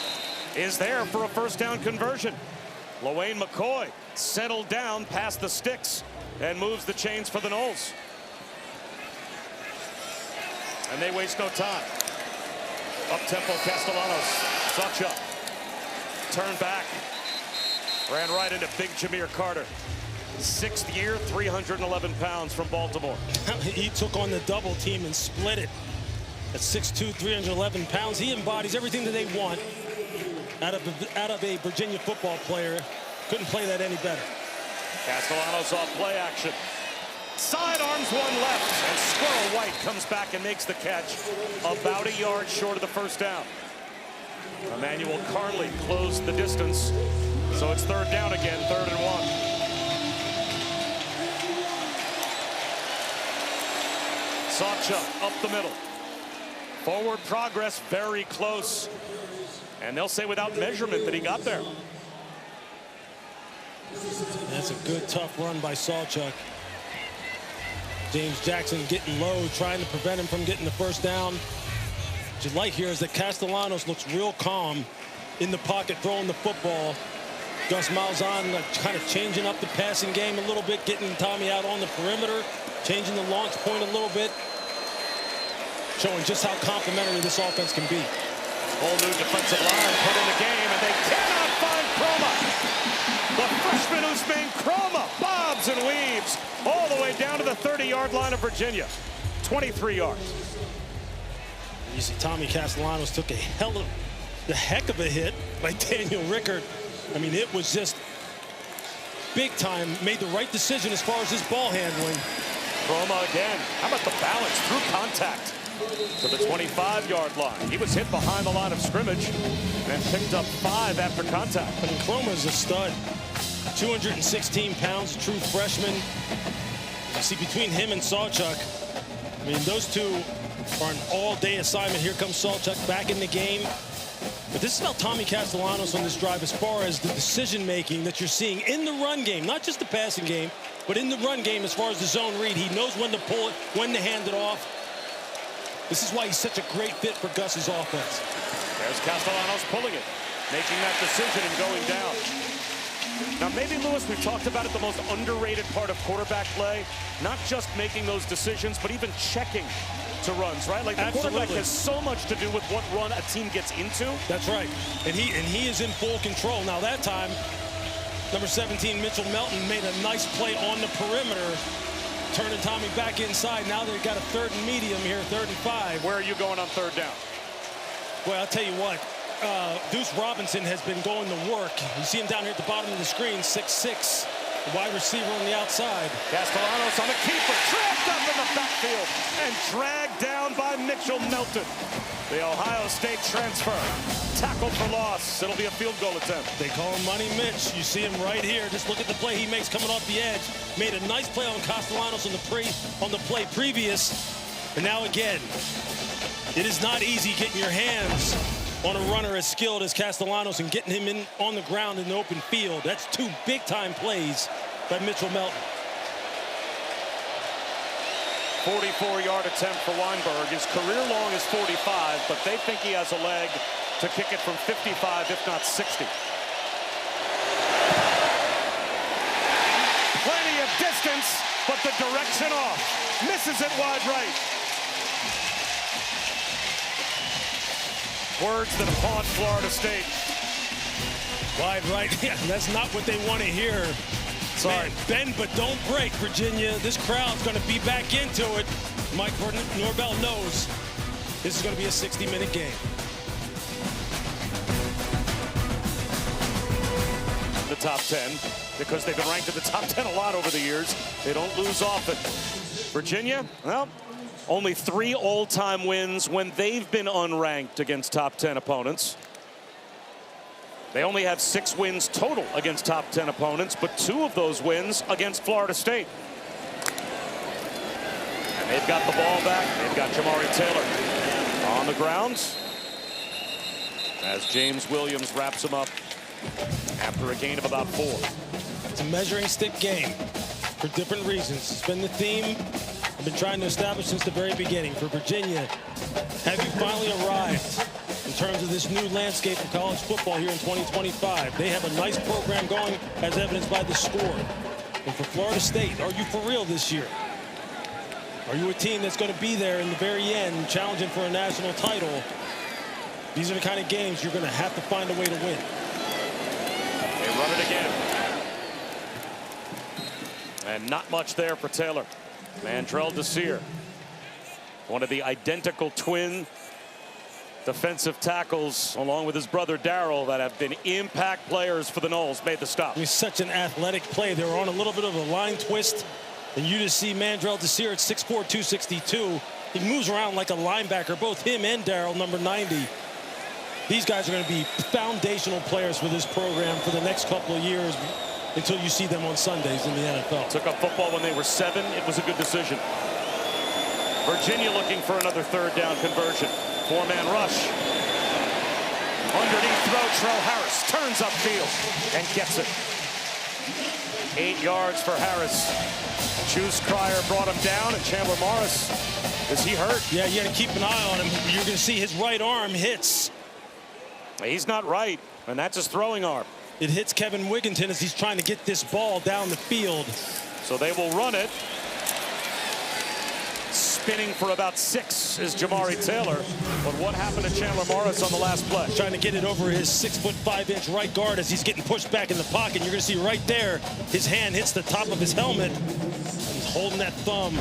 is there for a first down conversion. LaWayne McCoy settled down past the sticks and moves the chains for the Noles. And they waste no time. Up-tempo Castellanos. Sawchuk. Turn back. Ran right into big Jameer Carter. 6th year, 311 pounds from Baltimore. He took on the double team and split it. At 6'2", 311 pounds, he embodies everything that they want out of a Virginia football player. Couldn't play that any better. Castellanos off play action. Sidearms one left, and Squirrel White comes back and makes the catch about a yard short of the first down. Emmanuel Carnley closed the distance, so it's third down again, 3rd and 1. Sawchuk up the middle. Forward progress very close. And they'll say without measurement that he got there. That's a good, tough run by Sawchuk. James Jackson getting low, trying to prevent him from getting the first down. What you like here is that Castellanos looks real calm in the pocket, throwing the football. Gus Malzahn kind of changing up the passing game a little bit, getting Tommy out on the perimeter, changing the launch point a little bit, showing just how complimentary this offense can be. Whole new defensive line put in the game, and they cannot find Chroma. The freshman Usman Chroma bobs and weaves all the way down to the 30-yard line of Virginia. 23 yards. You see Tommy Castellanos took a heck of a hit by Daniel Rickard. I mean, it was just big time. Made the right decision as far as his ball handling. Chroma again. How about the balance through contact to the 25-yard line? He was hit behind the line of scrimmage and picked up 5 after contact. I mean, Chroma's a stud. 216 pounds, true freshman. You see, between him and Sawchuk, I mean, those two are an all-day assignment. Here comes Sawchuk back in the game. But this is about Tommy Castellanos on this drive as far as the decision-making that you're seeing in the run game, not just the passing game, but in the run game as far as the zone read. He knows when to pull it, when to hand it off. This is why he's such a great fit for Gus's offense. There's Castellanos pulling it, making that decision and going down. Now, maybe, Lewis, we've talked about it, the most underrated part of quarterback play, not just making those decisions, but even checking to runs, right? Like, the quarterback has so much to do with what run a team gets into. That's right. And he is in full control. Now, that time, number 17, Mitchell Melton, made a nice play on the perimeter, turning Tommy back inside. Now they've got a 3rd and medium here, 3rd and 5. Where are you going on 3rd down? Well, I'll tell you what. Deuce Robinson has been going to work. You see him down here at the bottom of the screen, 6'6", wide receiver on the outside. Castellanos on the keeper, trapped up in the backfield and dragged down by Mitchell Melton. The Ohio State transfer, tackled for loss. It'll be a field goal attempt. They call him Money Mitch. You see him right here. Just look at the play he makes coming off the edge. Made a nice play on Castellanos on the play previous. And now again, it is not easy getting your hands on a runner as skilled as Castellanos and getting him in on the ground in the open field. That's 2 big-time plays by Mitchell Melton. 44-yard attempt for Weinberg. His career long is 45, but they think he has a leg to kick it from 55, if not 60. Plenty of distance, but the direction off. Misses it wide right. Words that haunt Florida State. Wide right. Yeah, that's not what they want to hear. Sorry. Man, bend but don't break, Virginia. This crowd's going to be back into it. Mike Norvell knows this is going to be a 60-minute game. The top 10, because they've been ranked in the top 10 a lot over the years. They don't lose often. Virginia, well, only 3 all-time wins when they've been unranked against top 10 opponents. They only have 6 wins total against top 10 opponents, but 2 of those wins against Florida State. And they've got the ball back. They've got Jamari Taylor on the ground as James Williams wraps him up after a gain of about 4. It's a measuring stick game for different reasons. It's been the theme I've been trying to establish since the very beginning. For Virginia, have you finally arrived in terms of this new landscape of college football here in 2025? They have a nice program going, as evidenced by the score. And for Florida State, are you for real this year? Are you a team that's going to be there in the very end, challenging for a national title? These are the kind of games you're going to have to find a way to win. They run it again. And not much there for Taylor. Mandrell Desir, one of the identical twin defensive tackles, along with his brother Darryl, that have been impact players for the Noles, made the stop. It's such an athletic play. They were on a little bit of a line twist, and you just see Mandrell Desir at 6'4", 262. He moves around like a linebacker, both him and Darryl, number 90. These guys are going to be foundational players for this program for the next couple of years until you see them on Sundays in the NFL. Took up football when they were 7. It was a good decision. Virginia looking for another 3rd down conversion. 4-man rush. Underneath throw, Trell Harris turns upfield and gets it. 8 yards for Harris. Juice Cryer brought him down, and Chandler Morris, is he hurt? Yeah, you got to keep an eye on him. You're going to see his right arm hits. He's not right, and that's his throwing arm. It hits Kevin Wigginton as he's trying to get this ball down the field. So they will run it. Spinning for about 6 is Jamari Taylor. But what happened to Chandler Morris on the last play? Trying to get it over his 6'5" right guard as he's getting pushed back in the pocket. You're going to see right there, his hand hits the top of his helmet. He's holding that thumb.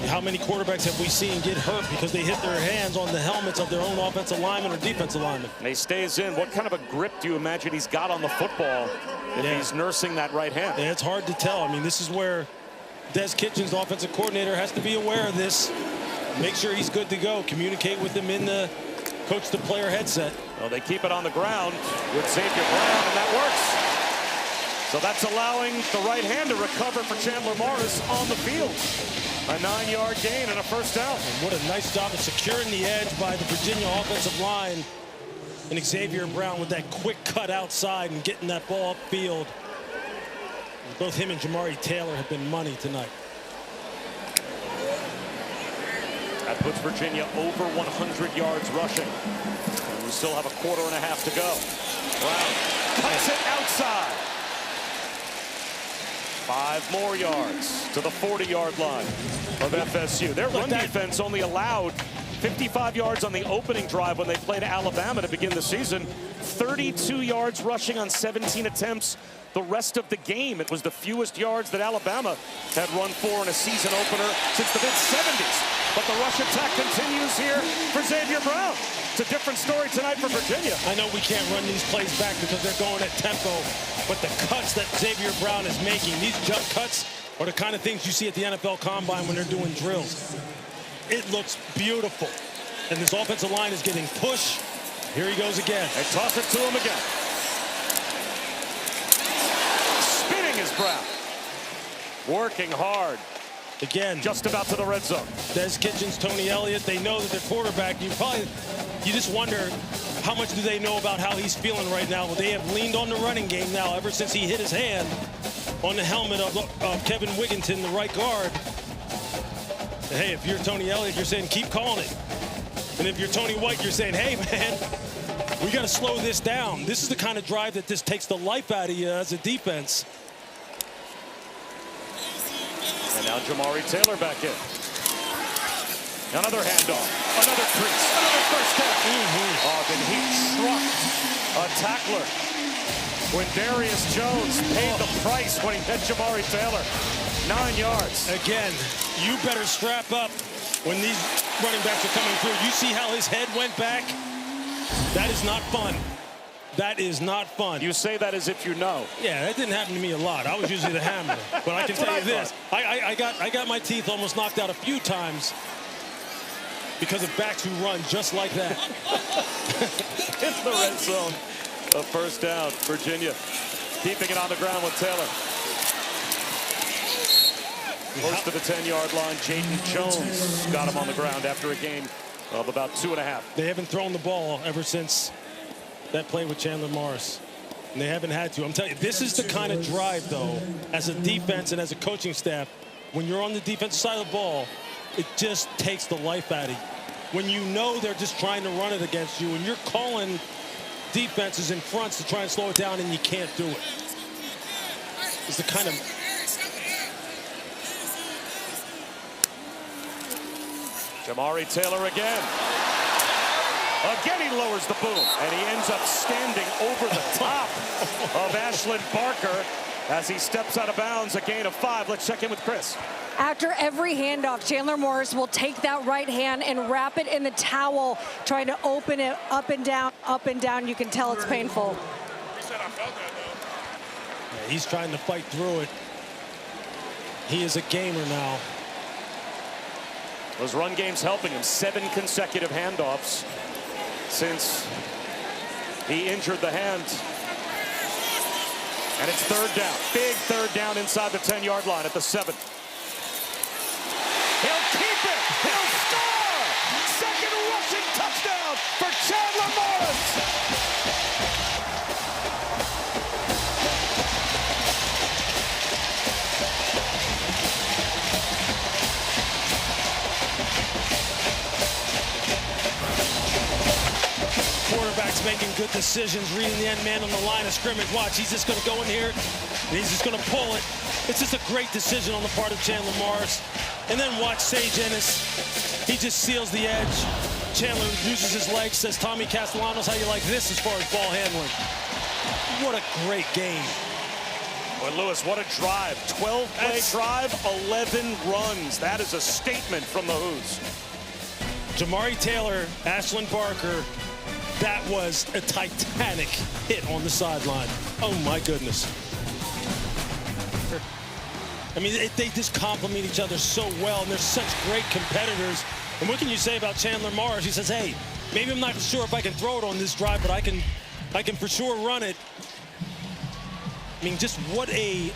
How many quarterbacks have we seen get hurt because they hit their hands on the helmets of their own offensive lineman or defensive lineman? And he stays in. What kind of a grip do you imagine he's got on the football if he's nursing that right hand? Yeah, it's hard to tell. I mean, this is where Des Kitchens, the offensive coordinator, has to be aware of this. Make sure he's good to go. Communicate with him in the coach-to-player headset. Well, they keep it on the ground with Xavier Brown, and that works. So that's allowing the right hand to recover for Chandler Morris on the field. A 9-yard gain and a 1st down. And what a nice job of securing the edge by the Virginia offensive line. And Xavier Brown with that quick cut outside and getting that ball upfield. Both him and Jamari Taylor have been money tonight. That puts Virginia over 100 yards rushing. And we still have a 1/4 to go. Brown cuts it outside. 5 more yards to the 40-yard line of FSU. Their run defense only allowed 55 yards on the opening drive when they played Alabama to begin the season. 32 yards rushing on 17 attempts the rest of the game. It was the fewest yards that Alabama had run for in a season opener since the mid-70s. But the rush attack continues here for Xavier Brown. It's a different story tonight for Virginia. I know we can't run these plays back because they're going at tempo, but the cuts that Xavier Brown is making, these jump cuts, are the kind of things you see at the NFL Combine when they're doing drills. It looks beautiful. And this offensive line is getting pushed. Here he goes again. They toss it to him again. Spinning is Brown. Working hard. Again. Just about to the red zone. Des Kitchens, Tony Elliott, they know that their quarterback, you just wonder how much do they know about how he's feeling right now. Well, they have leaned on the running game now ever since he hit his hand on the helmet of Kevin Wigginton, the right guard. Hey, if you're Tony Elliott, you're saying keep calling it. And if you're Tony White, you're saying, hey, man, we got to slow this down. This is the kind of drive that this takes the life out of you as a defense. And now Jamari Taylor back in. Another handoff. Another crease. Another first down. Oh, then he struck a tackler. When Darius Jones paid the price when he hit Jamari Taylor. 9 yards. Again, you better strap up when these running backs are coming through. You see how his head went back? That is not fun. That is not fun. You say that as if you know. Yeah, that didn't happen to me a lot. I was usually the hammer. But I can tell you this. I got my teeth almost knocked out a few times because of backs who run just like that. In the red zone. A first down. Virginia keeping it on the ground with Taylor. Close to the 10-yard line. Jaden Jones got him on the ground after a game of about 2.5. They haven't thrown the ball ever since that play with Chandler Morris. And they haven't had to. I'm telling you, this is the kind of drive, though, as a defense and as a coaching staff, when you're on the defensive side of the ball, it just takes the life out of you. When you know they're just trying to run it against you, and you're calling defenses in fronts to try and slow it down, and you can't do it. It's the kind of... Jamari Taylor again. Again, he lowers the boom, and he ends up standing over the top of Ashlyn Barker as he steps out of bounds, a gain of 5. Let's check in with Chris. After every handoff, Chandler Morris will take that right hand and wrap it in the towel, trying to open it up and down, up and down. You can tell it's painful. Yeah, he's trying to fight through it. He is a gamer now. Those run games helping him. 7 consecutive handoffs since he injured the hand. And it's third down. Big third down inside the 10-yard line at the 7. He'll keep it. He'll score. Second rushing touchdown for Chandler Morris. Quarterback's making good decisions, reading the end man on the line of scrimmage. Watch, he's just going to go in here, and he's just going to pull it. It's just a great decision on the part of Chandler Morris. And then watch Sage Ennis. He just seals the edge. Chandler uses his legs, says, Tommy Castellanos, how you like this as far as ball handling? What a great game. Boy, Lewis, what a drive. 12-play drive, 11 runs. That is a statement from the Hoos. Jamari Taylor, Ashlyn Barker, that was a titanic hit on the sideline. Oh, my goodness. I mean, they just complement each other so well, and they're such great competitors. And what can you say about Chandler Morris? He says, hey, maybe I'm not sure if I can throw it on this drive, but I can for sure run it. I mean, just what a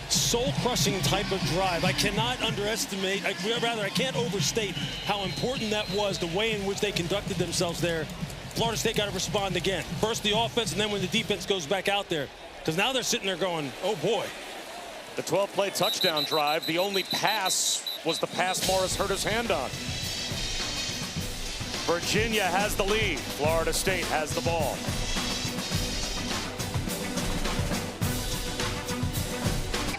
soul-crushing type of drive. I cannot underestimate, I can't overstate how important that was, the way in which they conducted themselves there. Florida State got to respond again. First the offense, and then when the defense goes back out there. Because now they're sitting there going, oh, boy. The 12-play touchdown drive, the only pass was the pass Morris hurt his hand on. Virginia has the lead. Florida State has the ball.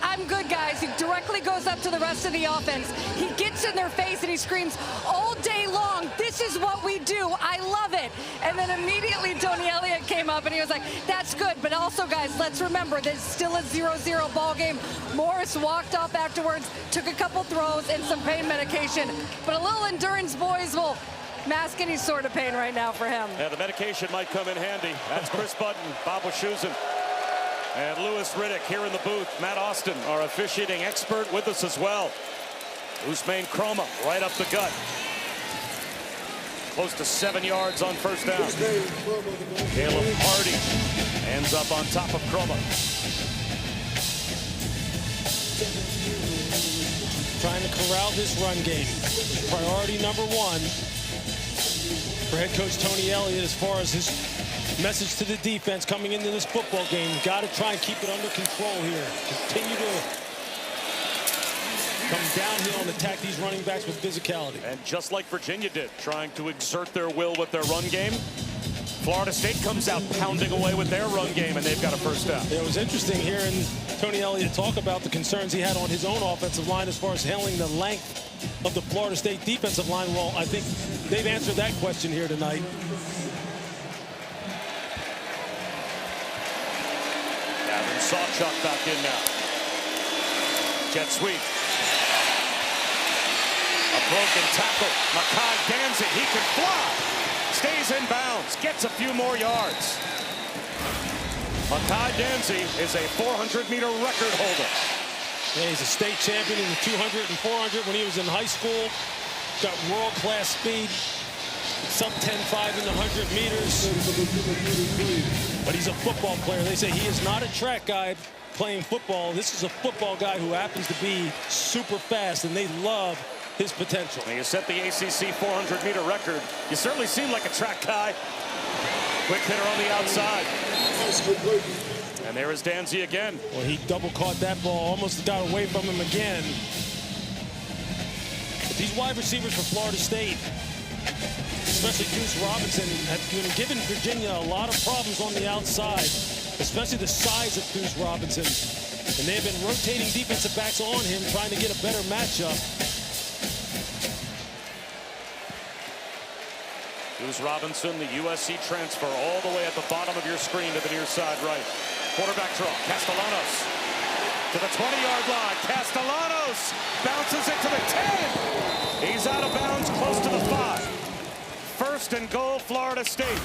I'm good, guys. He directly goes up to the rest of the offense. He gets gets in their face and he screams all day long, "This is what we do. I love it." And then immediately Tony Elliott came up and he was like, "That's good. But also, guys, let's remember there's still a 0-0 ball game." Morris walked off afterwards, took a couple throws and some pain medication. But a little endurance, boys, will mask any sort of pain right now for him. Yeah, the medication might come in handy. That's Chris Button, Bob Wischusen, and Louis Riddick here in the booth. Matt Austin, our officiating expert, with us as well. Ousmane Kroma right up the gut. Close to 7 yards on first down. Caleb Hardy ends up on top of Kroma. Trying to corral this run game. Priority number one for head coach Tony Elliott as far as his message to the defense coming into this football game. Got to try and keep it under control here. Continue to come downhill and attack these running backs with physicality. And just like Virginia did, trying to exert their will with their run game, Florida State comes out pounding away with their run game, and they've got a first down. It was interesting hearing Tony Elliott talk about the concerns he had on his own offensive line as far as handling the length of the Florida State defensive line. Well, I think they've answered that question here tonight. Gavin Sawchuk back in now. Jet sweep. A broken tackle. Makai Danzig, he can fly. Stays in bounds, gets a few more yards. Makai Danzig is a 400-meter record holder. Yeah, he's a state champion in the 200 and 400 when he was in high school. Got world-class speed. Sub 10.5 in the 100 meters. But he's a football player. They say he is not a track guy playing football. This is a football guy who happens to be super fast, and they love his potential. When you set the ACC 400-meter record, you certainly seem like a track guy. Quick hitter on the outside. And there is Danzig again. Well, he double caught that ball, almost got away from him again. But these wide receivers for Florida State, especially Deuce Robinson, have been giving Virginia a lot of problems on the outside, especially the size of Deuce Robinson. And they've been rotating defensive backs on him, trying to get a better matchup. Deuce Robinson, the USC transfer, all the way at the bottom of your screen to the near side right. Quarterback draw, Castellanos to the 20-yard line. Castellanos bounces it to the 10. He's out of bounds, close to the 5. First and goal, Florida State.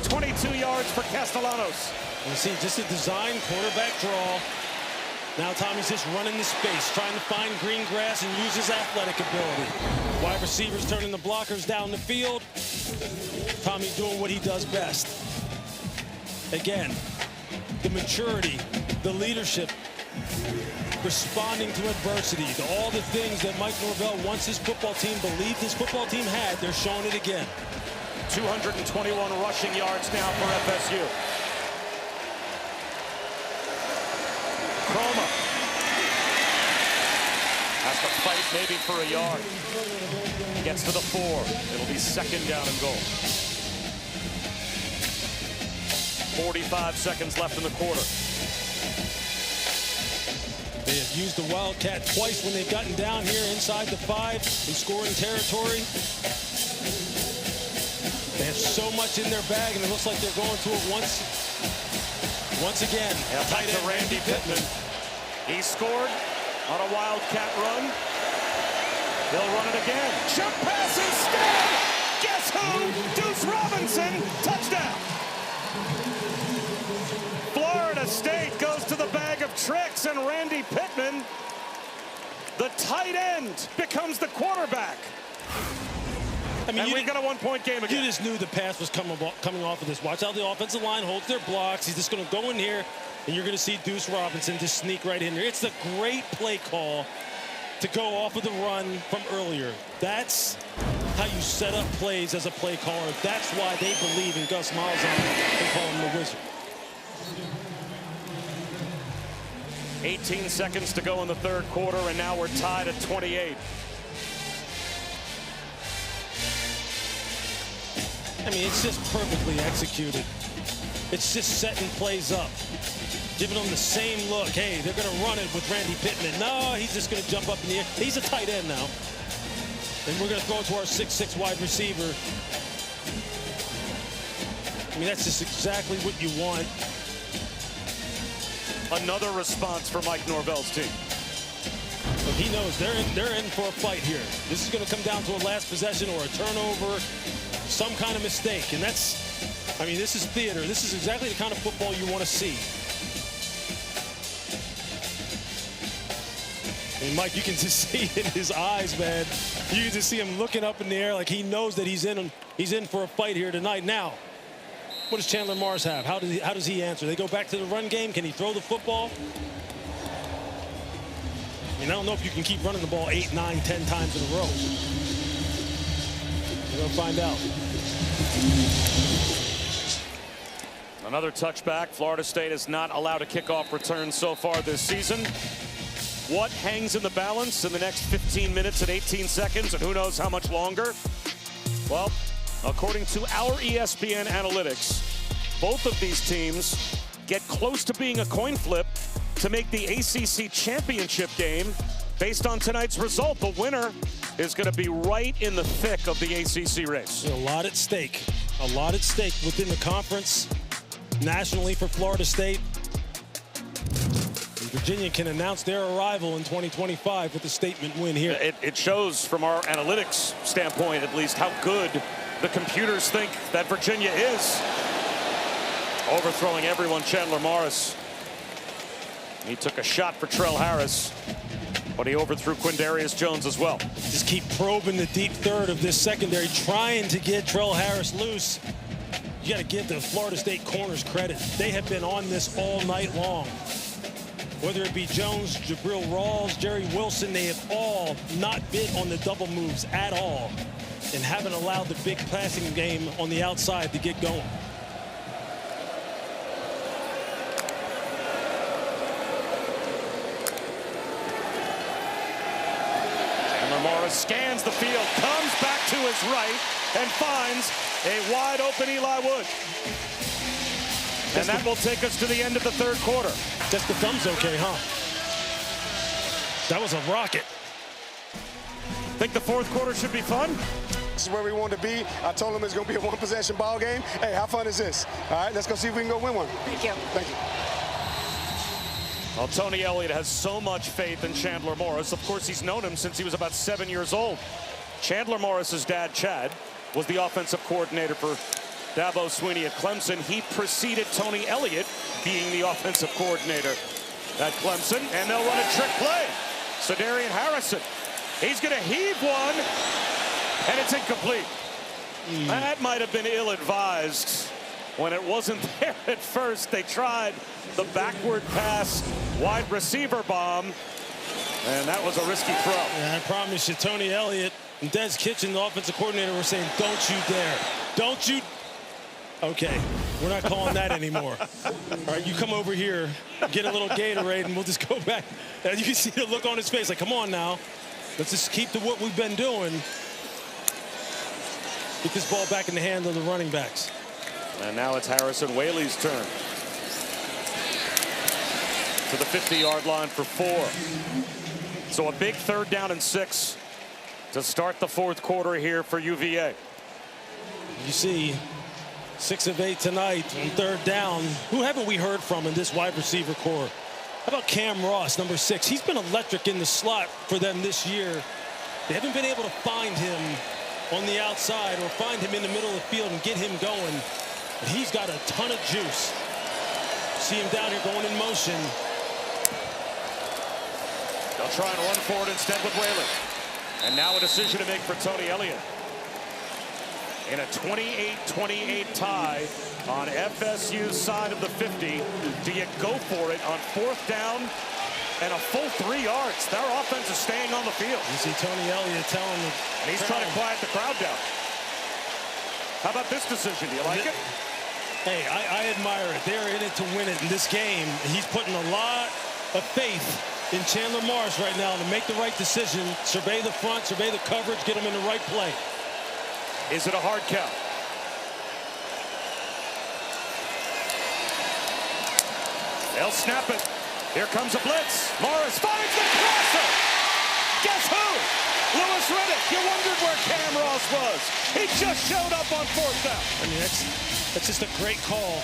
22 yards for Castellanos. You see, just a design quarterback draw. Now Tommy's just running the space, trying to find green grass and use his athletic ability. Wide receivers turning the blockers down the field. Tommy doing what he does best. Again, the maturity, the leadership, responding to adversity, all the things that Mike Norvell wants his football team, believed his football team had, they're showing it again. 221 rushing yards now for FSU. Kroma has to fight maybe for a yard. Gets to the 4. It'll be second down and goal. 45 seconds left in the quarter. They have used the Wildcat twice when they've gotten down here inside the 5 in scoring territory. They have so much in their bag, and it looks like they're going to it once again. Yeah, tight to Randy Pittman. He scored on a Wildcat run. They'll run it again. Jump pass instead. Guess who? Deuce Robinson. Touchdown. Florida State goes to the bag of tricks, and Randy Pittman, the tight end, becomes the quarterback. I mean, we've got a one-point game again. You just knew the pass was coming off of this. Watch how the offensive line holds their blocks. He's just going to go in here, and you're going to see Deuce Robinson just sneak right in there. It's a great play call to go off of the run from earlier. That's how you set up plays as a play caller. That's why they believe in Gus Malzahn and call him the Wizard. 18 seconds to go in the third quarter, and now we're tied at 28. I mean, it's just perfectly executed. It's just setting plays up, giving them the same look. Hey, they're going to run it with Randy Pittman. No, he's just going to jump up in the air. He's a tight end now. And we're going to throw it to our 6'6" wide receiver. I mean, that's just exactly what you want. Another response for Mike Norvell's team. But he knows they're in for a fight here. This is going to come down to a last possession or a turnover, some kind of mistake. And that's, I mean, this is theater. This is exactly the kind of football you want to see. And Mike, you can just see in his eyes, man. You can just see him looking up in the air like he knows that he's in for a fight here tonight. Now, what does Chandler Morris have? How does he answer? They go back to the run game. Can he throw the football? I mean, I don't know if you can keep running the ball 8, 9, 10 times in a row. We're going to find out. Another touchback. Florida State is not allowed a kickoff return so far this season. What hangs in the balance in the next 15 minutes and 18 seconds, and who knows how much longer? Well, according to our ESPN analytics, both of these teams get close to being a coin flip to make the ACC championship game. Based on tonight's result, the winner is going to be right in the thick of the ACC race. A lot at stake. A lot at stake within the conference, nationally for Florida State. Virginia can announce their arrival in 2025 with a statement win here. It shows from our analytics standpoint, at least, how good the computers think that Virginia is. Overthrowing everyone, Chandler Morris. He took a shot for Trell Harris, but he overthrew Quindarius Jones as well. Just keep probing the deep third of this secondary, trying to get Trell Harris loose. You got to give the Florida State corners credit. They have been on this all night long. Whether it be Jones, Jabril Rawls, Jerry Wilson, they have all not been on the double moves at all and haven't allowed the big passing game on the outside to get going. Chandler Morris scans the field, comes back to his right, and finds a wide open Eli Wood. And that will take us to the end of the third quarter. Guess the thumb's okay, huh? That was a rocket. Think the fourth quarter should be fun? This is where we want to be. I told him it's going to be a one-possession ball game. Hey, how fun is this? All right, let's go see if we can go win one. Thank you. Thank you. Well, Tony Elliott has so much faith in Chandler Morris. Of course, he's known him since he was about 7 years old. Chandler Morris's dad, Chad, was the offensive coordinator for Dabo Swinney at Clemson. He preceded Tony Elliott being the offensive coordinator at Clemson. And they'll run a trick play. So Darian Harrison, he's going to heave one, and it's incomplete. That might have been ill-advised when it wasn't there at first. They tried the backward pass, wide receiver bomb, and that was a risky throw. And I promise you, Tony Elliott and Des Kitchen, the offensive coordinator, were saying, don't you dare. Don't you. Okay, we're not calling that anymore. All right, you come over here, get a little Gatorade, and we'll just go back. And you can see the look on his face, like, come on now. Let's just keep to what we've been doing. Get this ball back in the hand of the running backs. And now it's Harrison Whaley's turn. To the 50-yard line for 4. So a big 3rd down and 6 to start the fourth quarter here for UVA. You see 6 of 8 tonight on 3rd down. Who haven't we heard from in this wide receiver core? How about Cam Ross, number 6? He's been electric in the slot for them this year. They haven't been able to find him on the outside or find him in the middle of the field and get him going. But he's got a ton of juice. See him down here going in motion. They'll try and run forward instead with Whaley. And now a decision to make for Tony Elliott. In a 28-28 tie on FSU's side of the 50. Do you go for it on 4th down and a full 3 yards? Their offense is staying on the field. You see Tony Elliott telling them. And he's trying to quiet the crowd down. How about this decision? Do you like it? Hey, I admire it. They're in it to win it in this game. He's putting a lot of faith in Chandler Morris right now to make the right decision, survey the front, survey the coverage, get him in the right play. Is it a hard count? They'll snap it. Here comes a blitz. Morris finds the crosser. Guess who? Louis Riddick. You wondered where Cam Ross was. He just showed up on 4th down. I mean, that's just a great call.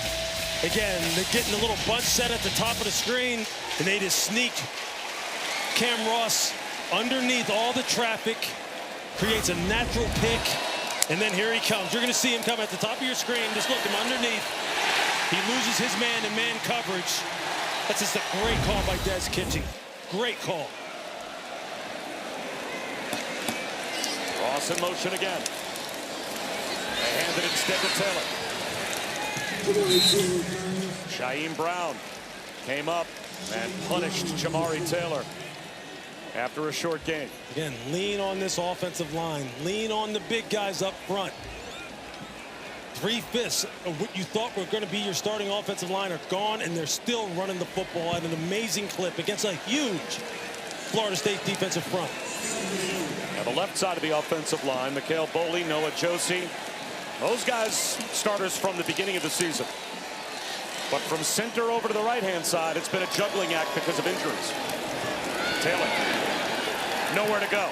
Again, they're getting a little bunch set at the top of the screen, and they just sneak Cam Ross underneath all the traffic, creates a natural pick, and then here he comes. You're going to see him come at the top of your screen. Just look him underneath. He loses his man-to-man coverage. That's just a great call by Clinching. Great call. Ross in motion again. They hand it instead to Taylor. Shaheem Brown came up and punished Jamari Taylor after a short game. Again, lean on this offensive line. Lean on the big guys up front. 3/5 of what you thought were going to be your starting offensive line are gone, and they're still running the football at an amazing clip against a huge Florida State defensive front. Now the left side of the offensive line, Mikhail Boley, Noah Josie, those guys starters from the beginning of the season. But from center over to the right-hand side, it's been a juggling act because of injuries. Taylor, nowhere to go.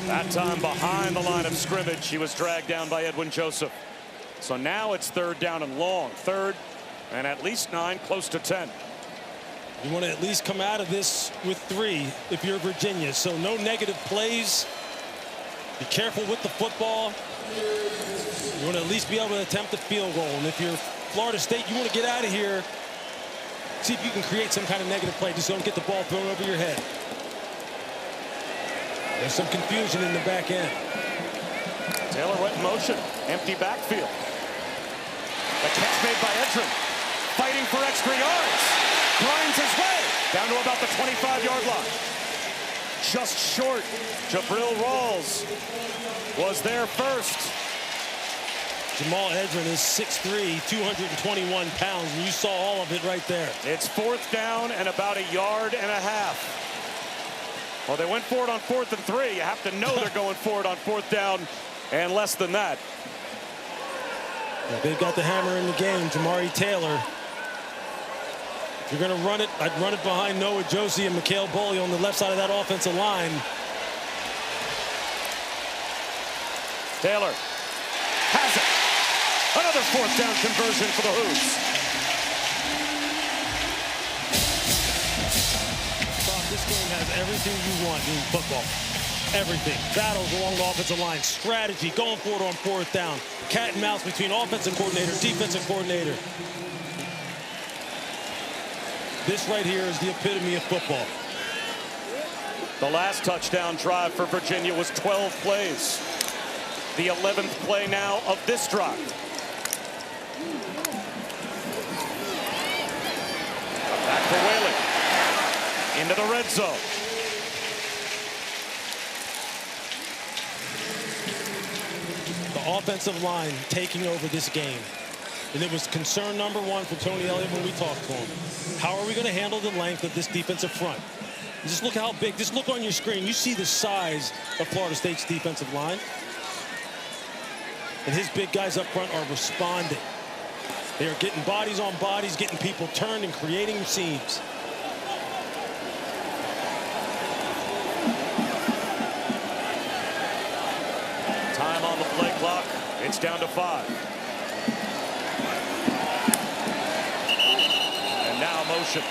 That time behind the line of scrimmage, he was dragged down by Edwin Joseph. So now it's 3rd down and long. 3rd and at least 9, close to 10. You want to at least come out of this with 3 if you're Virginia. So no negative plays. Be careful with the football. You want to at least be able to attempt a field goal. And if you're Florida State, you want to get out of here. See if you can create some kind of negative play. Just don't get the ball thrown over your head. There's some confusion in the back end. Taylor went in motion. Empty backfield. The catch made by Edrin. Fighting for extra yards. Grinds his way down to about the 25-yard line. Just short. Jabril Rawls was there first. Jamal Edrin is 6'3", 221 pounds, and you saw all of it right there. It's 4th down and about 1.5 yards. Well, they went for it on 4th and 3. You have to know they're going for it on 4th down and less than that. Yeah, they've got the hammer in the game, Jamari Taylor. If you're going to run it, I'd run it behind Noah Josie and Mikhail Boley on the left side of that offensive line. Taylor has it. Another 4th down conversion for the Hoops. This game has everything you want in football. Everything. Battles along the offensive line. Strategy. Going for it on 4th down. Cat and mouse between offensive coordinator, defensive coordinator. This right here is the epitome of football. The last touchdown drive for Virginia was 12 plays. The 11th play now of this drive. Back for Whaley. Into the red zone. The offensive line taking over this game. And it was concern number 1 for Tony Elliott when we talked to him. How are we going to handle the length of this defensive front? Just look how big. Just look on your screen. You see the size of Florida State's defensive line. And his big guys up front are responding. They are getting bodies on bodies, getting people turned and creating seams. Time on the play clock. It's down to 5. And now motion.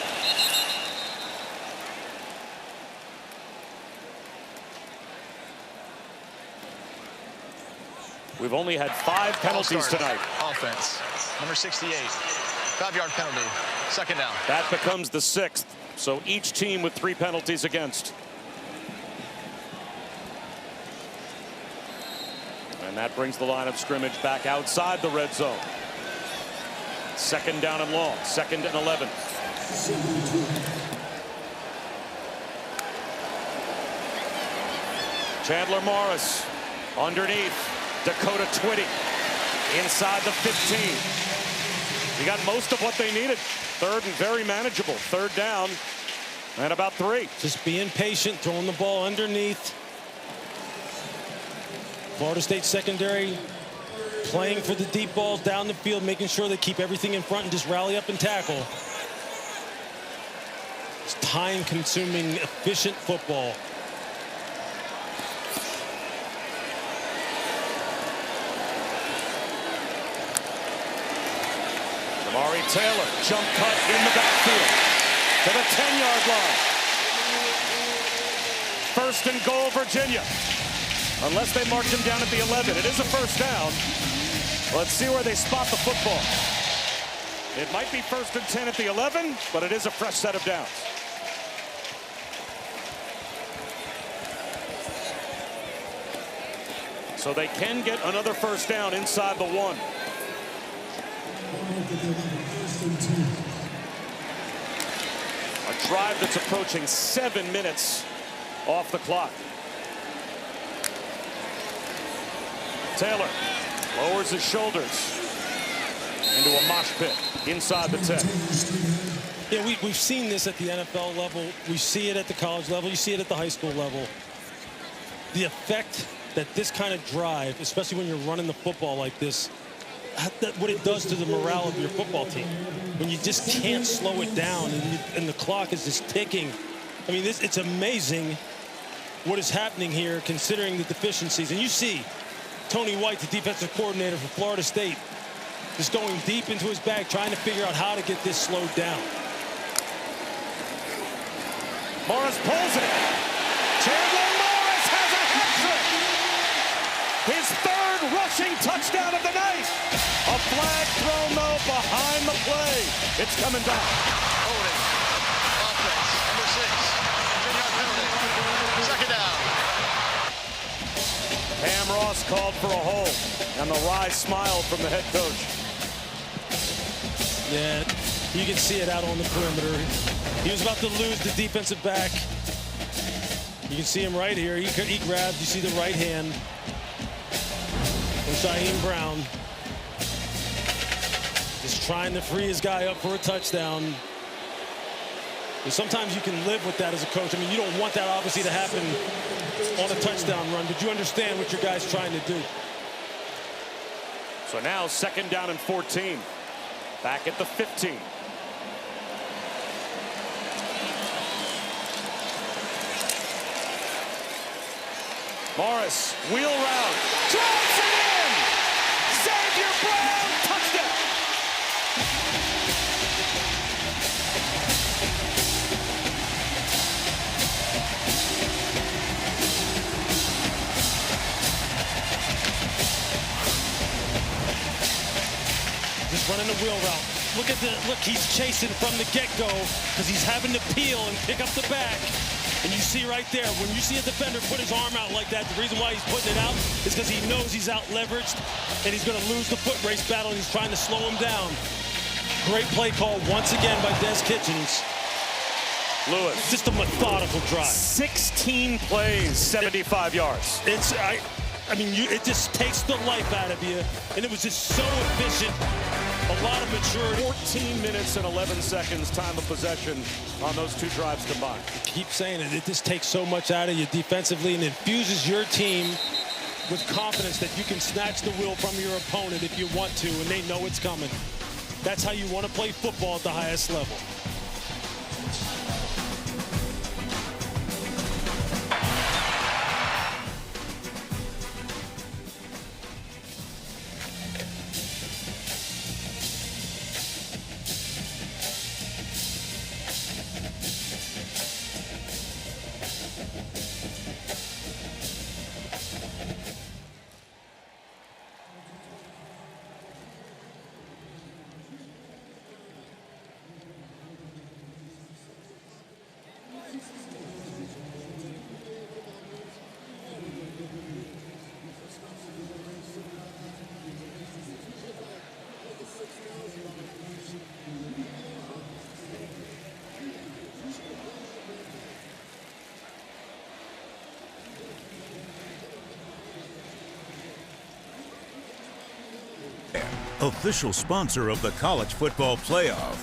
We've only had 5 penalties tonight. Offense. Number 68. 5-yard penalty. 2nd down. That becomes the 6th. So each team with 3 penalties against. And that brings the line of scrimmage back outside the red zone. 2nd down and long. 2nd and 11. Chandler Morris underneath. Dakota Twitty inside the 15. He got most of what they needed. 3rd and very manageable. 3rd down and about 3. Just being patient, throwing the ball underneath. Florida State secondary playing for the deep balls down the field, making sure they keep everything in front and just rally up and tackle. It's time-consuming, efficient football. Amari Taylor, jump cut in the backfield to the 10-yard line. First and goal, Virginia. Unless they march him down at the 11. It is a first down. Let's see where they spot the football. It might be first and 10 at the 11, but it is a fresh set of downs. So they can get another first down inside the 1. A drive that's approaching 7 minutes off the clock. Taylor lowers his shoulders into a mosh pit inside the 10. Yeah, we've seen this at the NFL level. We see it at the college level. You see it at the high school level. The effect that this kind of drive, especially when you're running the football like this, what it does to the morale of your football team. When you just can't slow it down and the clock is just ticking. I mean, it's amazing what is happening here considering the deficiencies. And you see Tony White, the defensive coordinator for Florida State, just going deep into his bag, trying to figure out how to get this slowed down. Morris pulls it. Chandler Morris has a hat trick. His third rushing touchdown of the night. A flag thrown, though, behind the play. It's coming back. Holding. Offense. Number 6. 10-yard penalty. Second down. Pam Ross called for a hold, and the wry smile from the head coach. Yeah, you can see it out on the perimeter. He was about to lose the defensive back. You can see him right here. He grabbed, you see the right hand from Shaheem Brown. Just trying to free his guy up for a touchdown. And sometimes you can live with that as a coach. I mean, you don't want that obviously to happen on a touchdown run, but you understand what your guy's trying to do. So now second down and 14. Back at the 15. Morris, wheel route, drives it in! Xavier Brown, touchdown! Just running the wheel route. Look, he's chasing from the get-go because he's having to peel and pick up the back. And you see right there, when you see a defender put his arm out like that, the reason why he's putting it out is because he knows he's out-leveraged and he's going to lose the foot race battle, and he's trying to slow him down. Great play call once again by Des Kitchens. Lewis. Just a methodical drive. 16 plays, 75 yards. I mean, it just takes the life out of you, and it was just so efficient. A lot of maturity. 14 minutes and 11 seconds time of possession on those two drives combined. Keep saying it. It just takes so much out of you defensively and infuses your team with confidence that you can snatch the wheel from your opponent if you want to, and they know it's coming. That's how you want to play football at the highest level. Official sponsor of the College Football Playoff.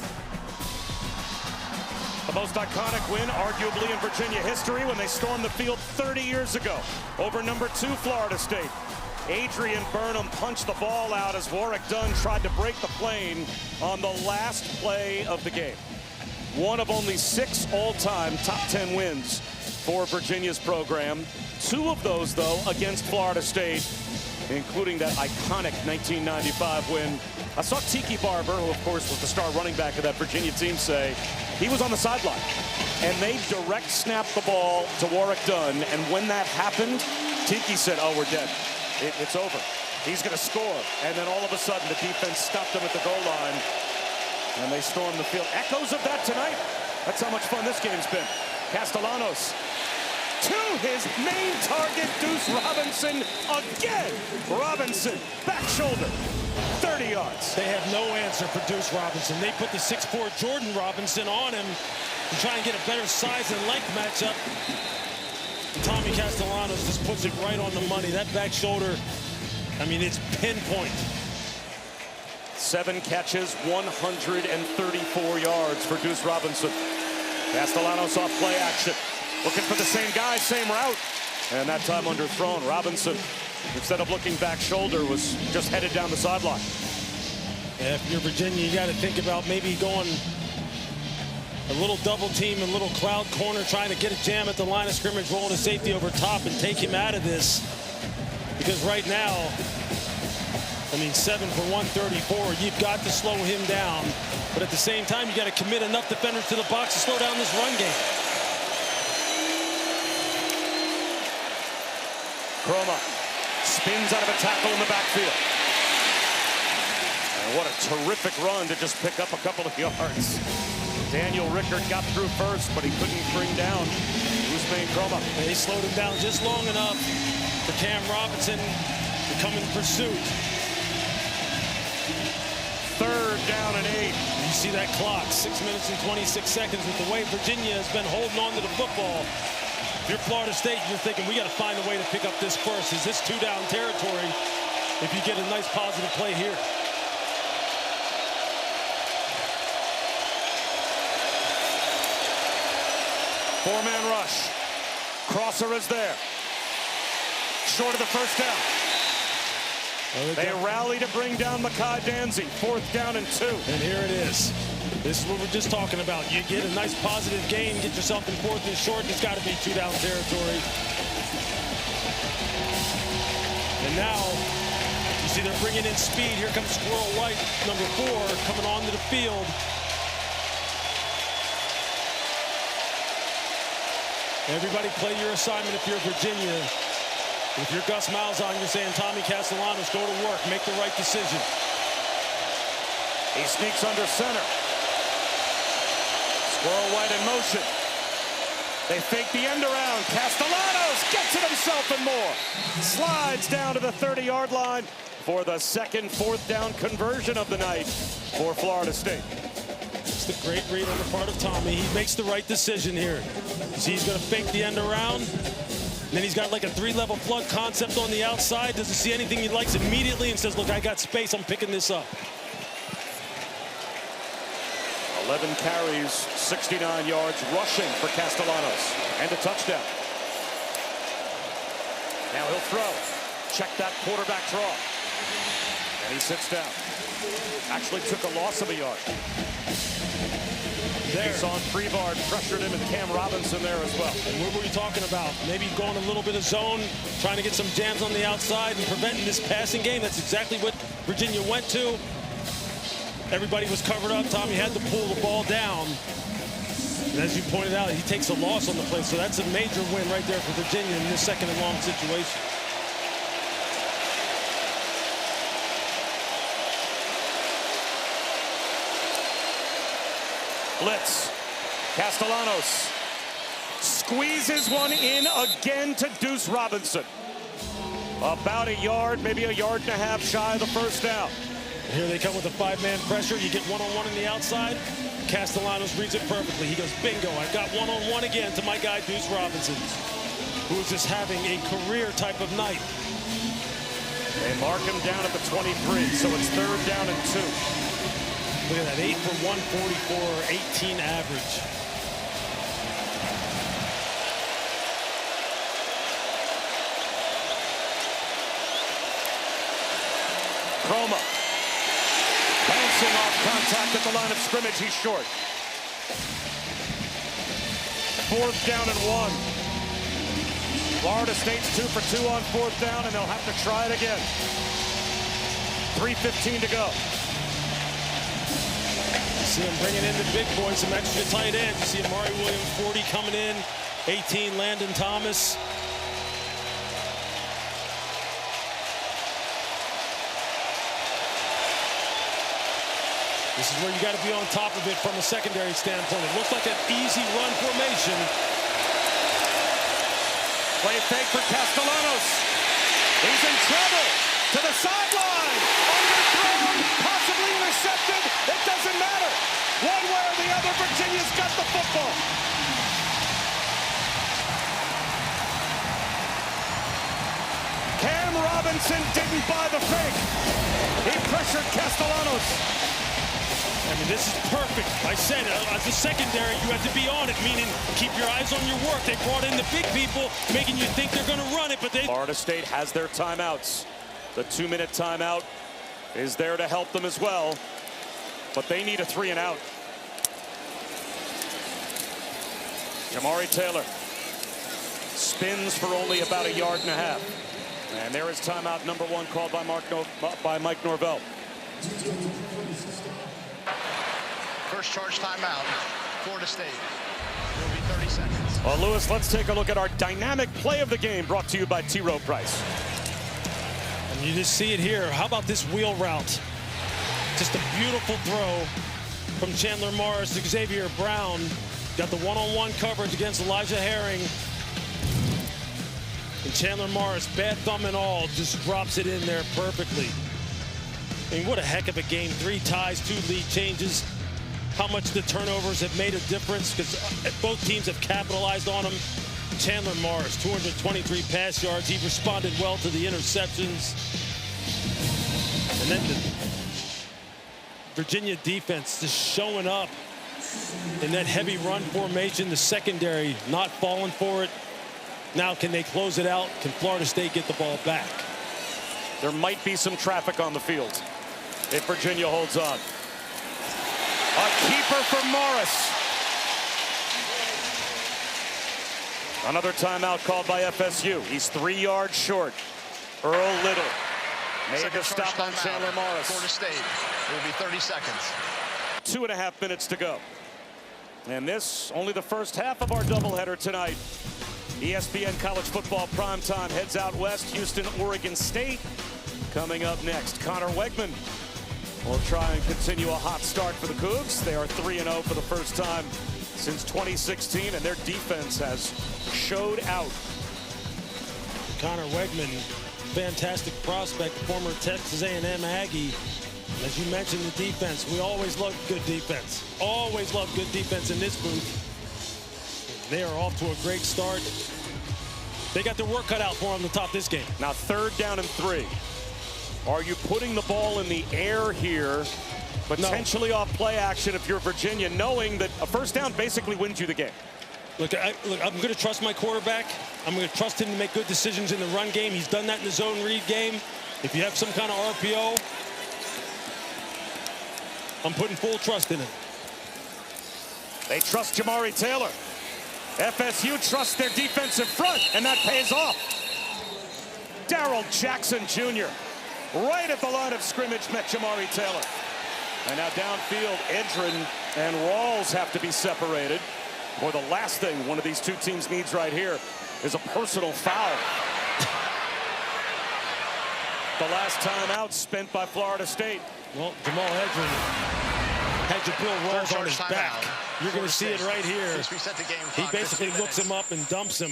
The most iconic win, arguably, in Virginia history when they stormed the field 30 years ago over number 2 Florida State. Adrian Burnham punched the ball out as Warwick Dunn tried to break the plane on the last play of the game. one of only 6 all-time top 10 wins for Virginia's program. 2 of those, though, against Florida State, including that iconic 1995 win. I saw Tiki Barber, who, of course, was the star running back of that Virginia team, say he was on the sideline. And they direct snapped the ball to Warwick Dunn. And when that happened, Tiki said, oh, we're dead. It's over. He's going to score. And then all of a sudden, the defense stopped them at the goal line. And they stormed the field. Echoes of that tonight. That's how much fun this game's been. Castellanos to his main target, Deuce Robinson again. Robinson, back shoulder, 30 yards. They have no answer for Deuce Robinson. They put the 6'4" Jordan Robinson on him to try and get a better size and length matchup. Tommy Castellanos just puts it right on the money. That back shoulder, I mean, it's pinpoint. 7 catches, 134 yards for Deuce Robinson. Castellanos off play action. Looking for the same guy, same route. And that time underthrown. Robinson, instead of looking back shoulder, was just headed down the sideline. Yeah, if you're Virginia, you got to think about maybe going a little double team and little cloud corner, trying to get a jam at the line of scrimmage, rolling a safety over top and take him out of this. Because right now, I mean, 7 for 134. You've got to slow him down. But at the same time, you got to commit enough defenders to the box to slow down this run game. Croma spins out of a tackle in the backfield. And what a terrific run to just pick up a couple of yards. Daniel Rickard got through first, but he couldn't bring down Usman Croma. They slowed him down just long enough for Cam Robinson to come in pursuit. 3rd down and 8. You see that clock, 6 minutes and 26 seconds. With the way Virginia has been holding on to the football, if you're Florida State, you're thinking, we got to find a way to pick up this first. Is this 2-down territory if you get a nice positive play here? Four-man rush. Crosser is there. Short of the first down. They rally to bring down Makai Danzy. 4th down and 2. And here it is. This is what we're just talking about. You get a nice positive gain, get yourself in 4th and short. It's got to be 2-down territory. And now, you see they're bringing in speed. Here comes Squirrel White, number 4, coming onto the field. Everybody play your assignment if you're Virginia. If you're Gus Malzahn, you're saying, Tommy Castellanos, go to work, make the right decision. He sneaks under center. Squirrel White in motion. They fake the end around. Castellanos gets it himself and more. Slides down to the 30-yard line for the second 4th down conversion of the night for Florida State. It's a great read on the part of Tommy. He makes the right decision here. You see, he's going to fake the end around. And then he's got like a 3-level flood concept on the outside. Doesn't see anything he likes immediately and says, look, I got space. I'm picking this up. 11 carries, 69 yards rushing for Castellanos. And a touchdown. Now he'll throw. Check that quarterback draw. And he sits down. Actually took a loss of a yard. He's on Freevard, pressured him, and Cam Robinson there as well. And what were we talking about? Maybe going a little bit of zone, trying to get some jams on the outside and preventing this passing game. That's exactly what Virginia went to. Everybody was covered up. Tommy had to pull the ball down. And as you pointed out, he takes a loss on the play. So that's a major win right there for Virginia in this 2nd and long situation. Blitz. Castellanos squeezes one in again to Deuce Robinson. About a yard, maybe a yard and a half shy of the 1st down. Here they come with a 5-man pressure. You get one-on-one on the outside. Castellanos reads it perfectly. He goes, bingo, I've got one-on-one again to my guy, Deuce Robinson, who is just having a career type of night. They mark him down at the 23, so it's 3rd down and 2. Look at that, 8 for 144, 18 average. Croma bouncing off contact at the line of scrimmage. He's short. 4th down and 1. Florida State's 2 for 2 on 4th down, and they'll have to try it again. 3:15 to go. See him bringing in the big boys, some extra tight ends. You see Amari Williams, 40 coming in, 18 Landon Thomas. This is where you got to be on top of it from a secondary standpoint. It looks like an easy run formation. Play fake for Castellanos. He's in trouble. To the sideline. Underthrown. Possibly intercepted. It doesn't matter. One way or the other, Virginia's got the football. Cam Robinson didn't buy the fake. He pressured Castellanos. I mean, this is perfect. I said, as a secondary, you have to be on it, meaning keep your eyes on your work. They brought in the big people, making you think they're going to run it, but they... Florida State has their timeouts. The 2-minute timeout is there to help them as well, but they need a 3 and out. Jamari Taylor spins for only about 1.5 yards. And there is timeout number 1 called by Mike Norvell. First charge timeout, Florida State. It will be 30 seconds. Well, Lewis, let's take a look at our dynamic play of the game, brought to you by T. Rowe Price. And you just see it here. How about this wheel route? Just a beautiful throw from Chandler Morris to Xavier Brown. Got the one-on-one coverage against Elijah Herring. And Chandler Morris, bad thumb and all, just drops it in there perfectly. I mean, what a heck of a game. 3 ties, 2 lead changes. How much the turnovers have made a difference, because both teams have capitalized on them. Chandler Morris, 223 pass yards. He responded well to the interceptions. And then the Virginia defense just showing up in that heavy run formation. The secondary not falling for it. Now, can they close it out? Can Florida State get the ball back? There might be some traffic on the field if Virginia holds on. A keeper for Morris. Another timeout called by FSU. He's 3 yards short. Earl Little made the stop on Chandler Morris. Florida State. It will be 30 seconds. 2.5 minutes to go. And this, only the first half of our doubleheader tonight. ESPN College Football Primetime heads out west. Houston, Oregon State. Coming up next, Connor Wegman will try and continue a hot start for the Cougs. They are 3-0 for the first time since 2016, and their defense has showed out. Connor Wegman, fantastic prospect, former Texas A&M Aggie. As you mentioned, the defense. We always love good defense. Always love good defense in this booth. They are off to a great start. They got their work cut out for them to top this game. Now 3rd down and 3. Are you putting the ball in the air here, potentially off play action if you're Virginia, knowing that a first down basically wins you the game? Look, I'm going to trust my quarterback. I'm going to trust him to make good decisions in the run game. He's done that in the zone read game. If you have some kind of RPO, I'm putting full trust in him. They trust Jamari Taylor. FSU trusts their defensive front, and that pays off. Darrell Jackson Jr. right at the line of scrimmage met Jamari Taylor. And now downfield, Edrin and Rawls have to be separated. Boy, the last thing one of these two teams needs right here is a personal foul. The last timeout spent by Florida State. Well, Jamal Edrin had Jabril Rawls on his back. You're going to see it right here. He basically looks him up and dumps him,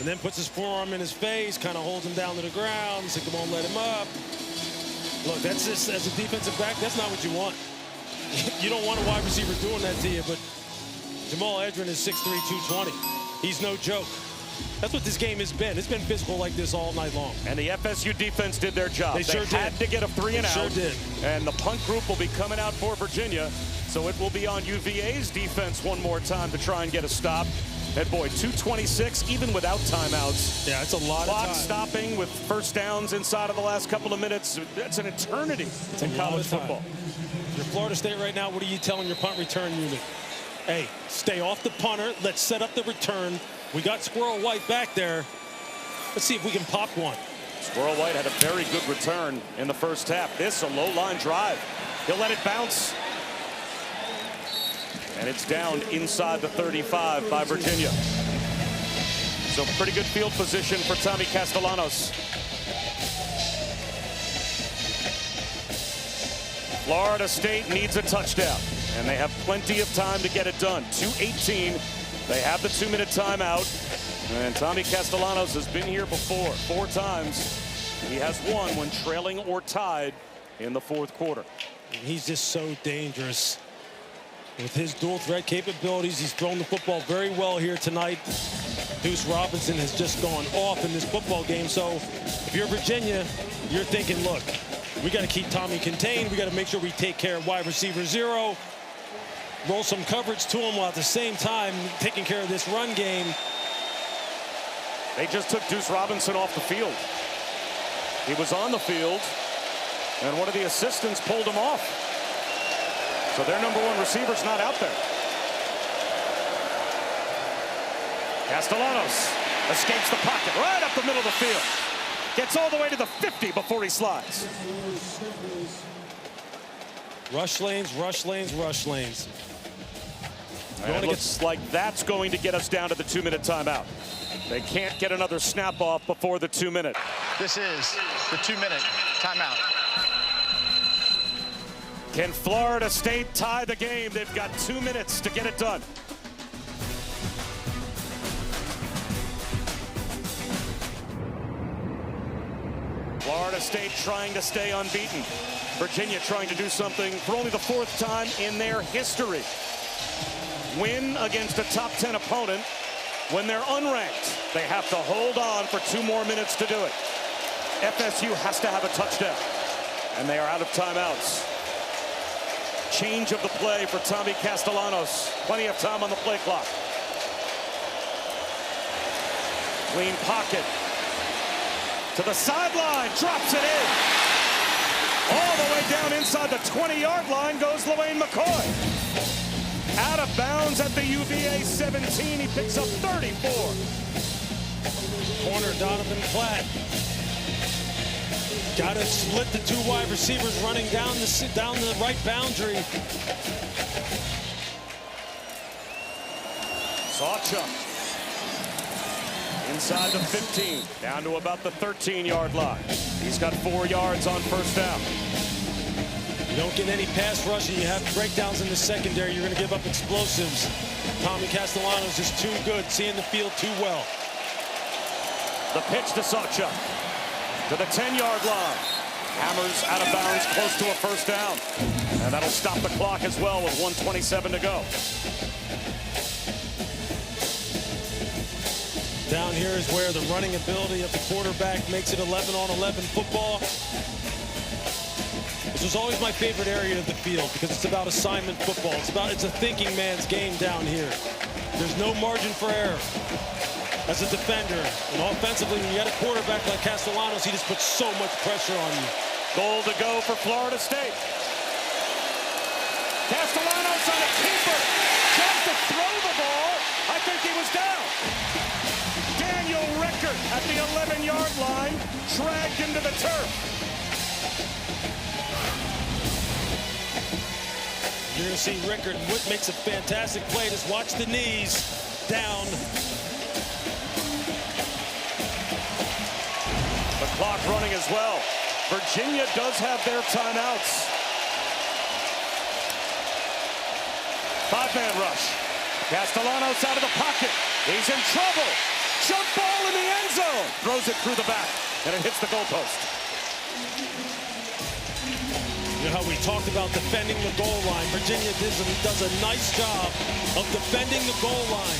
and then puts his forearm in his face, kind of holds him down to the ground. He's like, come on, let him up. Look, that's just, as a defensive back, that's not what you want. You don't want a wide receiver doing that to you, but Jamal Edrin is 6'3", 220. He's no joke. That's what this game has been. It's been physical like this all night long. And the FSU defense did their job. They sure had to get a 3 and out. Sure did. And the punt group will be coming out for Virginia. So it will be on UVA's defense one more time to try and get a stop. And boy, 2:26, even without timeouts. Yeah, it's a lot Clock of time. stopping with first downs inside of the last couple of minutes. That's an eternity in college football. If you're Florida State right now, what are you telling your punt return unit? Hey, stay off the punter. Let's set up the return. We got Squirrel White back there. Let's see if we can pop one. Squirrel White had a very good return in the first half. This a low line drive. He'll let it bounce. And it's down inside the 35 by Virginia. So pretty good field position for Tommy Castellanos. Florida State needs a touchdown, and they have plenty of time to get it done. 2:18. They have the 2-minute timeout. And Tommy Castellanos has been here before, 4 times. He has won when trailing or tied in the fourth quarter. He's just so dangerous. With his dual threat capabilities, he's thrown the football very well here tonight. Deuce Robinson has just gone off in this football game. So if you're Virginia, you're thinking, look, we got to keep Tommy contained. We got to make sure we take care of wide receiver 0. Roll some coverage to him while at the same time taking care of this run game. They just took Deuce Robinson off the field. He was on the field, and one of the assistants pulled him off. So their number 1 receiver's not out there. Castellanos escapes the pocket right up the middle of the field. Gets all the way to the 50 before he slides. Rush lanes, rush lanes, rush lanes. And it looks like that's going to get us down to the 2-minute timeout. They can't get another snap off before the 2-minute. This is the 2-minute timeout. Can Florida State tie the game? They've got 2 minutes to get it done. Florida State trying to stay unbeaten. Virginia trying to do something for only the 4th time in their history. Win against a top 10 opponent when they're unranked. They have to hold on for 2 more minutes to do it. FSU has to have a touchdown, and they are out of timeouts. Change of the play for Tommy Castellanos. Plenty of time on the play clock. Clean pocket. To the sideline, drops it in. All the way down inside the 20-yard line goes LaWayne McCoy. Out of bounds at the UVA 17. He picks up 34. Corner Donovan Platt. Got to split the 2 wide receivers running down the right boundary. Sawchuk. Inside the 15, down to about the 13-yard line. He's got 4 yards on first down. You don't get any pass rush and you have breakdowns in the secondary, you're going to give up explosives. Tommy Castellanos is too good, seeing the field too well. The pitch to Sawchuk. To the 10-yard line. Hammers out of bounds close to a first down. And that'll stop the clock as well with 1:27 to go. Down here is where the running ability of the quarterback makes it 11-on-11 football. This was always my favorite area of the field because it's about assignment football. It's a thinking man's game down here. There's no margin for error as a defender. And offensively, when you got a quarterback like Castellanos, he just puts so much pressure on you. Goal to go for Florida State. Castellanos on a keeper. Tries to throw the ball. I think he was down. Daniel Rickert at the 11-yard line, dragged into the turf. You're going to see Rickert. Wood makes a fantastic play. Just watch the knees down. The clock running as well. Virginia does have their timeouts. 5-man rush. Castellanos out of the pocket. He's in trouble. Jump ball in the end zone. Throws it through the back, and it hits the goalpost. You know how we talked about defending the goal line. Virginia does a nice job of defending the goal line.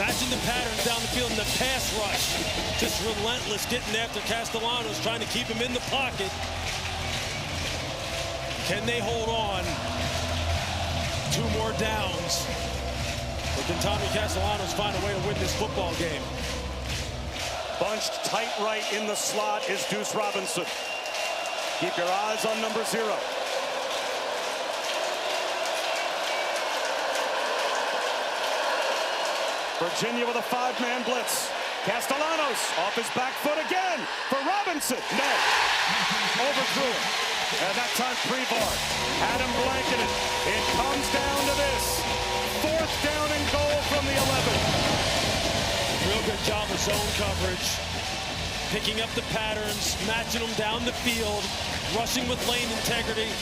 Matching the patterns down the field in the pass rush. Just relentless getting after Castellanos, trying to keep him in the pocket. Can they hold on? 2 more downs. Or can Tommy Castellanos find a way to win this football game? Bunched tight right in the slot is Deuce Robinson. Keep your eyes on number 0. Virginia with a 5-man blitz. Castellanos off his back foot again for Robinson. No. Overthrew it. And that time Prevar had him blanketed. It comes down to this. 4th down and goal from the 11. Real good job of zone coverage. Picking up the patterns, matching them down the field, rushing with lane integrity.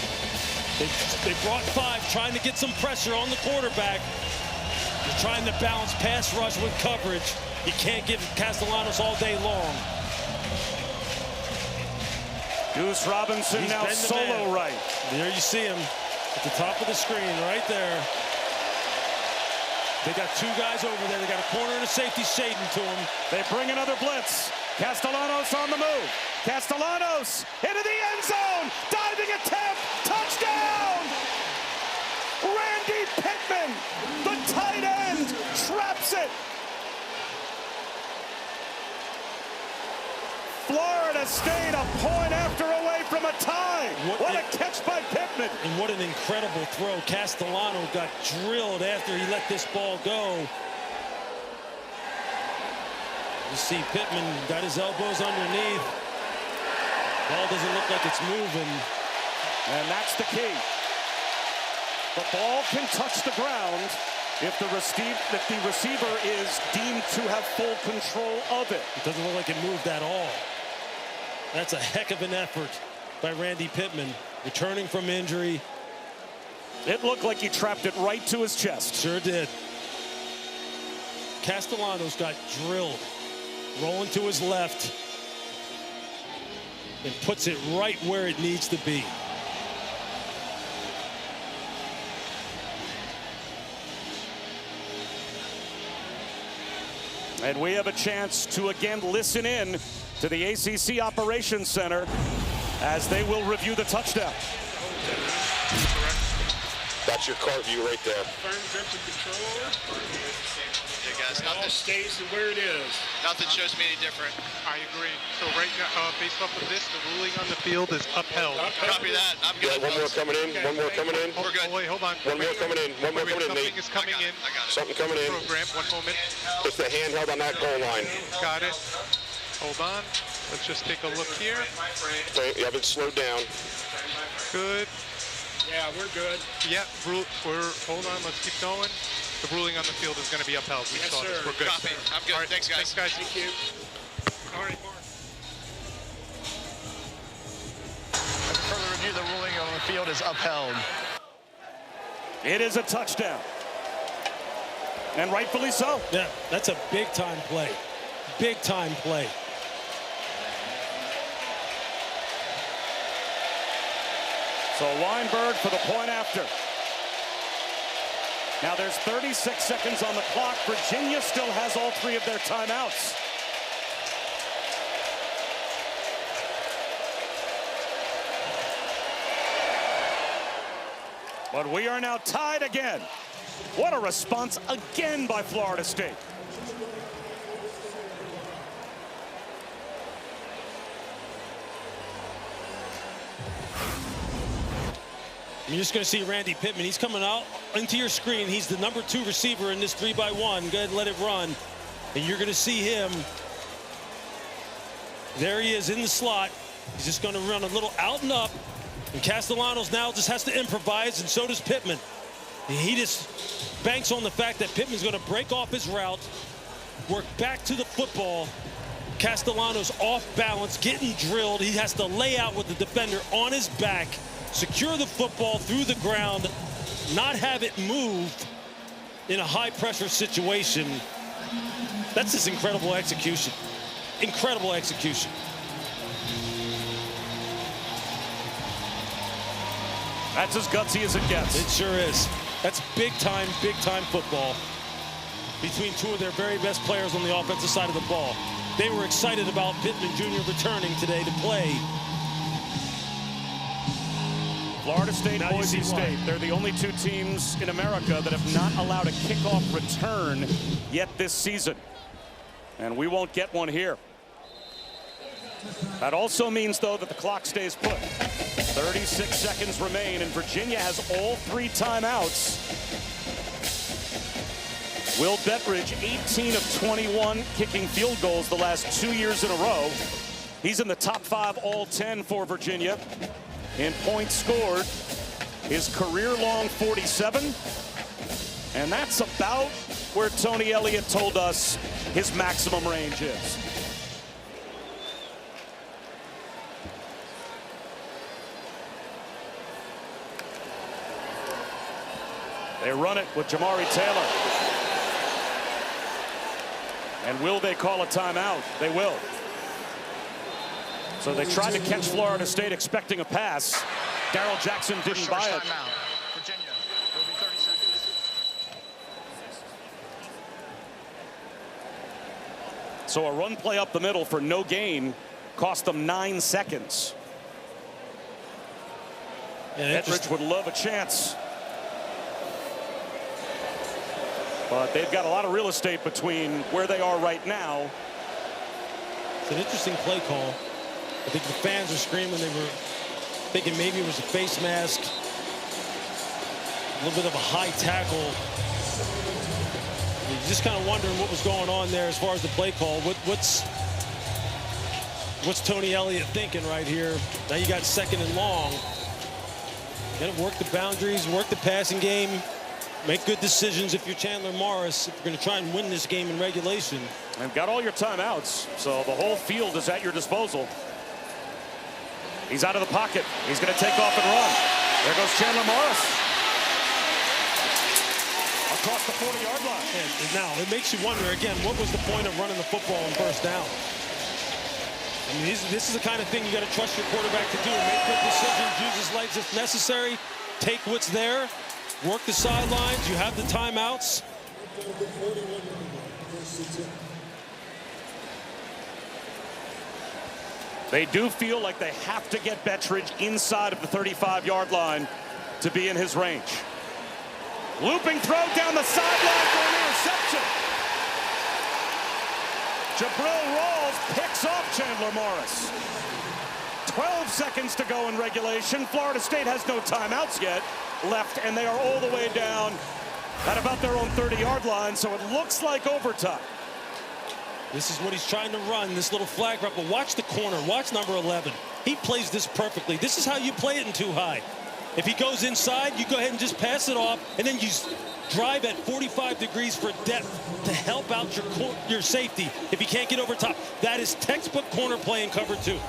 They brought 5, trying to get some pressure on the quarterback. They're trying to balance pass rush with coverage. You can't give Castellanos all day long. Deuce Robinson now solo right. There you see him at the top of the screen right there. They got 2 guys over there. They got a corner and a safety shading to him. They bring another blitz. Castellanos on the move. Castellanos into the end zone. Diving attempt. Touchdown! Randy Pittman, the tight end, traps it. Florida State a point after away from a tie. What a catch by Pittman. And what an incredible throw. Castellano got drilled after he let this ball go. You see Pittman got his elbows underneath. Ball doesn't look like it's moving. And that's the key. The ball can touch the ground if the receiver is deemed to have full control of it. It doesn't look like it moved at all. That's a heck of an effort by Randy Pittman, returning from injury. It looked like he trapped it right to his chest. Sure did. Castellanos got drilled, rolling to his left, and puts it right where it needs to be. And we have a chance to again listen in to the ACC Operations Center as they will review the touchdown. That's your cart view right there. Firm grip and control. Yeah, guys, It all stays where it is. nothing shows me any different. I agree. So right now, based off of this, the ruling on the field is upheld. Copy that. I'm good. Yeah, one more coming in. One more coming in. We're good. Oh, wait, hold on. One more coming in. One more coming in, Something Nate. is coming in. I got it. Something coming in. Program, one moment. It's the handheld on that goal line. Got it. Hold on. Let's just take a look here. Okay, you haven't slowed down. Good. Yeah, we're good. Yeah, hold on. Let's keep going. The ruling on the field is going to be upheld. We Yes, saw this. sir. We're good. Copy. I'm good. All right. Thanks, guys. Thanks, guys. Thank you. All right, Mark. Further review, the ruling on the field is upheld. It is a touchdown. And rightfully so. Yeah, that's a big-time play. Big-time play. So Weinberg for the point after. Now there's 36 seconds on the clock. Virginia still has all 3 of their timeouts. But we are now tied again. What a response again by Florida State. You're just going to see Randy Pittman. He's coming out into your screen. He's the number 2 receiver in this 3-by-1. Go ahead and let it run. And you're going to see him. There he is in the slot. He's just going to run a little out and up. And Castellanos now just has to improvise, and so does Pittman. And he just banks on the fact that Pittman's going to break off his route, work back to the football. Castellanos off balance, getting drilled. He has to lay out with the defender on his back, secure the football through the ground, not have it moved in a high-pressure situation. That's just incredible execution. Incredible execution. That's as gutsy as it gets. It sure is. That's big-time football between 2 of their very best players on the offensive side of the ball. They were excited about Pittman Jr. returning today to play. Florida State, Boise State, they're the only 2 teams in America that have not allowed a kickoff return yet this season. And we won't get one here. That also means, though, that the clock stays put. 36 seconds remain, and Virginia has all 3 timeouts. Will Bettridge, 18 of 21 kicking field goals the last 2 years in a row. He's in the top 5 all 10 for Virginia in points scored. His career-long 47. And that's about where Tony Elliott told us his maximum range is. They run it with Jamari Taylor. And will they call a timeout? They will. So they tried to catch Florida State expecting a pass. Darrell Jackson didn't buy it. Timeout. Virginia, it'll be 30 seconds. So a run play up the middle for no gain cost them 9 seconds. Bettridge would love a chance. But they've got a lot of real estate between where they are right now. It's an interesting play call. I think the fans are screaming. They were thinking maybe it was a face mask. A little bit of a high tackle. You're just kind of wondering what was going on there as far as the play call. What's Tony Elliott thinking right here? Now you got 2nd and long. You got to work the boundaries, work the passing game. Make good decisions if you're Chandler Morris, if you're going to try and win this game in regulation. And got all your timeouts, so the whole field is at your disposal. He's out of the pocket. He's going to take off and run. There goes Chandler Morris. Across the 40-yard line. And now, it makes you wonder, again, what was the point of running the football on first down? I mean, this is the kind of thing you got to trust your quarterback to do. Make good decisions, use his legs if necessary, take what's there. Work the sidelines. You have the timeouts. They do feel like they have to get Bettridge inside of the 35-yard line to be in his range. Looping throw down the sideline for an interception. Jabril Rawls picks off Chandler Morris. 12 seconds to go in regulation. Florida State has no timeouts yet left, and they are all the way down at about their own 30-yard line, so it looks like overtime. This is what he's trying to run, this little flag route, but watch the corner, watch number 11. He plays this perfectly. This is how you play it in too high. If he goes inside, you go ahead and just pass it off, and then you drive at 45 degrees for depth to help out your safety if he can't get over top. That is textbook corner play in cover 2.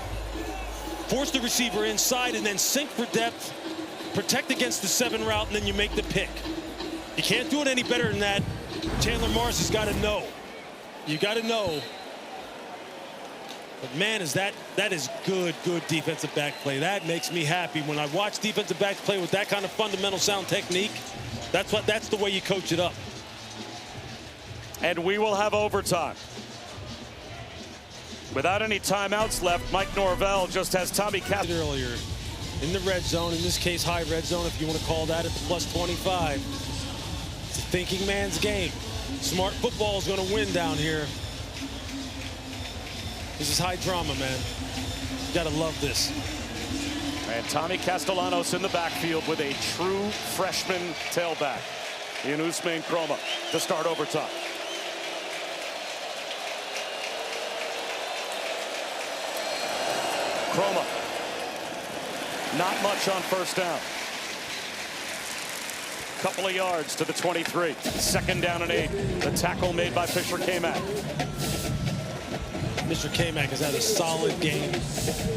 Force the receiver inside and then sink for depth, protect against the 7 route, and then you make the pick. You can't do it any better than that. Chandler Morris has got to know. You got to know. But man, that is good defensive back play. That makes me happy when I watch defensive backs play with that kind of fundamental sound technique. That's the way you coach it up. And we will have overtime. Without any timeouts left, Mike Norvell just has Tommy Castleton earlier in the red zone, in this case high red zone if you want to call that, at the +25. It's a thinking man's game. Smart football is going to win down here. This is high drama, man. You got to love this. And Tommy Castellanos in the backfield with a true freshman tailback in Ousmane Kroma to start overtime. Kroma, not much on first down. Couple of yards to the 23. 2nd down and 8. The tackle made by Fisher K-Mac. Mr. K-Mac has had a solid game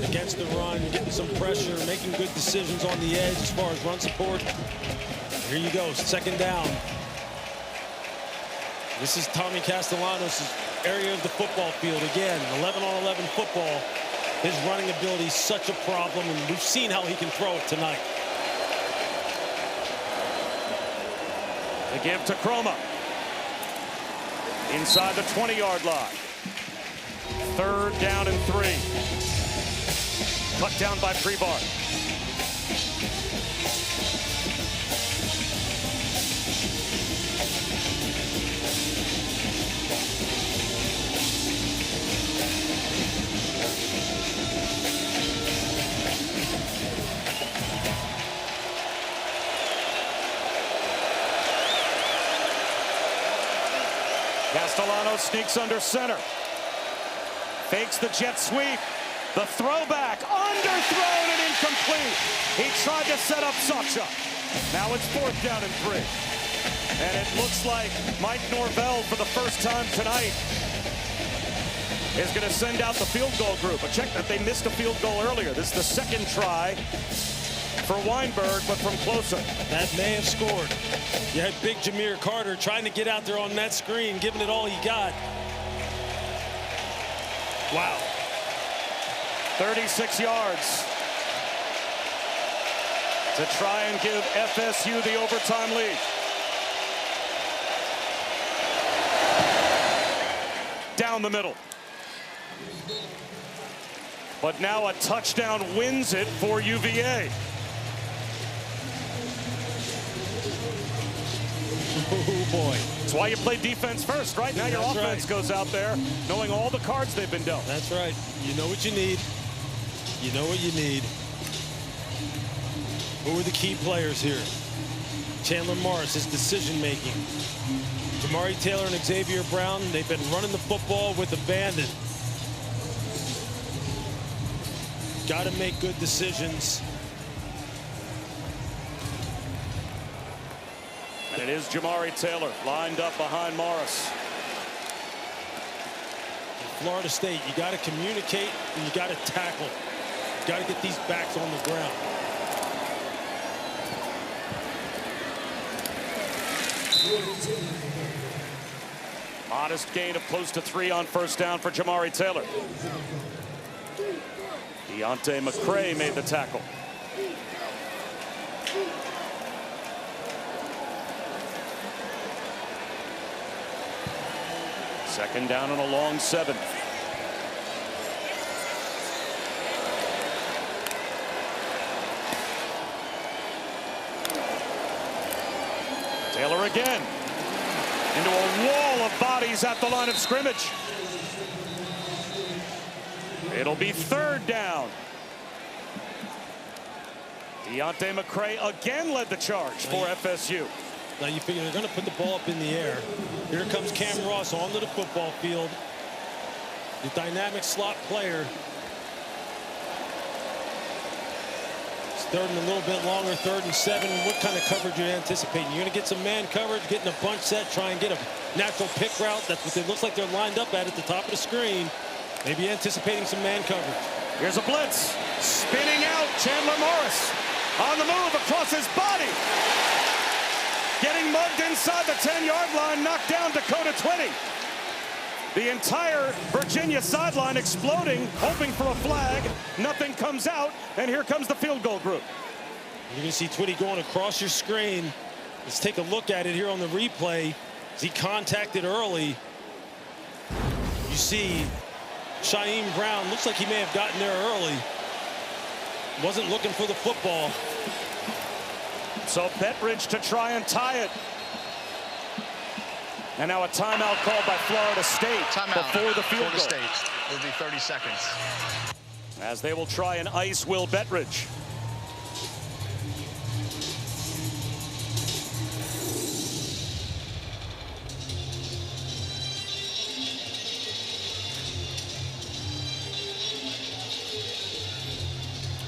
against the run, getting some pressure, making good decisions on the edge as far as run support. Here you go, 2nd down. This is Tommy Castellanos' area of the football field. Again, 11-on-11 football. His running ability is such a problem, and we've seen how he can throw it tonight. They give to Kroma. Inside the 20-yard line. 3rd down and 3. Cut down by Prebar. Castellano sneaks under center. Fakes the jet sweep. The throwback, underthrown and incomplete. He tried to set up Sacha. Now it's 4th down and 3. And it looks like Mike Norvell, for the first time tonight, is going to send out the field goal group. But check that they missed a field goal earlier. This is the second try for Weinberg, but from closer. That may have scored. You had big Jameer Carter trying to get out there on that screen, giving it all he got. Wow. 36 yards to try and give FSU the overtime lead. Down the middle. But now a touchdown wins it for UVA. Oh, boy. That's why you play defense first, right? Now your offense goes out there knowing all the cards they've been dealt. That's right. You know what you need. You know what you need. Who are the key players here? Chandler Morris, his decision-making. Jamari Taylor and Xavier Brown, they've been running the football with abandon. Got to make good decisions. And it is Jamari Taylor lined up behind Morris. Florida State, you got to communicate and you got to tackle. You got to get these backs on the ground. Modest gain of close to 3 on 1st down for Jamari Taylor. Deontay McCray made the tackle. Second down and a long 7. Taylor again. Into a wall of bodies at the line of scrimmage. It'll be 3rd down. Deontay McCray again led the charge for FSU. Now you figure they're going to put the ball up in the air. Here comes Cam Ross onto the football field. The dynamic slot player. It's 3rd and a little bit longer, 3rd and 7. What kind of coverage are you anticipating? You're going to get some man coverage, getting a bunch set, try and get a natural pick route. That's what it looks like they're lined up at the top of the screen. Maybe anticipating some man coverage. Here's a blitz. Spinning out, Chandler Morris. On the move across his body. Getting mugged inside the 10-yard line, knocked down Dakota 20. The entire Virginia sideline exploding, hoping for a flag. Nothing comes out, and here comes the field goal group. You're going to see Twitty going across your screen. Let's take a look at it here on the replay. As he contacted early, you see Shaheem Brown. Looks like he may have gotten there early. Wasn't looking for the football. So Bettridge to try and tie it. And now a timeout called by Florida State before the field goal. Florida State will be 30 seconds. As they will try and ice Will Bettridge.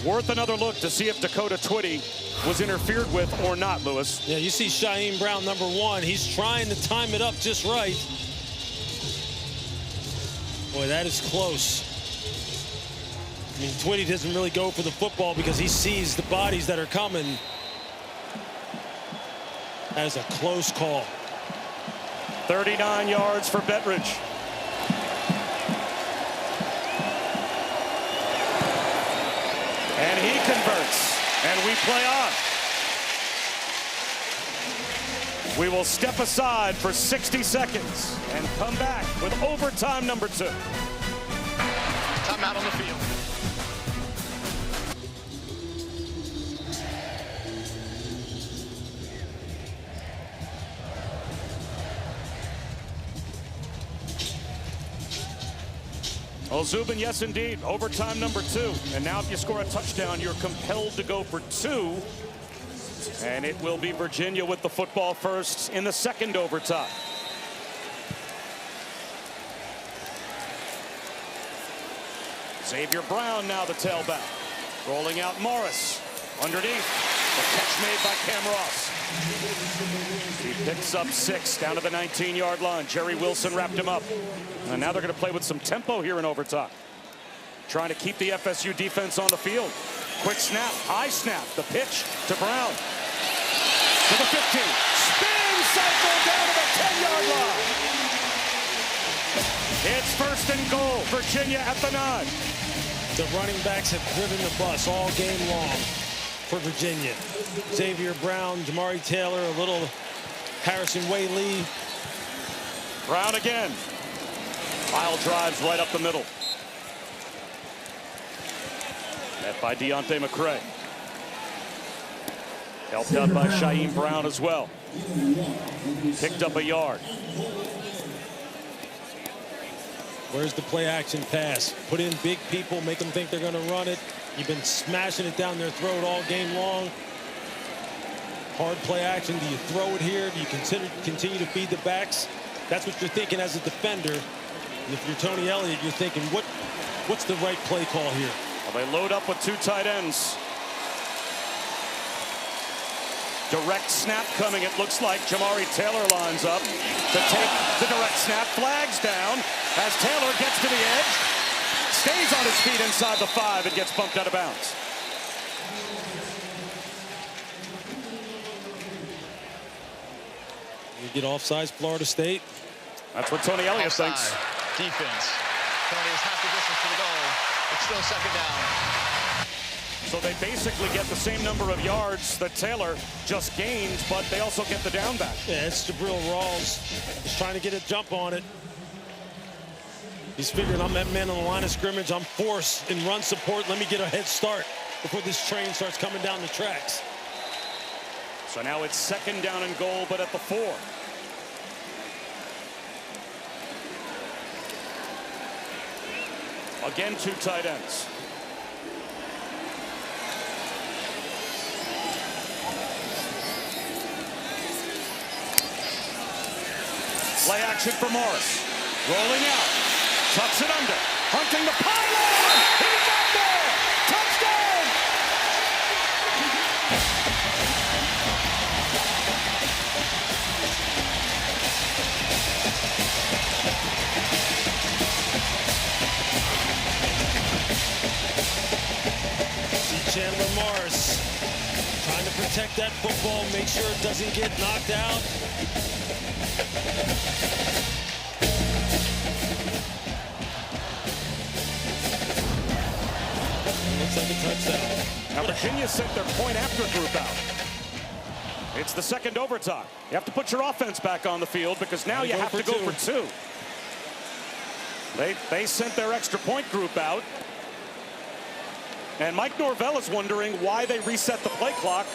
Worth another look to see if Dakota Twitty was interfered with or not, Lewis. Yeah, you see Shaheem Brown, number 1. He's trying to time it up just right. Boy, that is close. I mean, Twitty doesn't really go for the football because he sees the bodies that are coming. That is a close call. 39 yards for Bettridge. And he converts, and we play on. We will step aside for 60 seconds and come back with overtime number 2. Timeout on the field. Well, Zubin, yes, indeed. Overtime number 2. And now if you score a touchdown, you're compelled to go for 2. And it will be Virginia with the football first in the second overtime. Xavier Brown now the tailback. Rolling out Morris. Underneath. The catch made by Cam Ross. He picks up 6 down to the 19-yard line. Jerry Wilson wrapped him up. And now they're going to play with some tempo here in overtime. Trying to keep the FSU defense on the field. Quick snap, high snap, the pitch to Brown. To the 15. Spin cycle down to the 10-yard line. It's 1st and goal. Virginia at the 9. The running backs have driven the bus all game long for Virginia. Xavier Brown, Jamari Taylor, a little Harrison Way-Lee. Brown again. Pile drives right up the middle. Met by Deontay McCray. Helped out by Shaheem Brown as well. Picked up a yard. Where's the play action pass? Put in big people, make them think they're going to run it. You've been smashing it down their throat all game long. Hard play action. Do you throw it here? Do you continue to feed the backs? That's what you're thinking as a defender. And if you're Tony Elliott, you're thinking, what's the right play call here? Well, they load up with 2 tight ends. Direct snap coming, it looks like. Jamari Taylor lines up to take the direct snap. Flags down as Taylor gets to the edge. Stays on his feet inside the 5 and gets bumped out of bounds. You get offsides, Florida State. That's what Tony Elliott thinks. Defense. Tony is half the distance to the goal. It's still 2nd down. So they basically get the same number of yards that Taylor just gained, but they also get the down back. Yeah, it's Jabril Rawls. He's trying to get a jump on it. He's figuring, I'm that man on the line of scrimmage. I'm forced in run support. Let me get a head start before this train starts coming down the tracks. So now it's 2nd down and goal, but at the 4. Again, 2 tight ends. Play action for Morris. Rolling out. Tucks it under. Hunting the pylon. He got there. Touchdown. See Chandler Morris trying to protect that football, make sure it doesn't get knocked out. Looks like a touchdown. Now Virginia sent their point after group out. It's the 2nd overtime. You have to put your offense back on the field because now you have to go for 2. They sent their extra point group out. And Mike Norvell is wondering why they reset the play clock,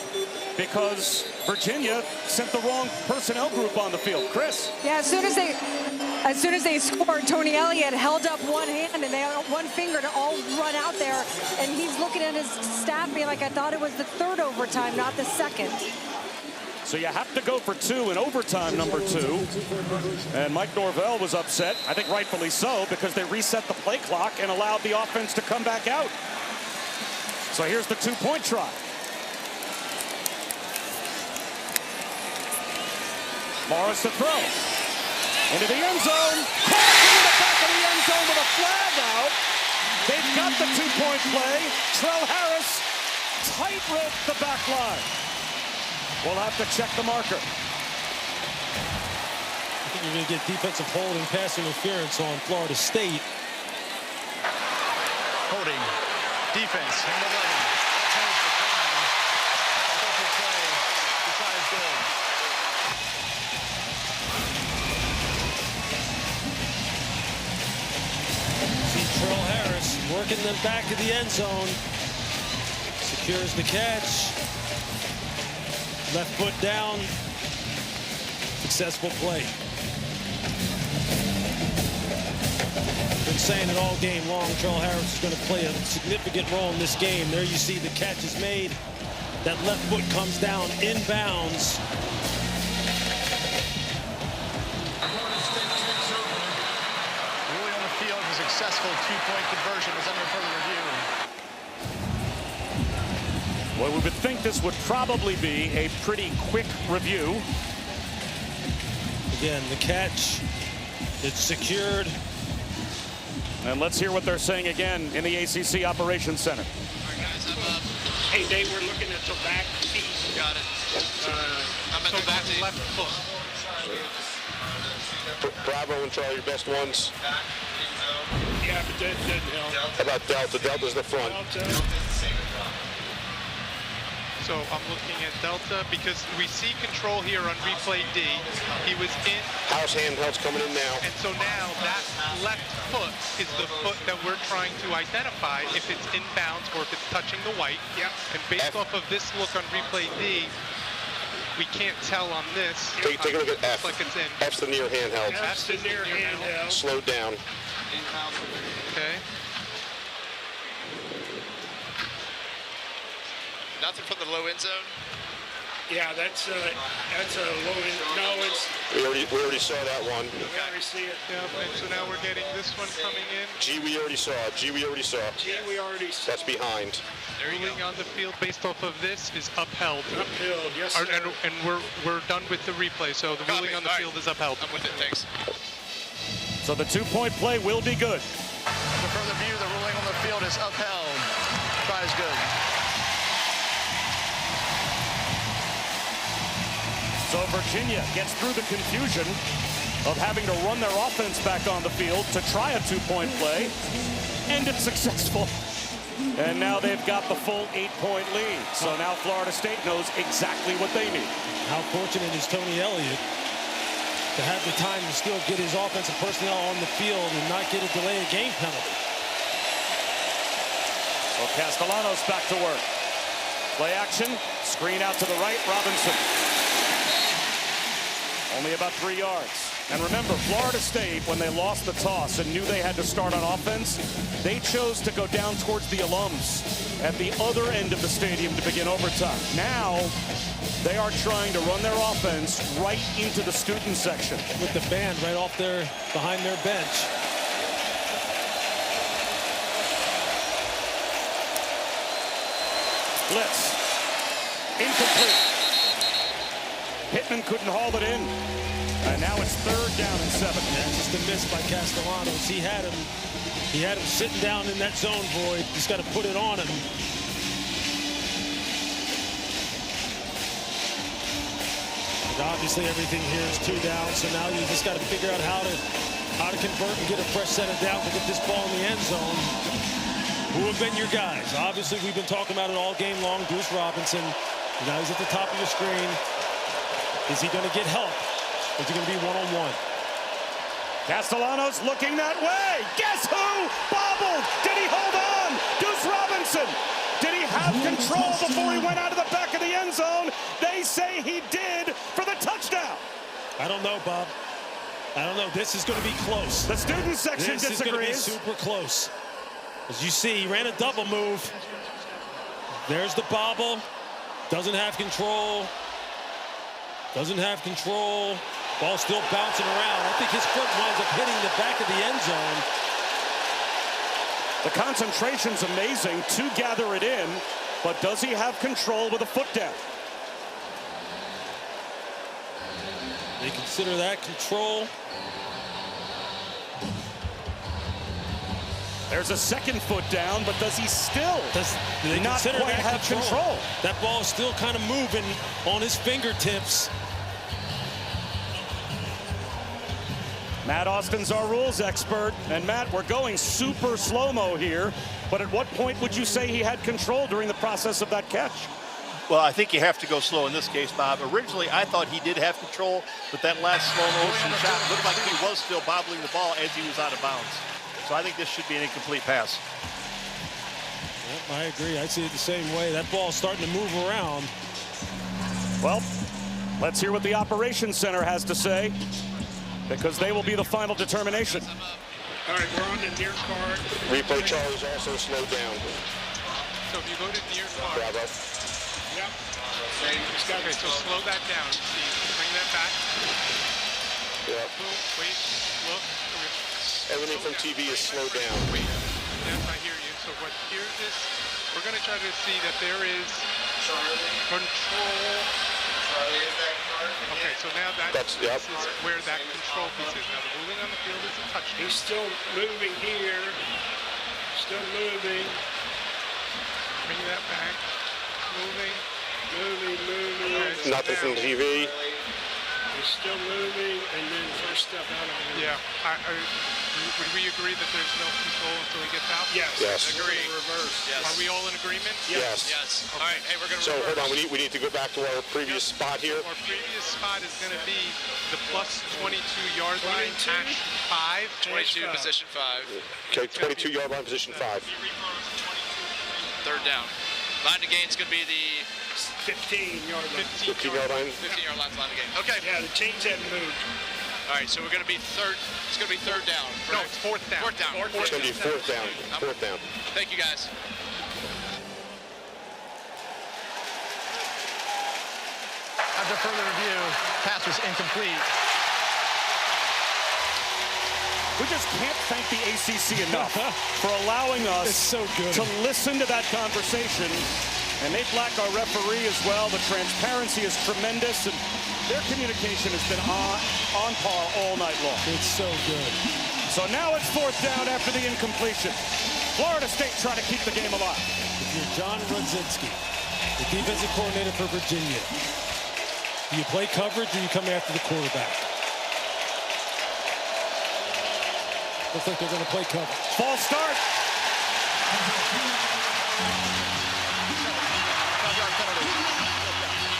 because Virginia sent the wrong personnel group on the field. Chris? Yeah, as soon as they scored, Tony Elliott held up one hand and they had 1 finger to all run out there, and he's looking at his staff being like, I thought it was the 3rd overtime, not the 2nd. So you have to go for 2 in overtime number 2. And Mike Norvell was upset, I think rightfully so, because they reset the play clock and allowed the offense to come back out. So here's the 2-point try. Morris to throw. Into the end zone. Crossing in the back of the end zone with a flag out. They've got the 2-point play. Trell Harris tight-roped the back line. We'll have to check the marker. I think you're going to get defensive holding, pass interference on Florida State. Holding. Defense. And 11. Change the time. Special play. Decides goal. See Trell Harris working them back to the end zone. Secures the catch. Left foot down. Successful play. Been saying it all game long. Trell Harris is going to play a significant role in this game. There you see the catch is made. That left foot comes down inbounds. Really on the field was excessive. successful two-point conversion is under further review. Well, we would think this would probably be a pretty quick review. Again, the catch, it's secured. And let's hear what they're saying again in the ACC Operations Center. Hey, Dave, we're looking at the back feet. Got it. I'm at the back left foot. Bravo and Charlie, your best ones. Yeah, but that doesn't help. How about Delta? Delta's the front. So I'm looking at Delta because we see control here on replay D. He was in. House handheld's coming in now. And so now that left foot is the foot that we're trying to identify if it's inbounds or if it's touching the white. Yep. And based off of this look on replay D, we can't tell on this. Take a look at F. Like it's in. F's the near handheld. That's the near handheld. Slowed down. Okay. Nothing from the low end zone. Yeah, that's a low end. No, it's. We already saw that one. We already see it. Yeah, and so now we're getting this one coming in. G we already saw. G we already saw. That's behind. Ruling on the field based off of this is upheld. Upheld, yes, sir. And we're done with the replay, so the ruling on the field is upheld. I'm with it, thanks. So the two-point play will be good. For further view, the ruling on the field is upheld. Try is good. So Virginia gets through the confusion of having to run their offense back on the field to try a two-point play, and it's successful. And now they've got the full 8-point lead. So now Florida State knows exactly what they need. How fortunate is Tony Elliott to have the time to still get his offensive personnel on the field and not get a delay of game penalty. So Castellanos back to work. Play action, screen out to the right, Robinson. Only about 3 yards. And remember, Florida State, when they lost the toss and knew they had to start on offense, they chose to go down towards the alums at the other end of the stadium to begin overtime. Now, they are trying to run their offense right into the student section. With the band right off there behind their bench. Blitz. Incomplete. Pittman couldn't haul it in. And now it's 3rd down and 7. That's just a miss by Castellanos. He had him sitting down in that zone void. Just got to put it on him. But obviously everything here is 2 down, so now you just got to figure out how to convert and get a fresh set of downs to get this ball in the end zone. Who have been your guys? Obviously, we've been talking about it all game long. Deuce Robinson. Now he's at the top of your screen. Is he going to get help? Is he going to be one-on-one? Castellanos looking that way. Guess who? Bobbled. Did he hold on? Deuce Robinson. Did he have control before he went out of the back of the end zone? They say he did for the touchdown. I don't know, Bob. I don't know. This is going to be close. The student section disagrees. This is going to be super close. As you see, he ran a double move. There's the bobble. Doesn't have control. Doesn't have control. Ball still bouncing around. I think his foot winds up hitting the back of the end zone. The concentration's amazing to gather it in, but does he have control with a foot down? They consider that control. There's a 2nd foot down, but does he still not quite have control? That ball is still kind of moving on his fingertips. Matt Austin's our rules expert. And Matt, we're going super slow-mo here, but at what point would you say he had control during the process of that catch? Well, I think you have to go slow in this case, Bob. Originally, I thought he did have control, but that last slow motion shot looked like he was still bobbling the ball as he was out of bounds. So I think this should be an incomplete pass. Yep, I agree. I see it the same way. That ball's starting to move around. Well, let's hear what the Operations Center has to say, because they will be the final determination. All right, we're on the near card. Replay Charlie's also slowed down. So if you go to near card. Bravo. Yep. Okay, so slow that down. See, bring that back. Yep. Boom, wait, look. Okay. everything from TV is slowed down. Yes, I hear you. So what here is, we're going to try to see that there is control. Okay, so now this is where that control piece is. Now the ruling on the field is a touchdown. He's still moving here. Still moving. Bring that back. Moving. Moving. Nothing from TV. He's still moving, and then first step out of the Yeah. Would we agree that there's no control until he gets out? Yes. Agree. Reverse. Yes. Are we all in agreement? Yes. Yes. All right. Hey, we're going to So reverse. hold on, we need to go back to our previous spot here. Our previous spot is going to be the plus 22-yard line, hash 5. 22, position 5. Okay, 22-yard line, position 5. Third down. Line to gain is going to be the 15-yard line. 15-yard line. 15-yard line to gain. Okay. Yeah, the chains haven't moved. All right, so we're going to be third. It's going to be third down. No, it's fourth down. Fourth down. It's going to be fourth down. Fourth down. Thank you, guys. After further review, pass was incomplete. We just can't thank the ACC enough for allowing us to listen to that conversation. And Nate Black, our referee, as well. The transparency is tremendous, and their communication has been on par all night long. It's so good. So now it's fourth down after the incompletion. Florida State trying to keep the game alive. If you're John Rudzinski, the defensive coordinator for Virginia, do you play coverage or you come after the quarterback? Looks like they're going to play coverage. False start.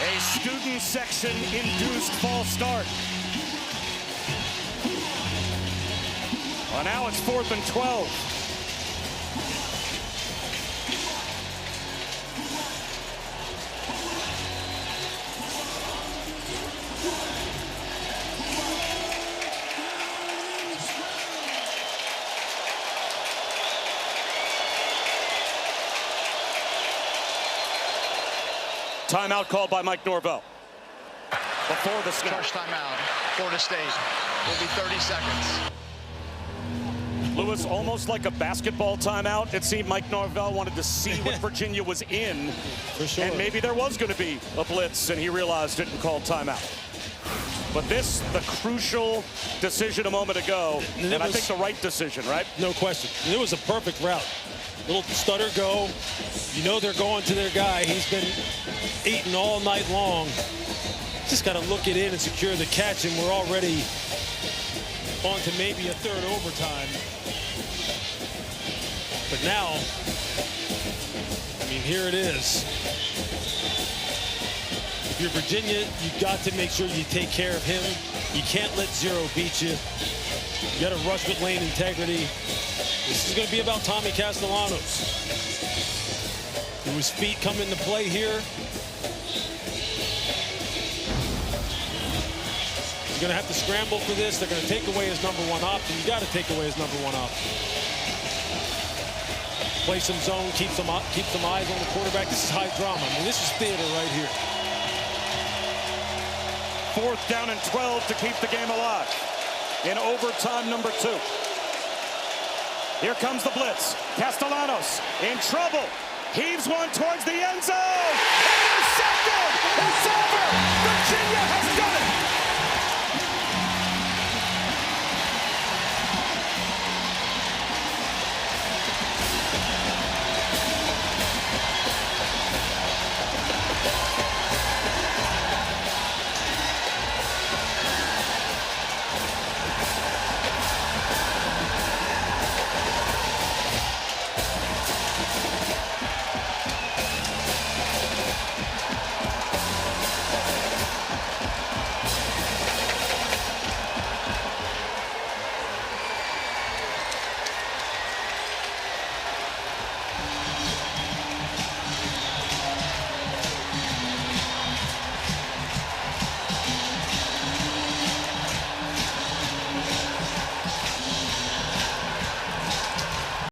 A student section induced false start. Well, now it's 4th and 12. Timeout called by Mike Norvell. Before the snap. First timeout. Florida State will be 30 seconds. Lewis, almost like a basketball timeout. It seemed Mike Norvell wanted to see what Virginia was in. For sure. And maybe there was going to be a blitz, and he realized it and called timeout. But this, the crucial decision a moment ago, and I think the right decision, right? No question. It was a perfect route. Little stutter go. You know they're going to their guy. He's been eating all night long. Just got to look it in and secure the catch, and we're already on to maybe a third overtime. But now, I mean, here it is. If you're Virginia, you've got to make sure you take care of him. You can't let zero beat you. You got to rush with lane integrity. This is going to be about Tommy Castellanos. Do his feet come into play here? He's going to have to scramble for this. They're going to take away his #1 option. You got to take away his #1 option. Play some zone, keep some eyes on the quarterback. This is high drama. I mean, this is theater right here. 4th down and 12 to keep the game alive in overtime #2. Here comes the blitz. Castellanos in trouble. Heaves one towards the end zone. Intercepted. It's over. Virginia has